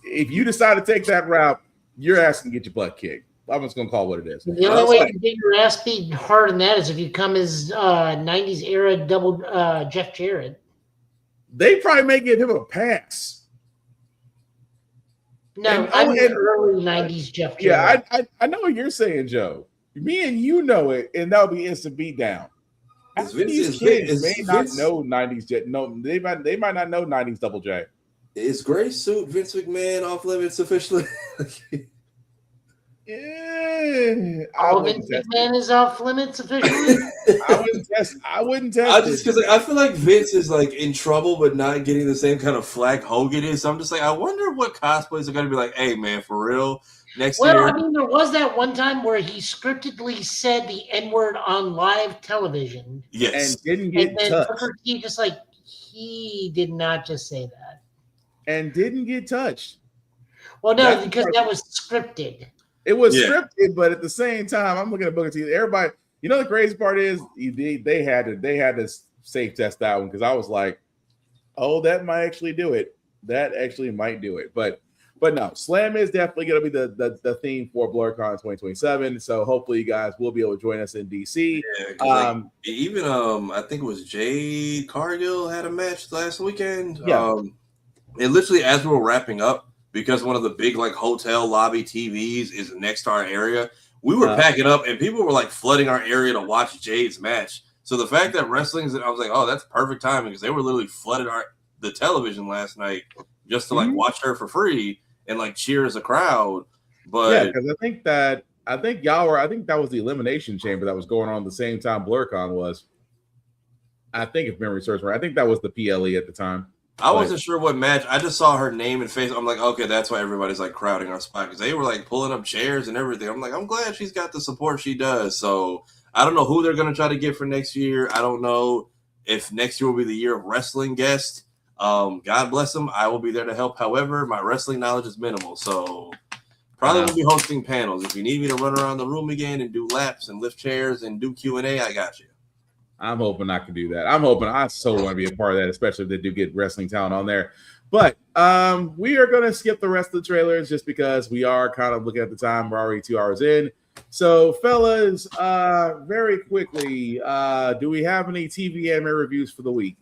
if you decide to take that route, you're asking to get your butt kicked. I'm just gonna call it what it is. The only way to get your ass beat hard in that is if you come as 90s era double Jeff Jarrett. They probably may give him a pass. No, I mean early '90s Jeff Jarrett. Yeah, I know what you're saying, Joe. Me and you know it, and that'll be instant beatdown. Half of these kids may not know '90s Jet. No, they might not know '90s Double J. Is Gray Suit Vince McMahon off limits officially? Vince McMahon is off limits officially. I wouldn't test it. Because I feel like Vince is like in trouble, but not getting the same kind of flack Hogan is. So I'm just like, I wonder what cosplays are going to be like. Hey, man, for real. Next year. I mean, there was that one time where he scriptedly said the N-word on live television. Yes, and didn't get touched. Booker T just like he did not just say that, and didn't get touched. Well, no, because that was scripted. It was scripted, but at the same time, I'm looking at Booker T. Everybody, you know, the crazy part is they had to safe test that one because I was like, oh, that might actually do it. That actually might do it, but no, Slam is definitely going to be the theme for BlerdCon 2027. So hopefully you guys will be able to join us in DC. Yeah, even I think it was Jade Cargill had a match last weekend. Yeah. And literally as we were wrapping up, because one of the big like hotel lobby TVs is next to our area, we were packing up and people were like flooding our area to watch Jade's match. So the fact that I was like, oh, that's perfect timing because they were literally flooded the television last night just to like watch her for free and like cheer as a crowd. But yeah, because I think that was the Elimination Chamber that was going on at the same time BlerdCon was. I think if memory serves right, I think that was the PLE at the time. I wasn't sure what match. I just saw her name and face. I'm like, okay, that's why everybody's like crowding our spot because they were like pulling up chairs and everything. I'm like, I'm glad she's got the support she does. So I don't know who they're going to try to get for next year. I don't know if next year will be the year of wrestling guest. God bless them. I will be there to help. However, my wrestling knowledge is minimal. So probably will be hosting panels. If you need me to run around the room again and do laps and lift chairs and do Q&A, I got you. I'm hoping I can do that. I'm hoping I so want to be a part of that, especially if they do get wrestling talent on there. But we are going to skip the rest of the trailers just because we are kind of looking at the time. We're already 2 hours in. So, fellas, very quickly, do we have any TV anime reviews for the week?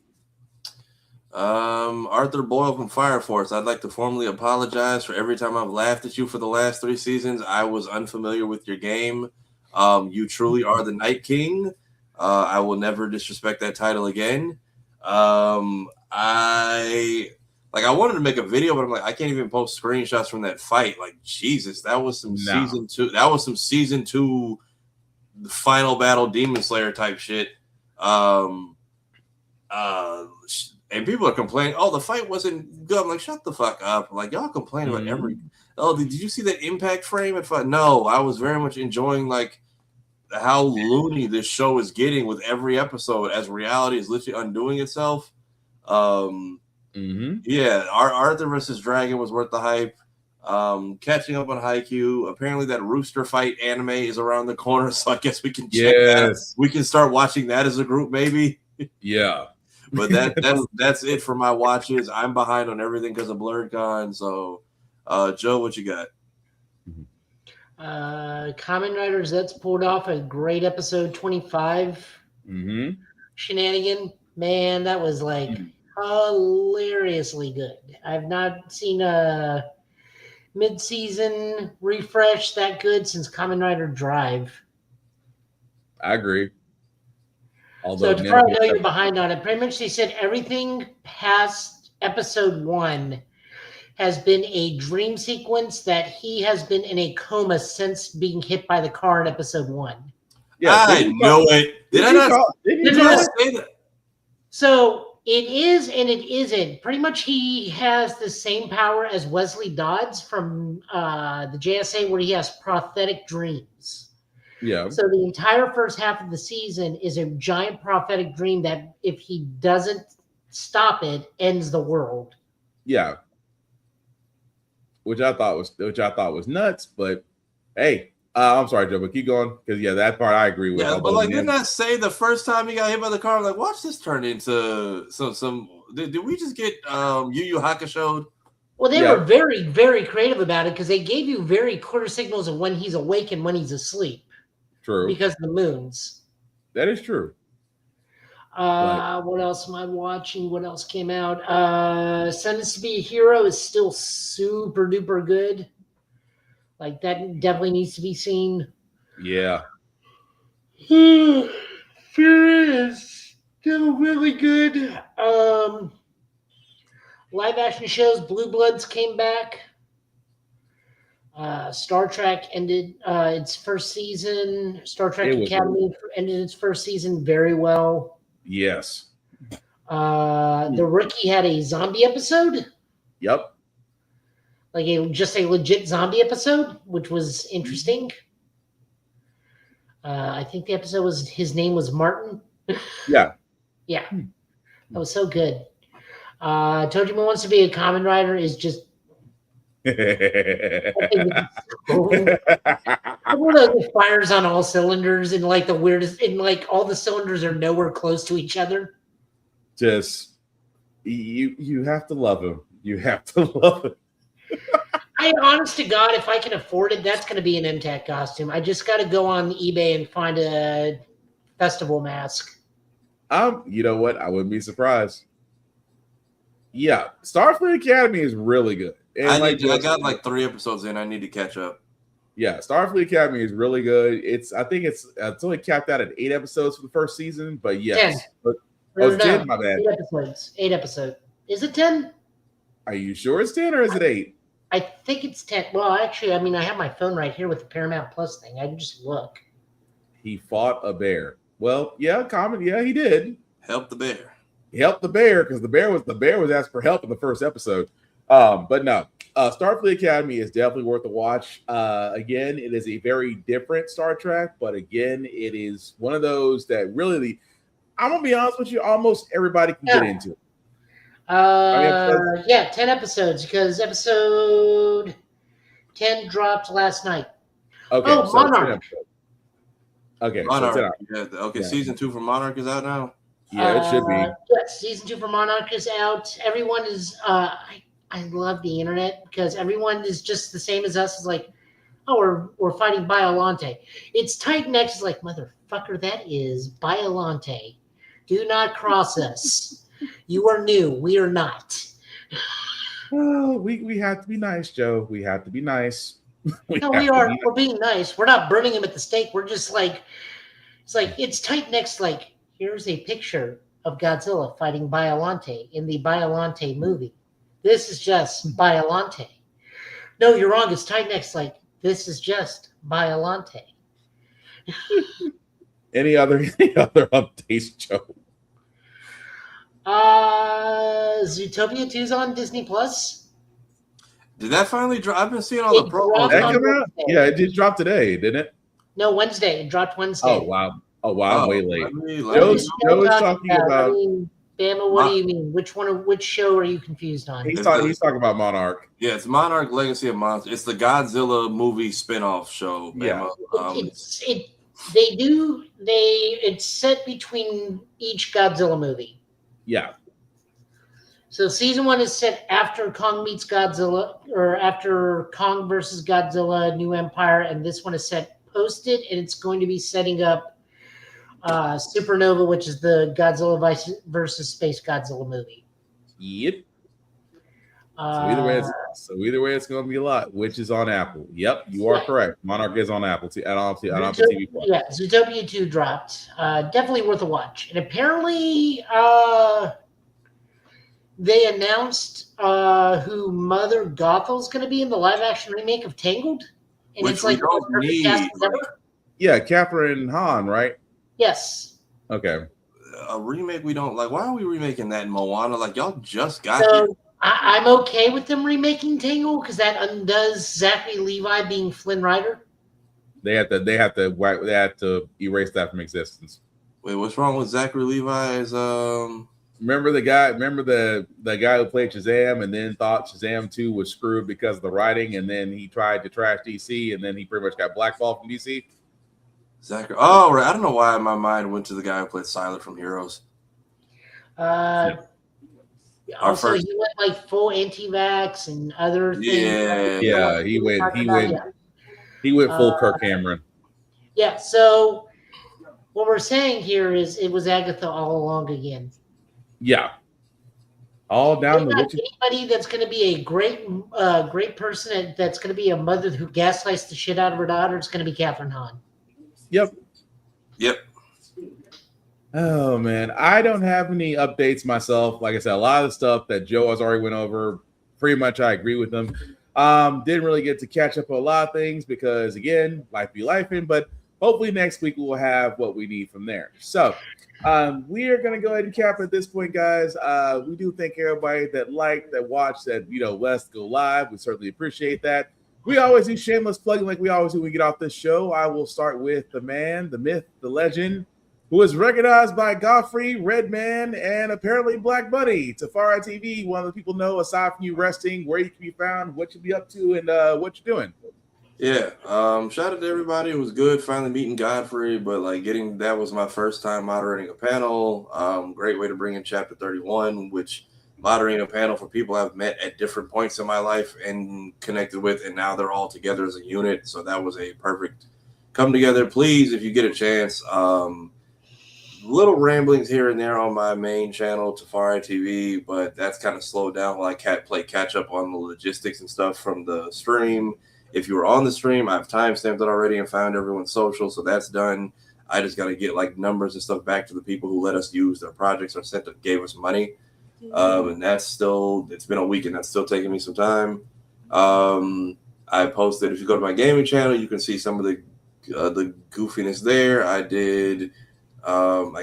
Arthur Boyle from Fire Force. I'd like to formally apologize for every time I've laughed at you for the last 3 seasons. I was unfamiliar with your game. You truly are the Night King. I will never disrespect that title again. I wanted to make a video, but I'm like, I can't even post screenshots from that fight. Like, Jesus, that was some season 2. That was some season 2 final battle Demon Slayer type shit. And people are complaining, oh, the fight wasn't good. I'm like, shut the fuck up. Like, y'all complain about every. Oh, did you see that impact frame at fight? No, I was very much enjoying like how loony this show is getting with every episode as reality is literally undoing itself. Yeah, Arthur versus Dragon was worth the hype. Catching up on Haikyuu. Apparently that rooster fight anime is around the corner, so I guess we can check that. We can start watching that as a group, maybe. Yeah. But that's it for my watches. I'm behind on everything because of BlerdCon. So, Joe, what you got? Kamen Rider Zets pulled off a great episode 25 shenanigan. Man, that was like hilariously good. I've not seen a mid-season refresh that good since Kamen Rider Drive. I agree. So to probably know you're behind on it, pretty much they said everything past episode 1 has been a dream sequence that he has been in a coma since being hit by the car in episode 1. Yeah, I know it. Did I not say that? So it is and it isn't. Pretty much he has the same power as Wesley Dodds from the JSA where he has prophetic dreams. Yeah. So the entire first half of the season is a giant prophetic dream that if he doesn't stop it, ends the world. Yeah. Which I thought was nuts, but hey, I'm sorry, Joe, but keep going because that part I agree with. Yeah, but like, didn't I say the first time he got hit by the car, I'm like, watch this turn into some. Did we just get Yu Yu Hakusho? Well, they were very, very creative about it because they gave you very clear signals of when he's awake and when he's asleep. True. Because of the moons. That is true. What else am I watching? What else came out? Sentenced to be a Hero is still super duper good. Like that definitely needs to be seen. Yeah. Fear is still really good. Live action shows, Blue Bloods came back. Star Trek ended its first season. Star Trek Academy ended its first season very well. Yes. The Rookie had a zombie episode. Yep. Like just a legit zombie episode, which was interesting. I think the episode was his name was Martin. Yeah. Yeah. That was so good. Tojima Wants to Be a Kamen Rider is just one of those fires on all cylinders and like the weirdest and like all the cylinders are nowhere close to each other. Just you have to love him. You have to love him. Honest to God, if I can afford it, that's going to be an MTAC costume. I just got to go on eBay and find a festival mask. You know what? I wouldn't be surprised. Yeah, Starfleet Academy is really good. And I got like 3 episodes in. I need to catch up. Yeah, Starfleet Academy is really good. I think it's only capped out at 8 episodes for the first season, but yes. 10. It's 10? My bad. 8 episodes. 8 episodes. Is it 10? Are you sure it's 10 or is it 8? I think it's 10. Well, actually, I mean, I have my phone right here with the Paramount Plus thing. I can just look. He fought a bear. Well, yeah, he did. Help the bear. He helped the bear because the bear was asking for help in the first episode. But no, Starfleet Academy is definitely worth a watch. Again, it is a very different Star Trek, but again, it is one of those that really, I'm gonna be honest with you, almost everybody can get into. 10 episodes because episode 10 dropped last night. Okay, so Monarch. Okay, Monarch. Season 2 for Monarch is out now. Yeah, it should be. Yes, season 2 for Monarch is out. Everyone is. I love the internet because everyone is just the same as us. It's like, oh, we're fighting Biolante. It's Titan X is like, motherfucker, that is Biolante. Do not cross us. You are new. We are not. Oh, we have to be nice, Joe. We have to be nice. We are. We're being nice. We're not burning him at the stake. We're just like, it's Titan X. Like, here's a picture of Godzilla fighting Biolante in the Biolante movie. This is just Biolante. No, you're wrong. It's Titan X. Like, this is just Biolante. Any other updates, Joe? Zootopia 2's on Disney Plus. Did that finally drop? I've been seeing all the promos. That come out? Yeah, it did drop today, didn't it? No, Wednesday. It dropped Wednesday. Oh wow! I'm way late. Joe's talking about. Bama, what do you mean? Which show are you confused on? He's talking about Monarch. Yeah, it's Monarch Legacy of Monsters. It's the Godzilla movie spin-off show. Yeah. It's set between each Godzilla movie. Yeah. So season 1 is set after Kong meets Godzilla, or after Kong versus Godzilla, New Empire, and this one is set post it, and it's going to be setting up Supernova, which is the Godzilla versus Space Godzilla movie. Yep. So either way, it's going to be a lot. Which is on Apple. Yep, you are correct. Monarch is on Apple. On Apple TV Plus. Yeah, Zootopia 2 dropped. Definitely worth a watch. And apparently, they announced who Mother Gothel's going to be in the live-action remake of Tangled. And which it's like the perfect cast ever. Yeah, Catherine Hahn, right? Yes. Okay. A remake we don't like. Why are we remaking that in Moana? Like, y'all just got So here. I'm okay with them remaking Tangled because that undoes Zachary Levi being Flynn Rider. They have to erase that from existence. Wait, what's wrong with Zachary Levi's? Remember the guy who played Shazam and then thought Shazam 2 was screwed because of the writing, and then he tried to trash DC, and then he pretty much got blackballed from DC. Zachary. Oh, right. I don't know why my mind went to the guy who played Siler from Heroes. Also, he went like full anti-vax and other things. Yeah, he went full Kirk Cameron. Yeah, so What we're saying here is it was Agatha all along again. Yeah. All down the witches. Anybody that's going to be a great person that's going to be a mother who gaslights the shit out of her daughter, it's going to be Catherine Hahn. Yep. Yep. Oh man, I don't have any updates myself. Like I said, a lot of the stuff that Joe has already went over, pretty much I agree with him. Didn't really get to catch up on a lot of things because again, life be lifing, but hopefully next week we'll have what we need from there. So we are going to go ahead and cap at this point, guys. We do thank everybody that liked, that watched, that West go live. We certainly appreciate that. We always do shameless plugging like we always do when we get off this show. I will start with the man, the myth, the legend, who is recognized by Godfrey, Redman, and apparently Black Buddy. Tafari TV, one of the people know, aside from you resting, where you can be found, what you be up to, and what you're doing. Yeah, shout out to everybody. It was good finally meeting Godfrey, but that was my first time moderating a panel. Great way to bring in Chapter 31, which moderating a panel for people I've met at different points in my life and connected with, and now they're all together as a unit. So that was a perfect come together. Please, if you get a chance, little ramblings here and there on my main channel, Tafari TV, but that's kind of slowed down while I play catch up on the logistics and stuff from the stream. If you were on the stream, I've timestamped it already and found everyone's social, so that's done. I just got to get numbers and stuff back to the people who let us use their projects or gave us money. And that's still, it's been a week and that's still taking me some time. I posted, if you go to my gaming channel, you can see some of the goofiness there. I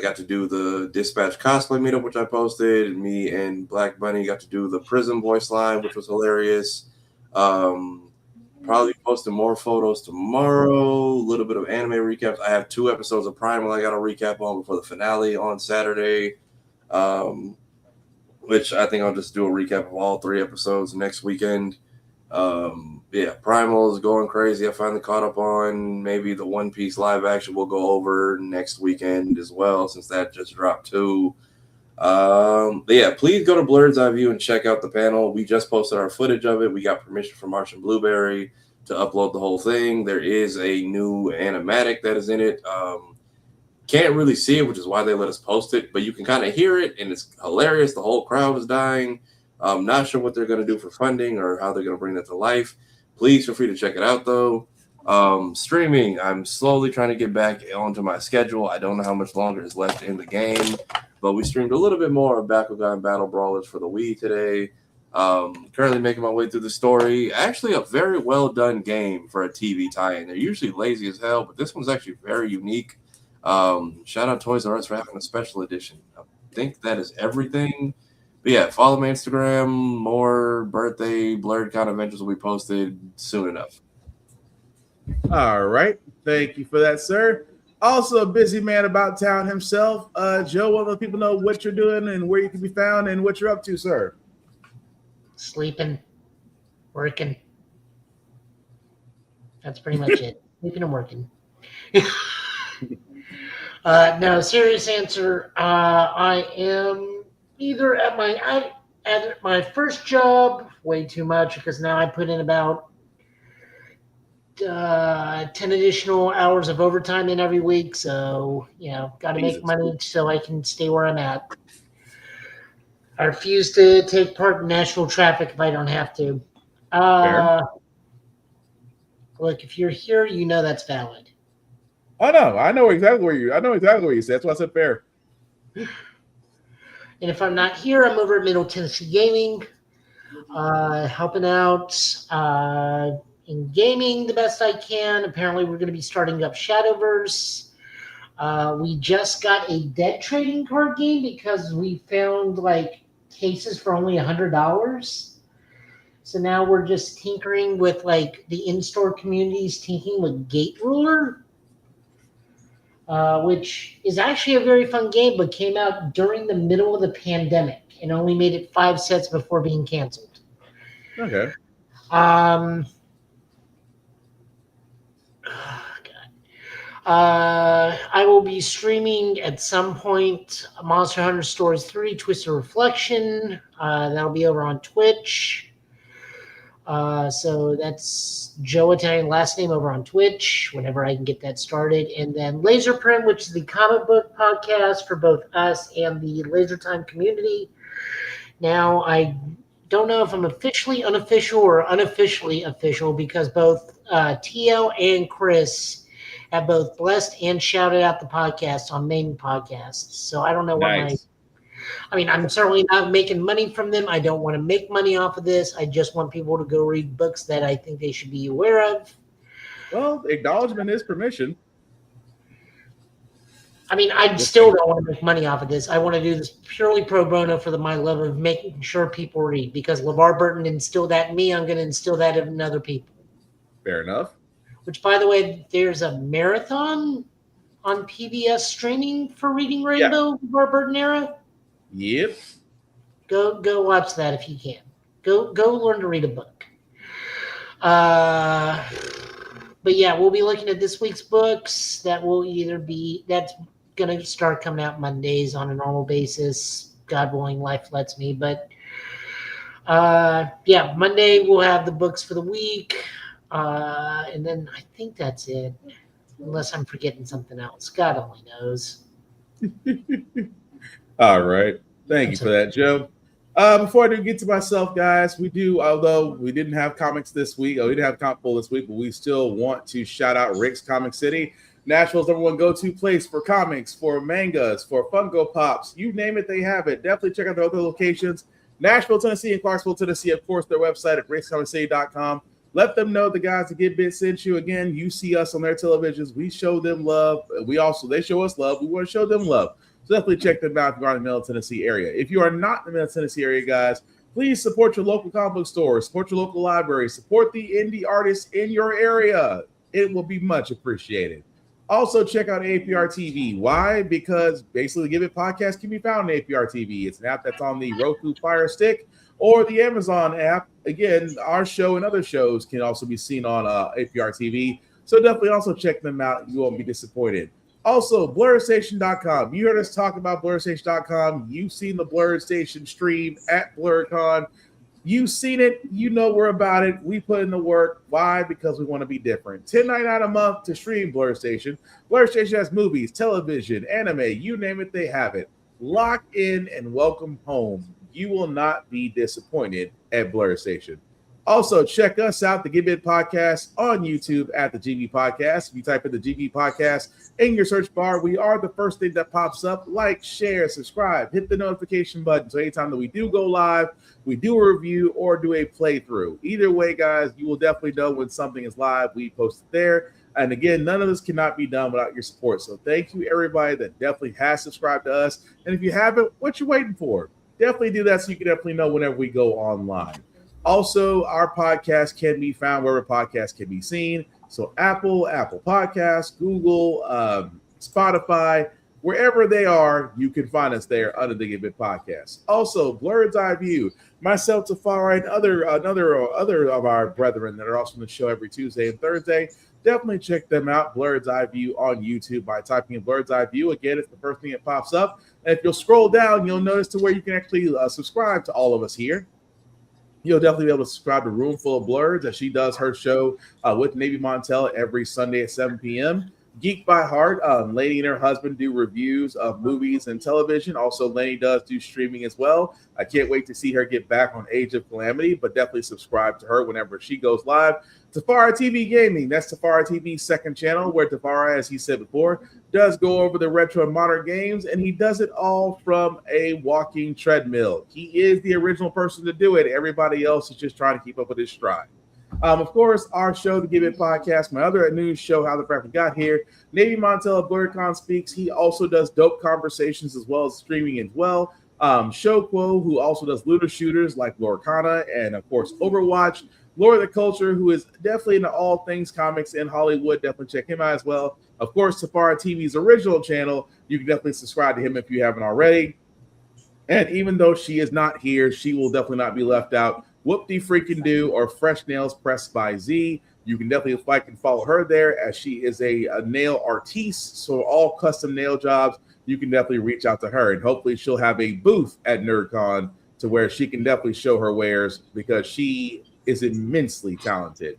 got to do the Dispatch cosplay meetup, which I posted. Me and Black Bunny got to do the Prism voice line, which was hilarious. Probably posting more photos tomorrow. A little bit of anime recaps. I have 2 episodes of Primal I got to recap on before the finale on Saturday, which I think I'll just do a recap of all 3 episodes next weekend. Yeah, Primal is going crazy. I finally caught up on maybe the One Piece live action we'll go over next weekend as well, since that just dropped too. But yeah, please go to Blerd's Eye View and check out the panel. We just posted our footage of it. We got permission from Martian Blueberry to upload the whole thing. There is a new animatic that is in it. Can't really see it, which is why they let us post it, but you can kind of hear it, and it's hilarious. The whole crowd is dying. I'm not sure what they're going to do for funding or how they're going to bring that to life. Please feel free to check it out, though. Streaming, I'm slowly trying to get back onto my schedule. I don't know how much longer is left in the game, but we streamed a little bit more of Bakugan Battle Brawlers for the Wii today. Currently making my way through the story. Actually, a very well done game for a TV tie-in. They're usually lazy as hell, but this one's actually very unique. Shout out Toys R Us for having a special edition. I think that is everything. But yeah, follow my Instagram. More birthday BlerdCon adventures will be posted soon enough. All right. Thank you for that, sir. Also a busy man about town himself. Joe, want to let people know what you're doing and where you can be found and what you're up to, sir. Sleeping, working. That's pretty much it. Sleeping and working. No, serious answer. I am either at my first job, way too much because now I put in about 10 additional hours of overtime in every week. So, got to make money so I can stay where I'm at. I refuse to take part in national traffic if I don't have to. Look, if you're here, you know that's valid. I know exactly where you said. That's why I said fair. And if I'm not here, I'm over at Middle Tennessee Gaming, helping out in gaming the best I can. Apparently, we're going to be starting up Shadowverse. We just got a debt trading card game because we found cases for only $100. So now we're just tinkering with the in-store communities, tinkering with Gate Ruler. Which is actually a very fun game, but came out during the middle of the pandemic and only made it 5 sets before being canceled. Okay. I will be streaming at some point Monster Hunter Stories 3, Twisted Reflection. That'll be over on Twitch. So that's Joe Italian last name over on Twitch, whenever I can get that started. And then Laser Print, which is the comic book podcast for both us and the Laser Time community. Now, I don't know if I'm officially unofficial or unofficially official because both TL and Chris have both blessed and shouted out the podcast on main podcasts. So I don't know what Nice. I'm certainly not making money from them. I don't want to make money off of this. I just want people to go read books that I think they should be aware of. Well, acknowledgement is permission. I still don't want to make money off of this. I want to do this purely pro bono for my love of making sure people read, because LeVar Burton instilled that in me. I'm going to instill that in other people. Fair enough. Which, by the way, there's a marathon on PBS streaming for Reading Rainbow, LeVar Burton era. Yep. Go watch that if you can. Go learn to read a book. But yeah, we'll be looking at this week's books. That's going to start coming out Mondays on a normal basis. God willing, life lets me. But yeah, Monday we'll have the books for the week. And then I think that's it. Unless I'm forgetting something else. God only knows. All right. Thank you for that, Joe. Before I do get to myself, guys, although we didn't have comics this week, we didn't have Comic Bowl this week, but we still want to shout out Rick's Comic City, Nashville's #1 go-to place for comics, for mangas, for Funko Pops. You name it, they have it. Definitely check out their other locations. Nashville, Tennessee, and Clarksville, Tennessee. Of course, their website at rickscomiccity.com. Let them know the guys at Get Bit sent you. Again, you see us on their televisions. We show them love. They show us love. We want to show them love. So definitely check them out if you're in the Middle Tennessee area. If you are not in the Middle Tennessee area, guys, please support your local comic book store, support your local library, support the indie artists in your area. It will be much appreciated. Also, check out APR TV. Why? Because basically, the Give It podcast can be found on APR TV. It's an app that's on the Roku Fire Stick or the Amazon app. Again, our show and other shows can also be seen on APR TV. So definitely also check them out. You won't be disappointed. Also, BlerdStation.com. You heard us talk about BlerdStation.com. You've seen the Blerd Station stream at BlerdCon. You've seen it. You know we're about it. We put in the work. Why? Because we want to be different. $10.99 a month to stream Blerd Station. Blerd Station has movies, television, anime. You name it, they have it. Lock in and welcome home. You will not be disappointed at Blerd Station. Also, check us out, the Give It Podcast, on YouTube at the GB Podcast. If you type in the GB Podcast in your search bar, we are the first thing that pops up. Like, share, subscribe, hit the notification button. So anytime that we do go live, we do a review or do a playthrough. Either way, guys, you will definitely know when something is live. We post it there. And again, none of this cannot be done without your support. So thank you, everybody that definitely has subscribed to us. And if you haven't, what you waiting for? Definitely do that so you can definitely know whenever we go online. Also, our podcast can be found wherever podcasts can be seen. So Apple Podcasts, Google, Spotify, wherever they are, you can find us there under the Give It Podcast. Also, Blerd's Eye View, myself, Tafari, and other of our brethren that are also on the show every Tuesday and Thursday. Definitely check them out, Blerd's Eye View on YouTube, by typing in Blerd's Eye View. Again, it's the first thing that pops up. And if you'll scroll down, you'll notice to where you can actually subscribe to all of us here. You'll definitely be able to subscribe to Room Full of Blerds, as she does her show with Navy Montel every Sunday at 7 p.m. Geek by Heart, Lainey and her husband do reviews of movies and television. Also, Lainey does do streaming as well. I can't wait to see her get back on Age of Calamity, but definitely subscribe to her whenever she goes live. Tafara TV Gaming, that's Tafara TV's second channel, where Tafara, as he said before, does go over the retro and modern games, and he does it all from a walking treadmill. He is the original person to do it. Everybody else is just trying to keep up with his stride. Of course, our show, the Give It Podcast, my other news show, How the Traffic Got Here, Navy Montel of BlerdCon Speaks. He also does dope conversations as well as streaming as well. Showquo, who also does looter shooters like Lorcana and, of course, Overwatch. Lord of the Culture, who is definitely into all things comics in Hollywood. Definitely check him out as well. Of course, Tafara TV's original channel. You can definitely subscribe to him if you haven't already. And even though she is not here, she will definitely not be left out. Whoop-de-freaking-do, or Fresh Nails Pressed by Z. You can definitely like and follow her there, as she is a nail artiste. So all custom nail jobs, you can definitely reach out to her. And hopefully she'll have a booth at NerdCon to where she can definitely show her wares, because she is immensely talented.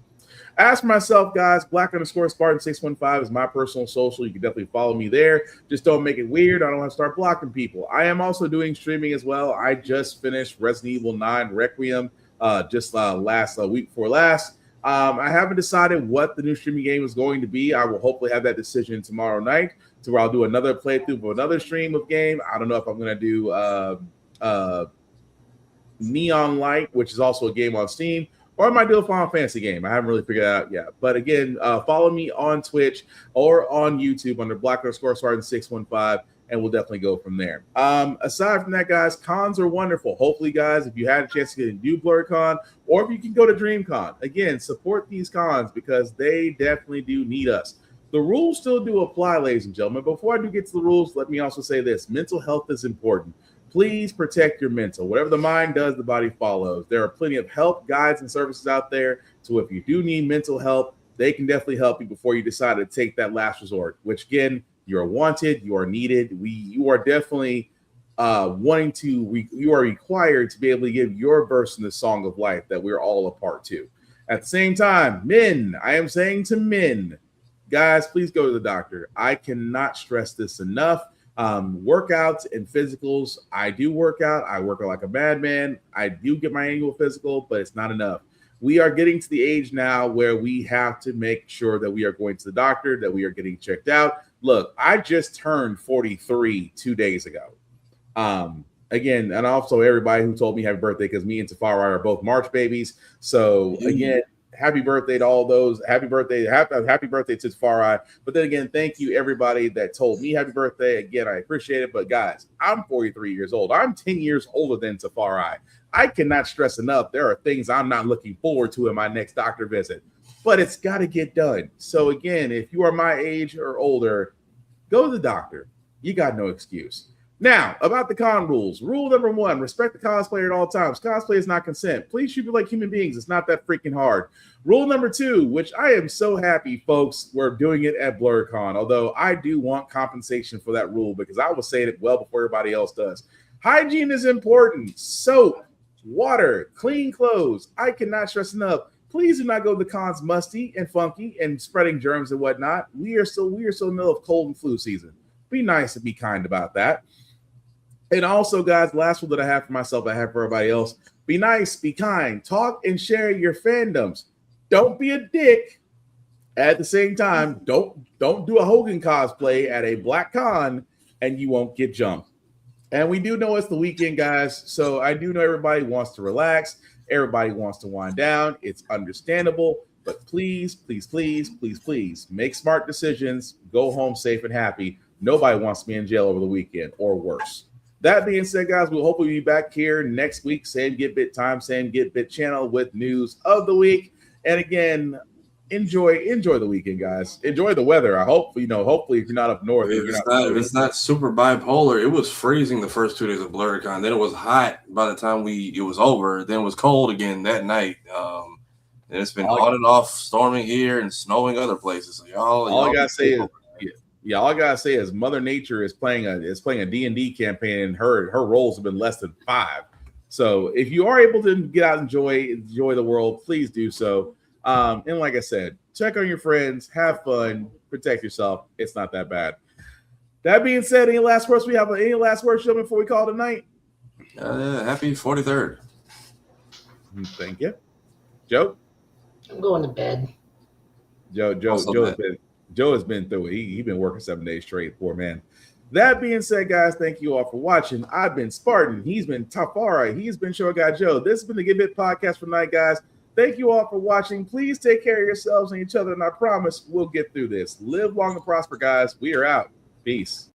As for myself, guys, Black_Spartan615 is my personal social. You can definitely follow me there. Just don't make it weird. I don't want to start blocking people. I am also doing streaming as well. I just finished Resident Evil 9 Requiem last week before last. I haven't decided what the new streaming game is going to be. I will hopefully have that decision tomorrow night, to where I'll do another playthrough of another stream of game. I don't know if I'm going to do Neon Light, which is also a game on Steam, or I might do a Final Fantasy game. I haven't really figured that out yet. But again, follow me on Twitch or on YouTube under Black_Spartan615, and we'll definitely go from there. Aside from that, guys, cons are wonderful. Hopefully, guys, if you had a chance to do BlerdCon, or if you can go to DreamCon, again, support these cons because they definitely do need us. The rules still do apply, ladies and gentlemen. Before I do get to the rules, let me also say this. Mental health is important. Please protect your mental. Whatever the mind does, the body follows. There are plenty of help, guides, and services out there. So if you do need mental help, they can definitely help you before you decide to take that last resort, which, again, you are wanted, you are needed. You are definitely you are required to be able to give your verse in the song of life that we're all a part to. At the same time, men, I am saying to men, guys, please go to the doctor. I cannot stress this enough. Workouts and physicals. I do work out. I work out like a madman. I do get my annual physical, but it's not enough. We are getting to the age now where we have to make sure that we are going to the doctor, that we are getting checked out. Look, I just turned 43 2 days ago. Again, and also everybody who told me happy birthday, because me and Tafari are both March babies. So again, happy birthday to all those. Happy birthday to Tafari. But then again, thank you everybody that told me happy birthday. Again, I appreciate it. But guys, I'm 43 years old. I'm 10 years older than Tafari. I cannot stress enough. There are things I'm not looking forward to in my next doctor visit, but it's got to get done. So again, if you are my age or older, go to the doctor. You got no excuse. Now, about the con rules. Rule number 1, respect the cosplayer at all times. Cosplay is not consent. Please treat me like human beings. It's not that freaking hard. Rule number 2, which I am so happy, folks, we're doing it at BlerdCon, although I do want compensation for that rule because I was saying it well before everybody else does. Hygiene is important. Soap, water, clean clothes. I cannot stress enough. Please do not go to the cons musty and funky and spreading germs and whatnot. We are still in the middle of cold and flu season. Be nice and be kind about that. And also, guys, last one that I have for myself, I have for everybody else. Be nice, be kind, talk and share your fandoms. Don't be a dick. At the same time, don't do a Hogan cosplay at a Black Con and you won't get jumped. And we do know it's the weekend, guys. So I do know everybody wants to relax. Everybody wants to wind down. It's understandable. But please, please, please, please, please make smart decisions. Go home safe and happy. Nobody wants to be in jail over the weekend or worse. That being said, guys, we'll hopefully be back here next week. Same Get Bit time, same Get Bit channel with news of the week. And again, enjoy the weekend, guys. Enjoy the weather. I hope, hopefully if you're not up north. If it's not super bipolar, it was freezing the first 2 days of BlerdCon. Then it was hot by the time it was over. Then it was cold again that night. And it's been on and off, storming here and snowing other places. So all I gotta say is, all I gotta say is Mother Nature is playing a D&D campaign, and her rolls have been less than 5. So if you are able to get out and enjoy the world, please do so. And like I said, check on your friends, have fun, protect yourself. It's not that bad. That being said, any last words? We have any last words, gentlemen, before we call it a night? Happy 43rd. Thank you, Joe. I'm going to bed. Joe has been through it. He's been working 7 days straight, poor man. That being said, guys, thank you all for watching. I've been Spartan. He's been Tafari. He's been Short Guy Joe. This has been the Get Bit podcast for tonight, guys. Thank you all for watching. Please take care of yourselves and each other, and I promise we'll get through this. Live long and prosper, guys. We are out. Peace.